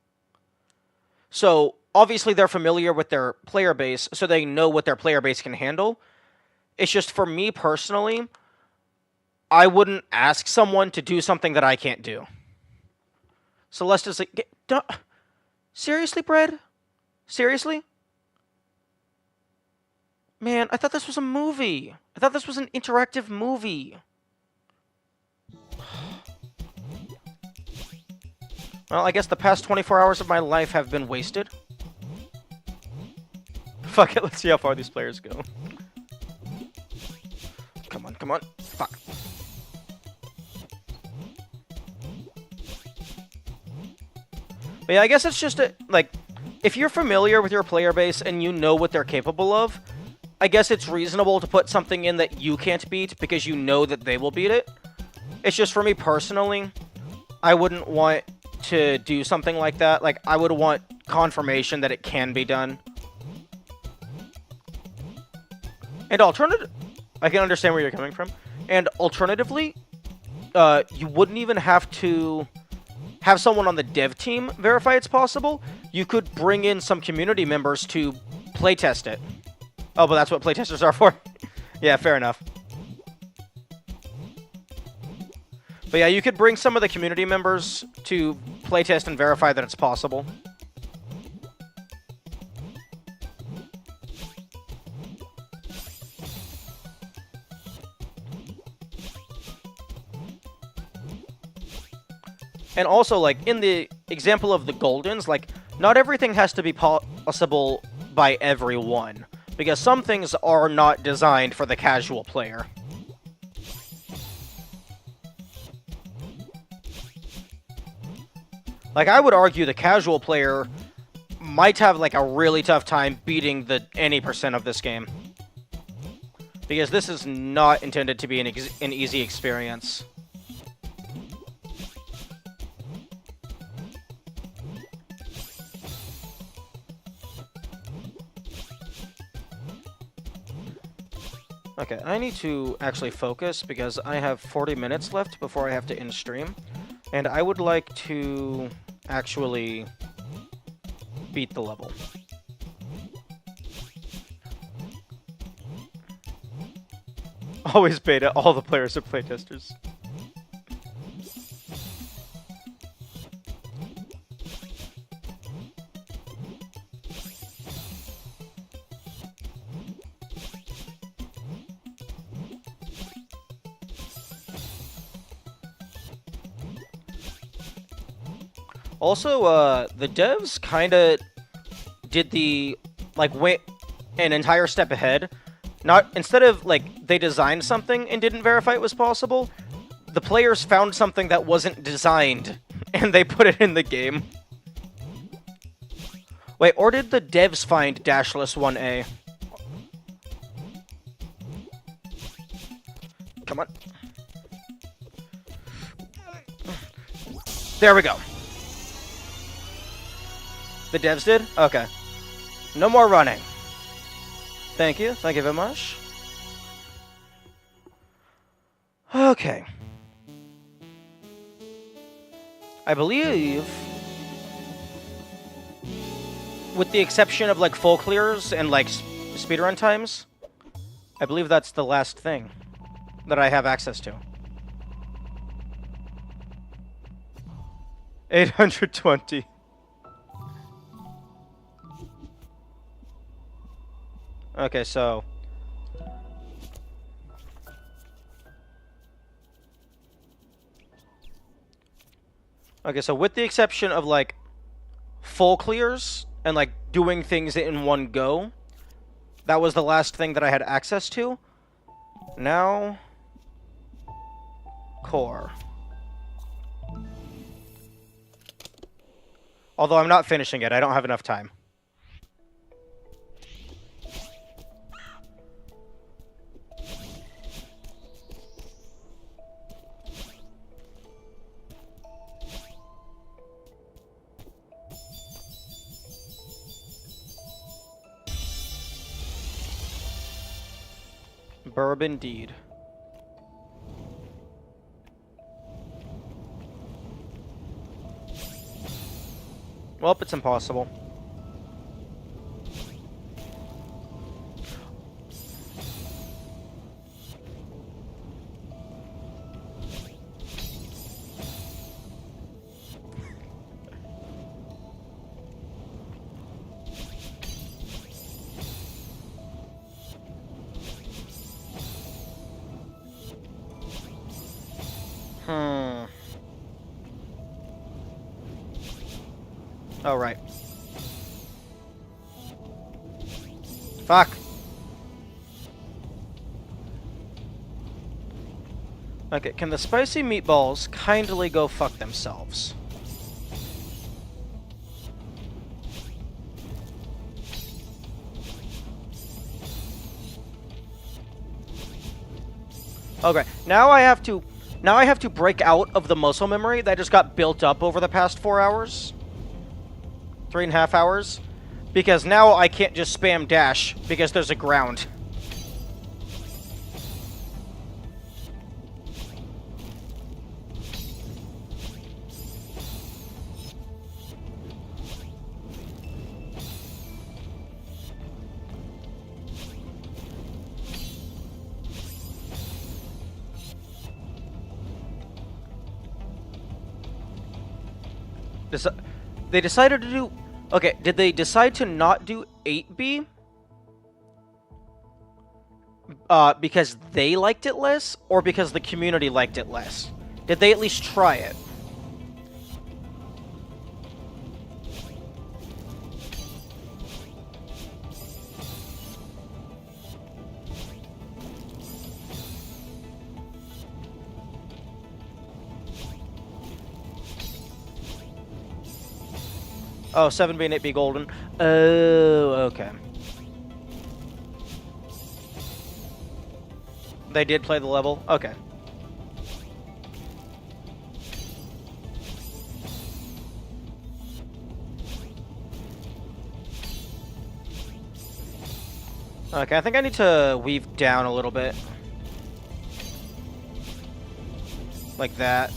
So obviously they're familiar with their player base, so they know what their player base can handle. It's just for me personally, I wouldn't ask someone to do something that I can't do. Celeste is like, seriously, Bread? Seriously? Man, I thought this was a movie. I thought this was an interactive movie. Well, I guess the past 24 hours of my life have been wasted. Fuck it, let's see how far these players go. Come on, come on. Fuck. But yeah, I guess it's just like, if you're familiar with your player base and you know what they're capable of, I guess it's reasonable to put something in that you can't beat because you know that they will beat it. It's just for me personally, I wouldn't want to do something like that. Like, I would want confirmation that it can be done. And I can understand where you're coming from. And alternatively, you wouldn't even have to have someone on the dev team verify it's possible. You could bring in some community members to playtest it. Oh, but that's what playtesters are for. Yeah, fair enough. But yeah, you could bring some of the community members to playtest and verify that it's possible. And also, like, in the example of the Goldens, like, not everything has to be possible by everyone, because some things are not designed for the casual player. Like, I would argue the casual player might have, like, a really tough time beating the any percent of this game. Because this is not intended to be an easy experience. Okay, I need to actually focus because I have 40 minutes left before I have to end stream. And I would like to actually beat the level. Always beta, all the players are playtesters. Also, the devs kind of did the, like, went an entire step ahead. Instead of, like, they designed something and didn't verify it was possible, the players found something that wasn't designed, and they put it in the game. Wait, or did the devs find Dashless 1A? Come on. There we go. The devs did? Okay. No more running. Thank you. Thank you very much. Okay. I believe, with the exception of, like, full clears and, like, speedrun times, I believe that's the last thing that I have access to. 820. Okay, so... Okay, so with the exception of, like, full clears and, like, doing things in one go, that was the last thing that I had access to. Now... Core. Although I'm not finishing it, I don't have enough time. Burb indeed. Well, it's impossible. Oh, right. Fuck. Okay, can the spicy meatballs kindly go fuck themselves? Okay, now I have to break out of the muscle memory that just got built up over the past 4 hours. 3.5 hours. Because now I can't just spam dash because there's a ground. They decided to do... Okay, did they decide to not do 8B? Because they liked it less, or because the community liked it less? Did they at least try it? Oh, 7B and 8B golden. Oh, okay. They did play the level? Okay. Okay, I think I need to weave down a little bit. Like that.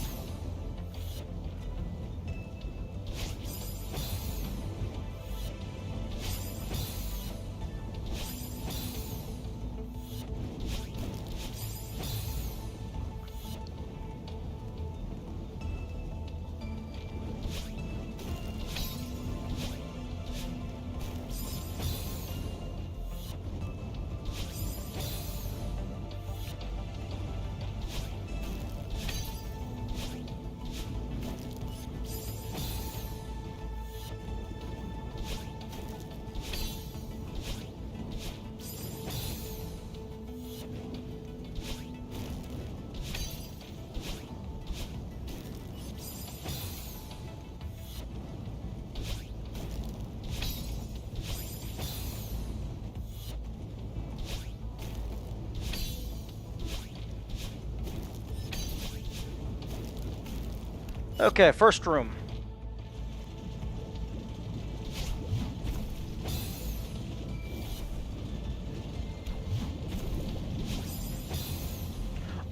Okay, first room.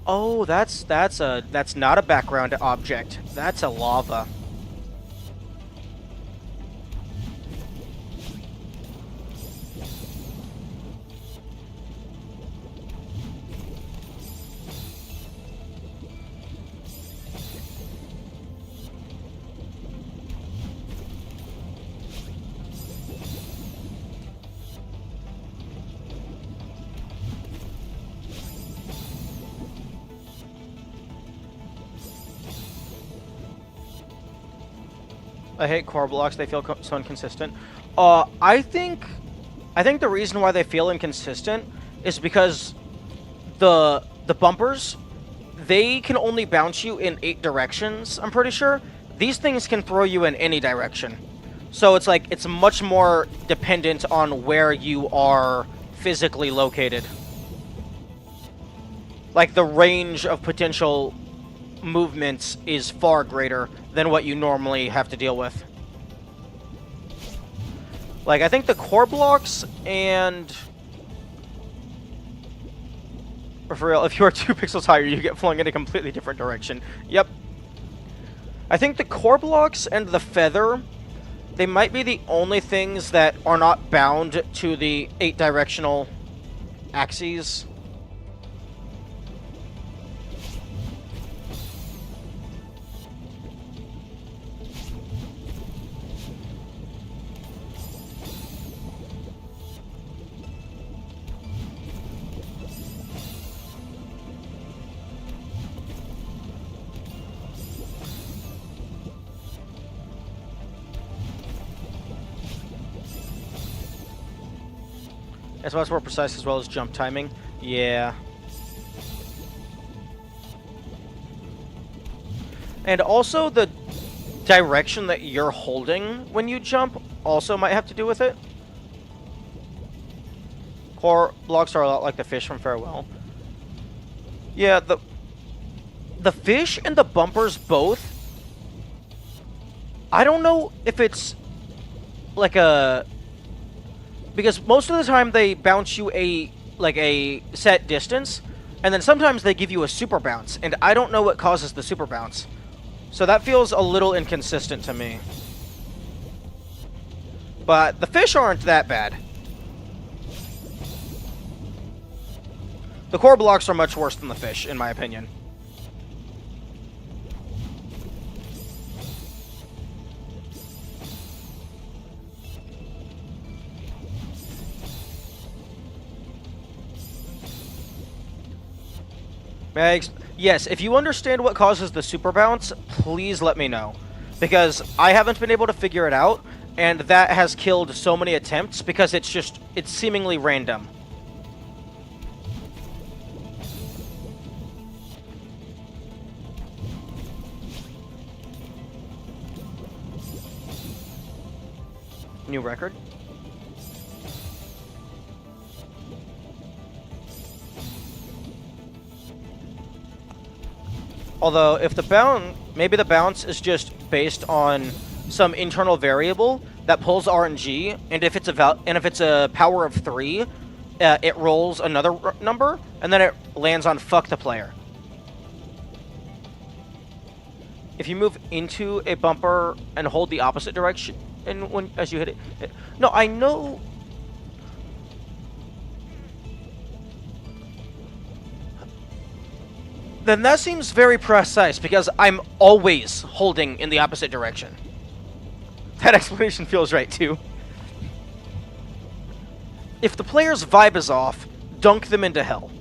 Oh, that's not a background object. That's a lava. I hate core blocks. They feel so inconsistent. I think the reason why they feel inconsistent is because the bumpers, they can only bounce you in 8 directions. I'm pretty sure these things can throw you in any direction. So it's like it's much more dependent on where you are physically located. Like the range of potential movements is far greater than what you normally have to deal with. Like, I think the core blocks and... Or for real, if you are 2 pixels higher, you get flung in a completely different direction. Yep. I think the core blocks and the feather They might be the only things that are not bound to the 8-directional axes. As well as more precise, as well as jump timing. Yeah. And also the direction that you're holding when you jump also might have to do with it. Core blocks are a lot like the fish from Farewell. Yeah, the fish and the bumpers both. I don't know if it's like a... Because most of the time they bounce you a set distance, and then sometimes they give you a super bounce, and I don't know what causes the super bounce. So that feels a little inconsistent to me. But the fish aren't that bad. The core blocks are much worse than the fish, in my opinion. Yes, if you understand what causes the super bounce, please let me know. Because I haven't been able to figure it out, and that has killed so many attempts because it's seemingly random. New record? Although, if maybe the bounce is just based on some internal variable that pulls RNG, and if it's a power of 3, it rolls another number, and then it lands on fuck the player. If you move into a bumper and hold the opposite direction, and as you hit it, no, I know. Then that seems very precise, because I'm always holding in the opposite direction. That explanation feels right, too. If the player's vibe is off, dunk them into hell.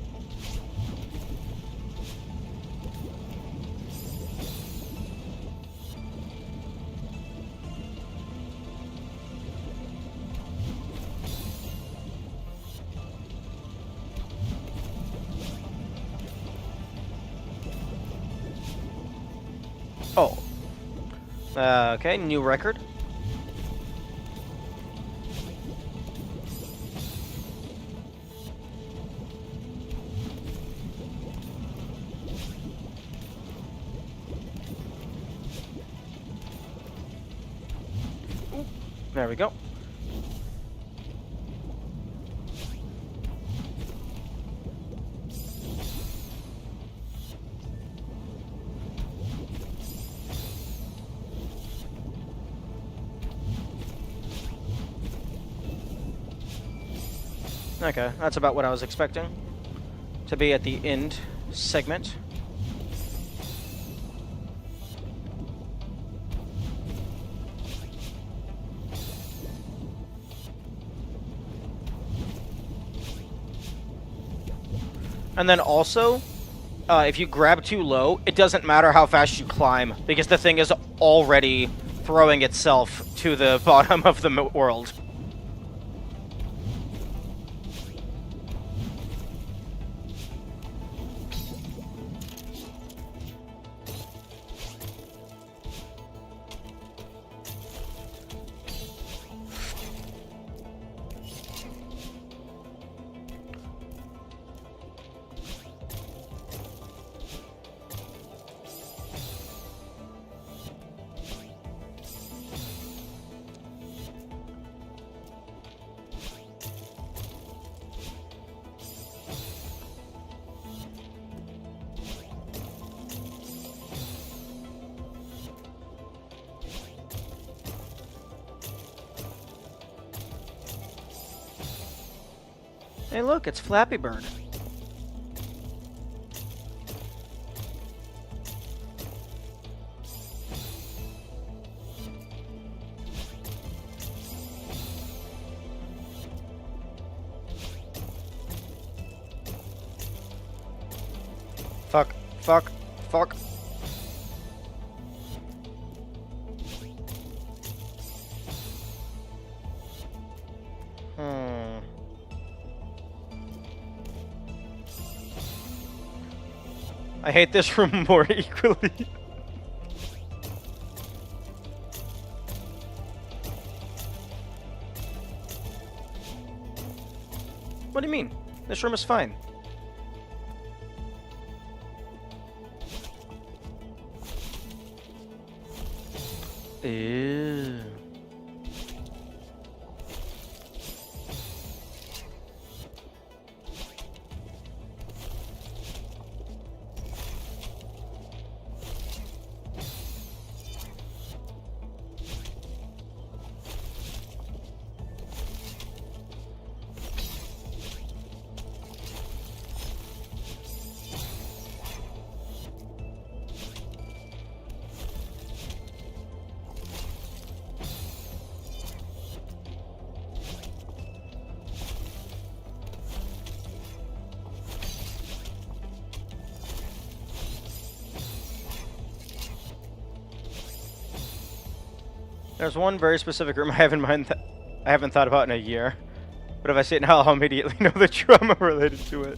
Oh. Okay, new record. There we go. Okay, that's about what I was expecting to be at the end segment. And then also, if you grab too low, it doesn't matter how fast you climb, because the thing is already throwing itself to the bottom of the world. Hey, look, it's Flappy Bird. Fuck, fuck, fuck. I hate this room more equally. What do you mean? This room is fine. Ew. There's one very specific room I have in mind that I haven't thought about in a year. But if I say it now, I'll immediately know the trauma related to it.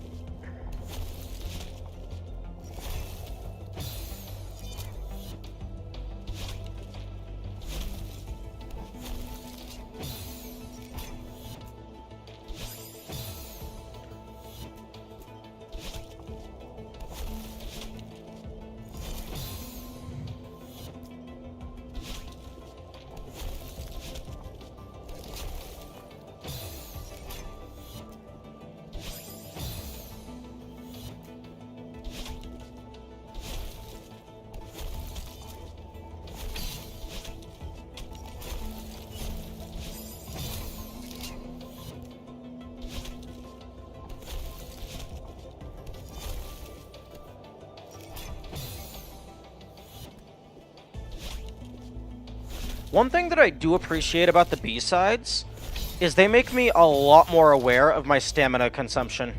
One thing that I do appreciate about the B-sides is they make me a lot more aware of my stamina consumption.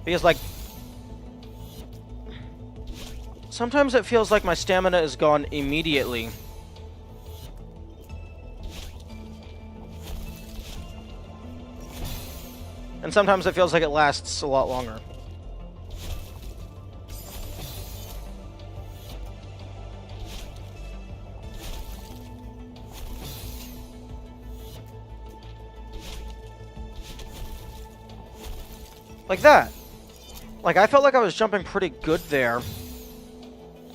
Because, like, sometimes it feels like my stamina is gone immediately. And sometimes it feels like it lasts a lot longer. Like that. Like, I felt like I was jumping pretty good there.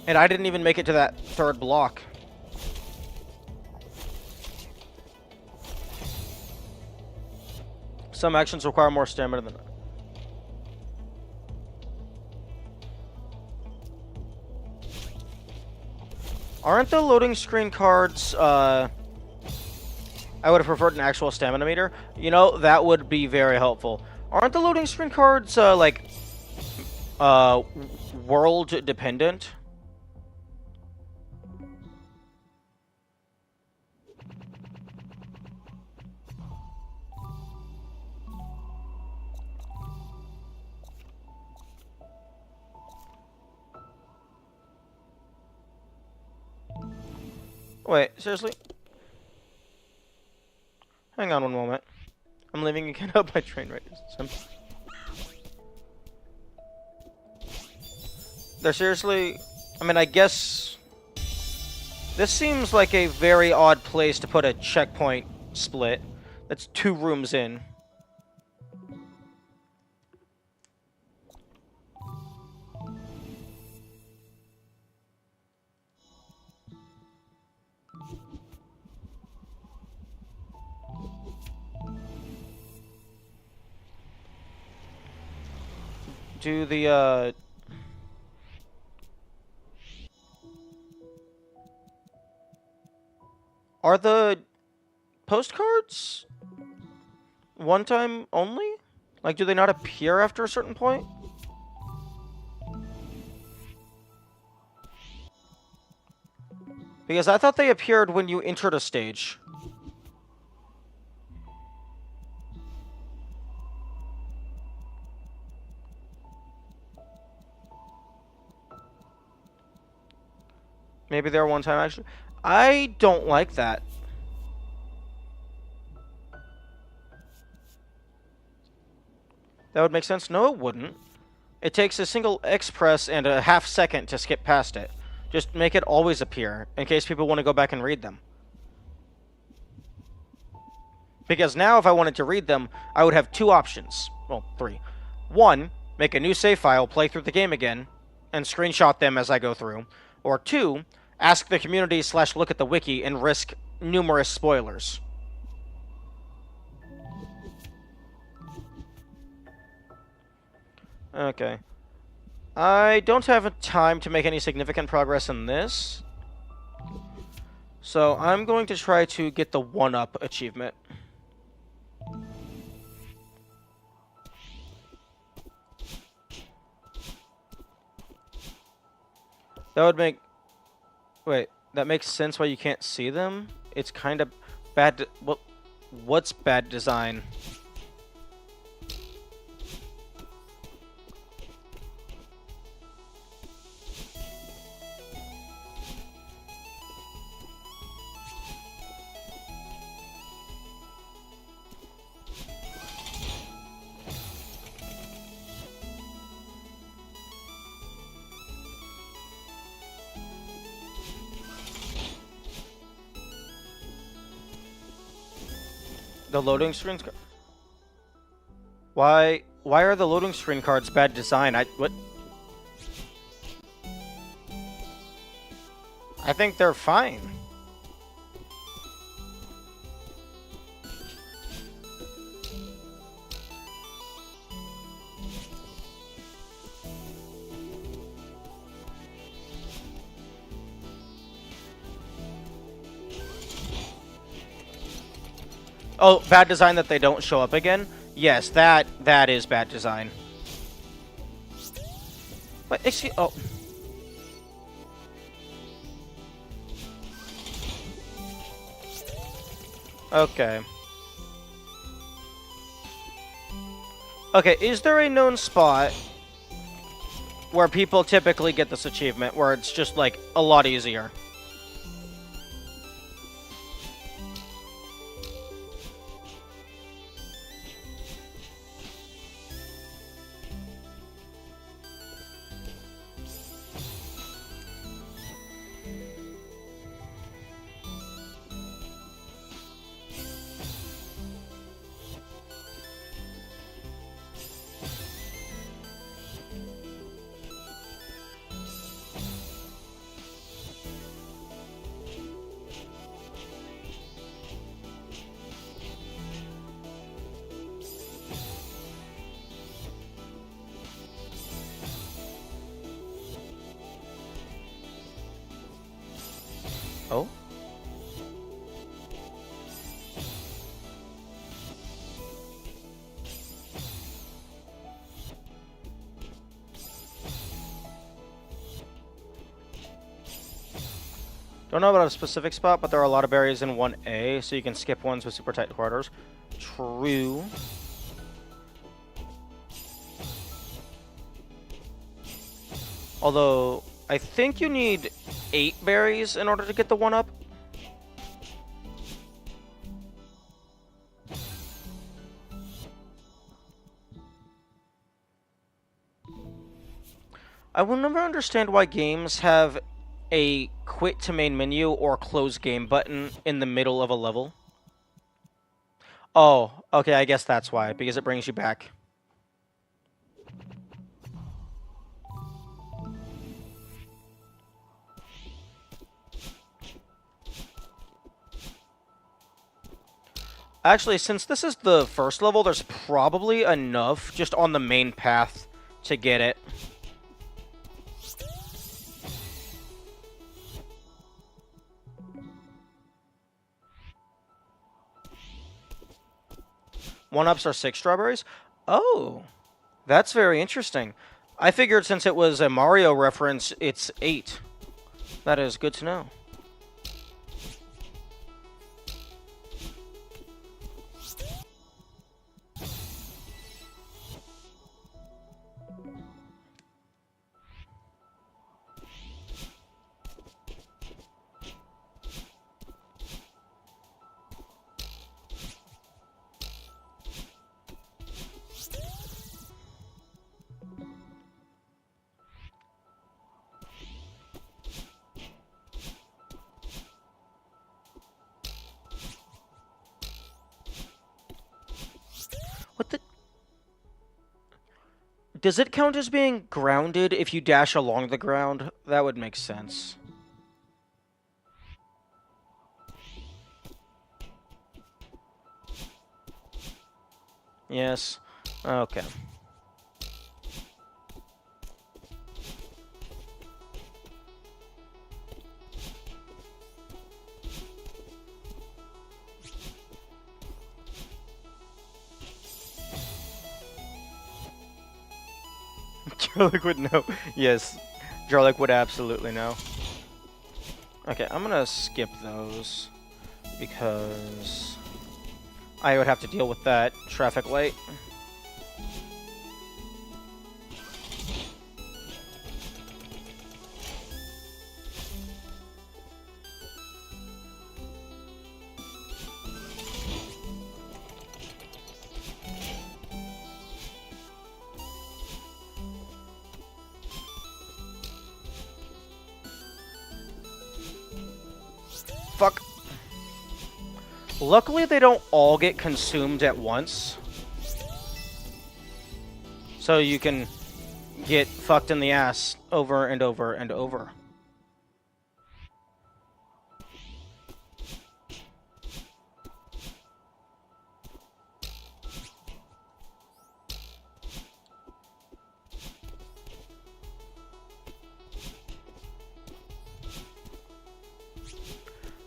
And I didn't even make it to that third block. Some actions require more stamina than that. Aren't the loading screen cards, I would have preferred an actual stamina meter. You know, that would be very helpful. Aren't the loading screen cards, world dependent? Wait, seriously? Hang on one moment. I'm leaving again up my train radius. They're seriously... I mean, I guess... This seems like a very odd place to put a checkpoint split. That's 2 rooms in. Do the, Are the postcards one time only? Like, do they not appear after a certain point? Because I thought they appeared when you entered a stage. Maybe they're one time, actually. I don't like that. That would make sense. No, it wouldn't. It takes a single X press and a half second to skip past it. Just make it always appear, in case people want to go back and read them. Because now, if I wanted to read them, I would have two options. Well, three. One, make a new save file, play through the game again, and screenshot them as I go through. Or two, ask the community / look at the wiki and risk numerous spoilers. Okay. I don't have time to make any significant progress in this. So I'm going to try to get the 1-up achievement. That would make... Wait, that makes sense why you can't see them? It's kind of bad... What's bad design? The loading screens... Why are the loading screen cards bad design? What? I think they're fine. Oh, bad design that they don't show up again? Yes, that is bad design. But excuse... Oh. Okay. Okay, is there a known spot where people typically get this achievement, where it's just, like, a lot easier? Oh? Don't know about a specific spot, but there are a lot of berries in 1A, so you can skip ones with super tight quarters. True. Although, I think you need 8 berries in order to get the 1-up. I will never understand why games have a quit to main menu or close game button in the middle of a level. Oh, okay, I guess that's why, because it brings you back. Actually, since this is the first level, there's probably enough just on the main path to get it. 1-ups are 6 strawberries? Oh, that's very interesting. I figured since it was a Mario reference, it's 8. That is good to know. What the? Does it count as being grounded if you dash along the ground? That would make sense. Yes. Okay. Jarlick would know. Yes. Jarlick would absolutely know. Okay, I'm gonna skip those because I would have to deal with that traffic light. Fuck. Luckily, they don't all get consumed at once. So you can get fucked in the ass over and over and over.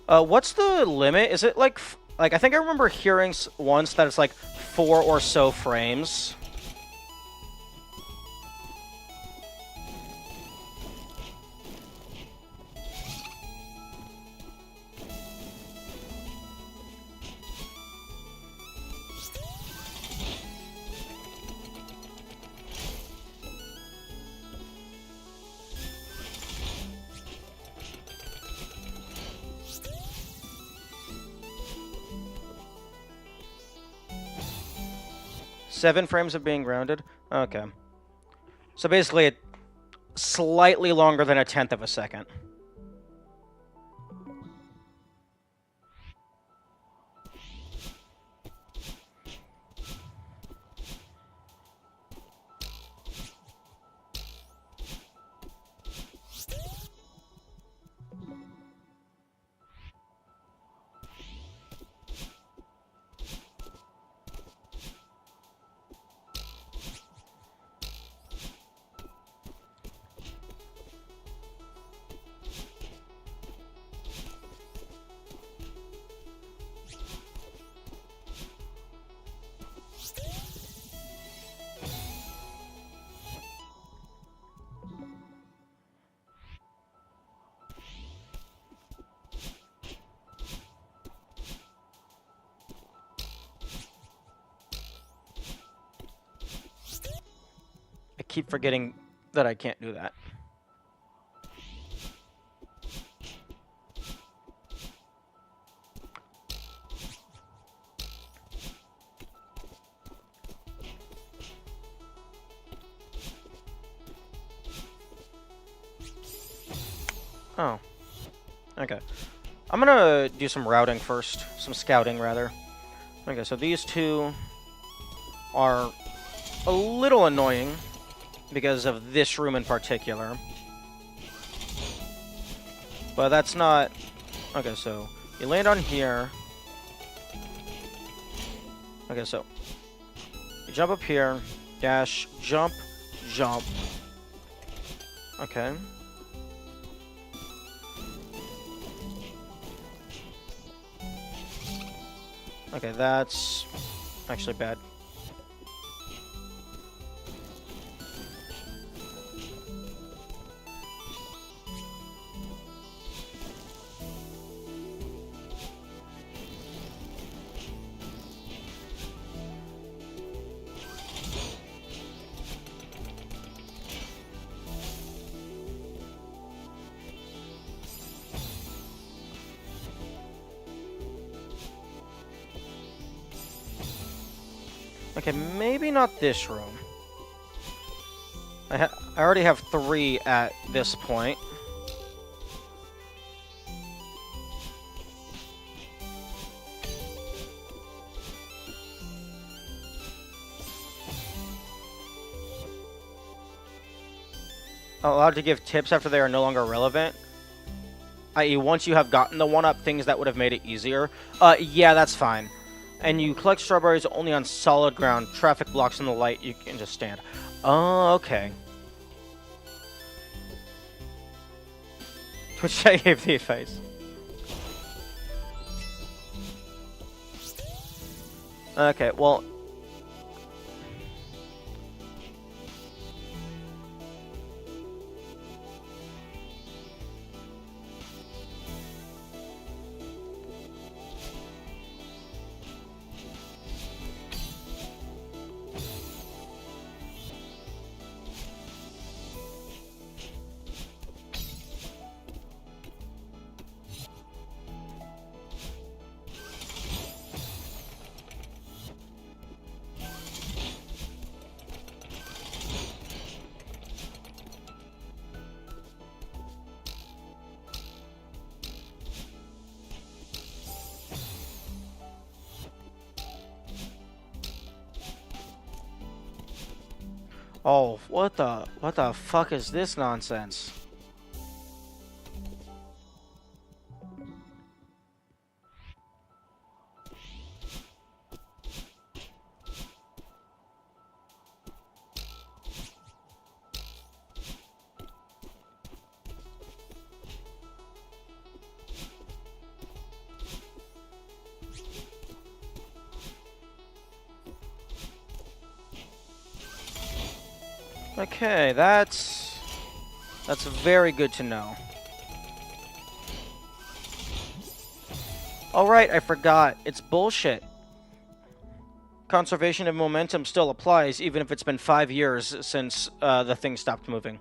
What's the limit? Is it like I think I remember hearing once that it's like 4 or so frames. Seven frames of being grounded? Okay. So basically, it's slightly longer than 1/10 of a second. I keep forgetting that I can't do that. Oh. Okay. I'm gonna do some routing first. Some scouting, rather. Okay, so these two are a little annoying because of this room in particular. But that's not... Okay, so you land on here. Okay, so you jump up here, dash, jump, jump. Okay. Okay, that's Actually bad. Okay, maybe not this room. I already have 3 at this point. Allowed to give tips after they are no longer relevant. I.e., once you have gotten the 1-up, things that would have made it easier. Yeah, that's fine. And you collect strawberries only on solid ground. Traffic blocks in the light, you can just stand. Oh, okay. Which I gave the advice. Okay, well... Oh, what the fuck is this nonsense? Okay, that's very good to know. Oh right, I forgot. It's bullshit. Conservation of momentum still applies, even if it's been 5 years since the thing stopped moving.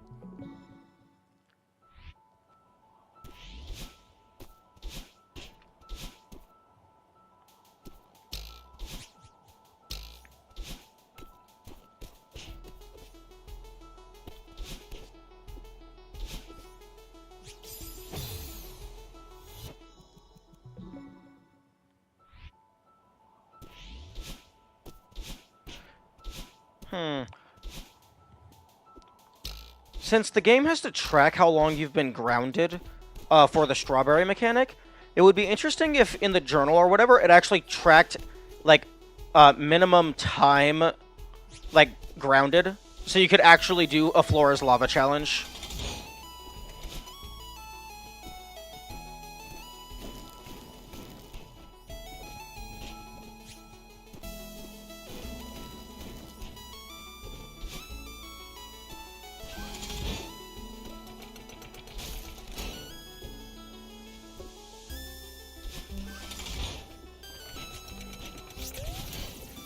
Since the game has to track how long you've been grounded for the strawberry mechanic, it would be interesting if in the journal or whatever it actually tracked like minimum time like grounded, so you could actually do a Flora's Lava challenge.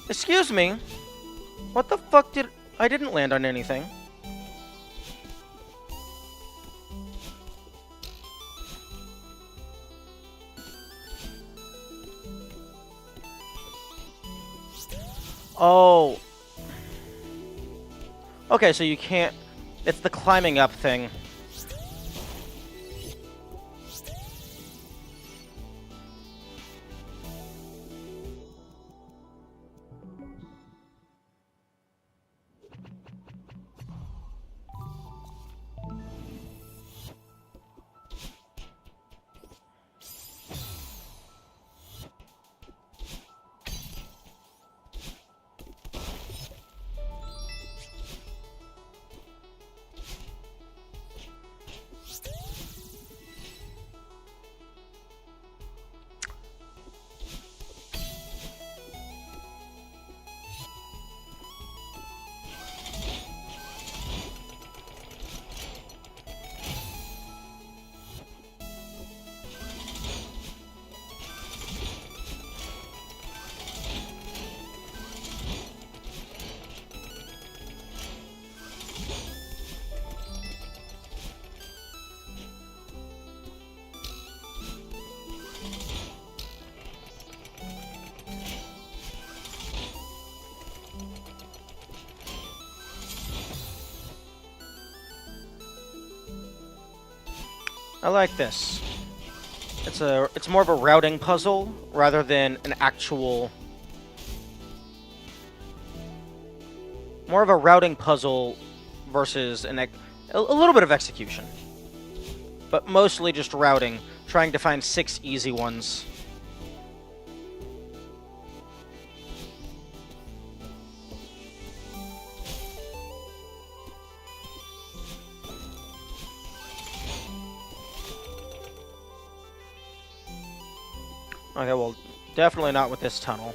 Excuse me? What the fuck did... I didn't land on anything. Oh. Okay, so you can't... It's the climbing up thing. I like this. It's more of a routing puzzle rather than an actual... More of a routing puzzle versus a little bit of execution. But mostly just routing, trying to find 6 easy ones. Okay, well, definitely not with this tunnel.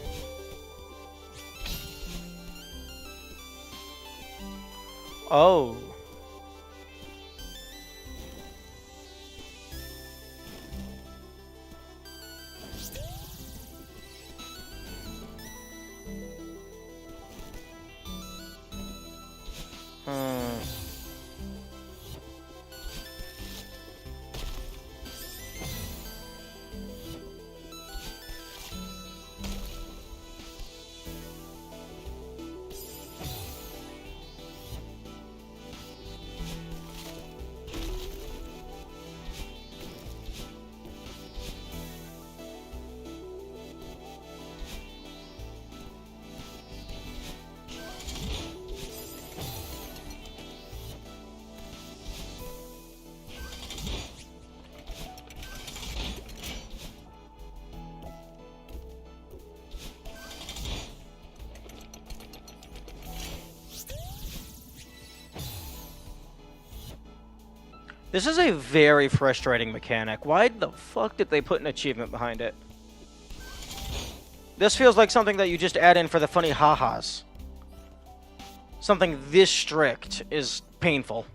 Oh. This is a very frustrating mechanic. Why the fuck did they put an achievement behind it? This feels like something that you just add in for the funny ha-has. Something this strict is painful.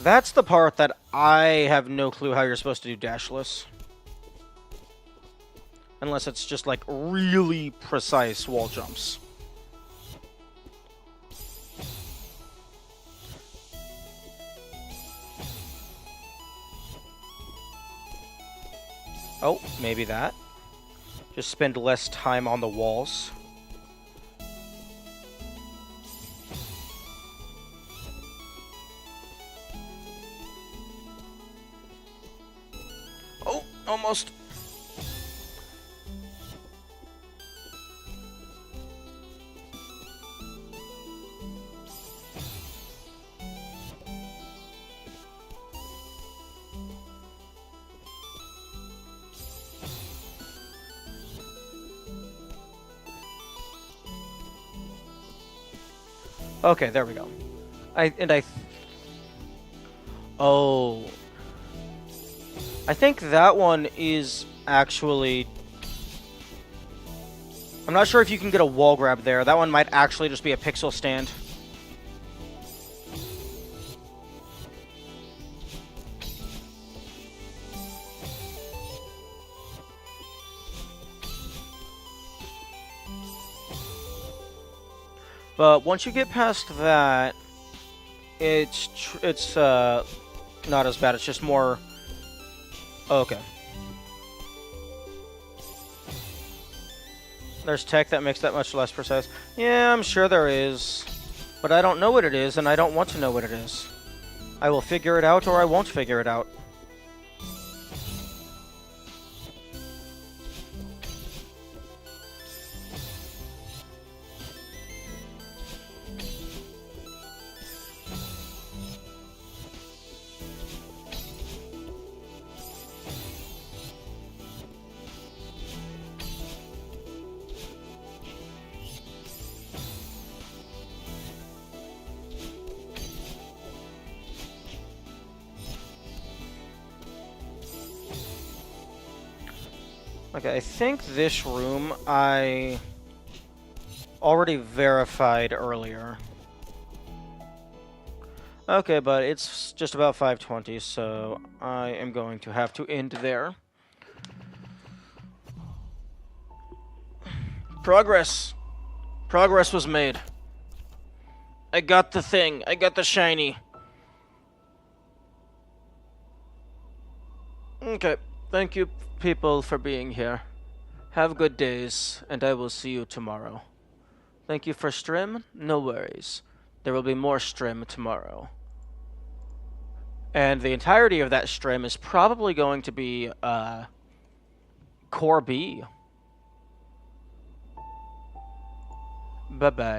That's the part that I have no clue how you're supposed to do dashless. Unless it's just like really precise wall jumps. Oh, maybe that. Just spend less time on the walls. Oh, almost. Okay, there we go. Oh. I think that one is actually... I'm not sure if you can get a wall grab there. That one might actually just be a pixel stand. But once you get past that, it's not as bad. It's just more... Okay. There's tech that makes that much less precise. Yeah, I'm sure there is. But I don't know what it is, and I don't want to know what it is. I will figure it out, or I won't figure it out. Okay, I think this room I already verified earlier. Okay, but it's just about 5:20, so I am going to have to end there. Progress! Progress was made. I got the thing. I got the shiny. Okay, thank you people for being here. Have good days, and I will see you tomorrow. Thank you for stream. No worries. There will be more stream tomorrow. And the entirety of that stream is probably going to be Core B. Bye-bye.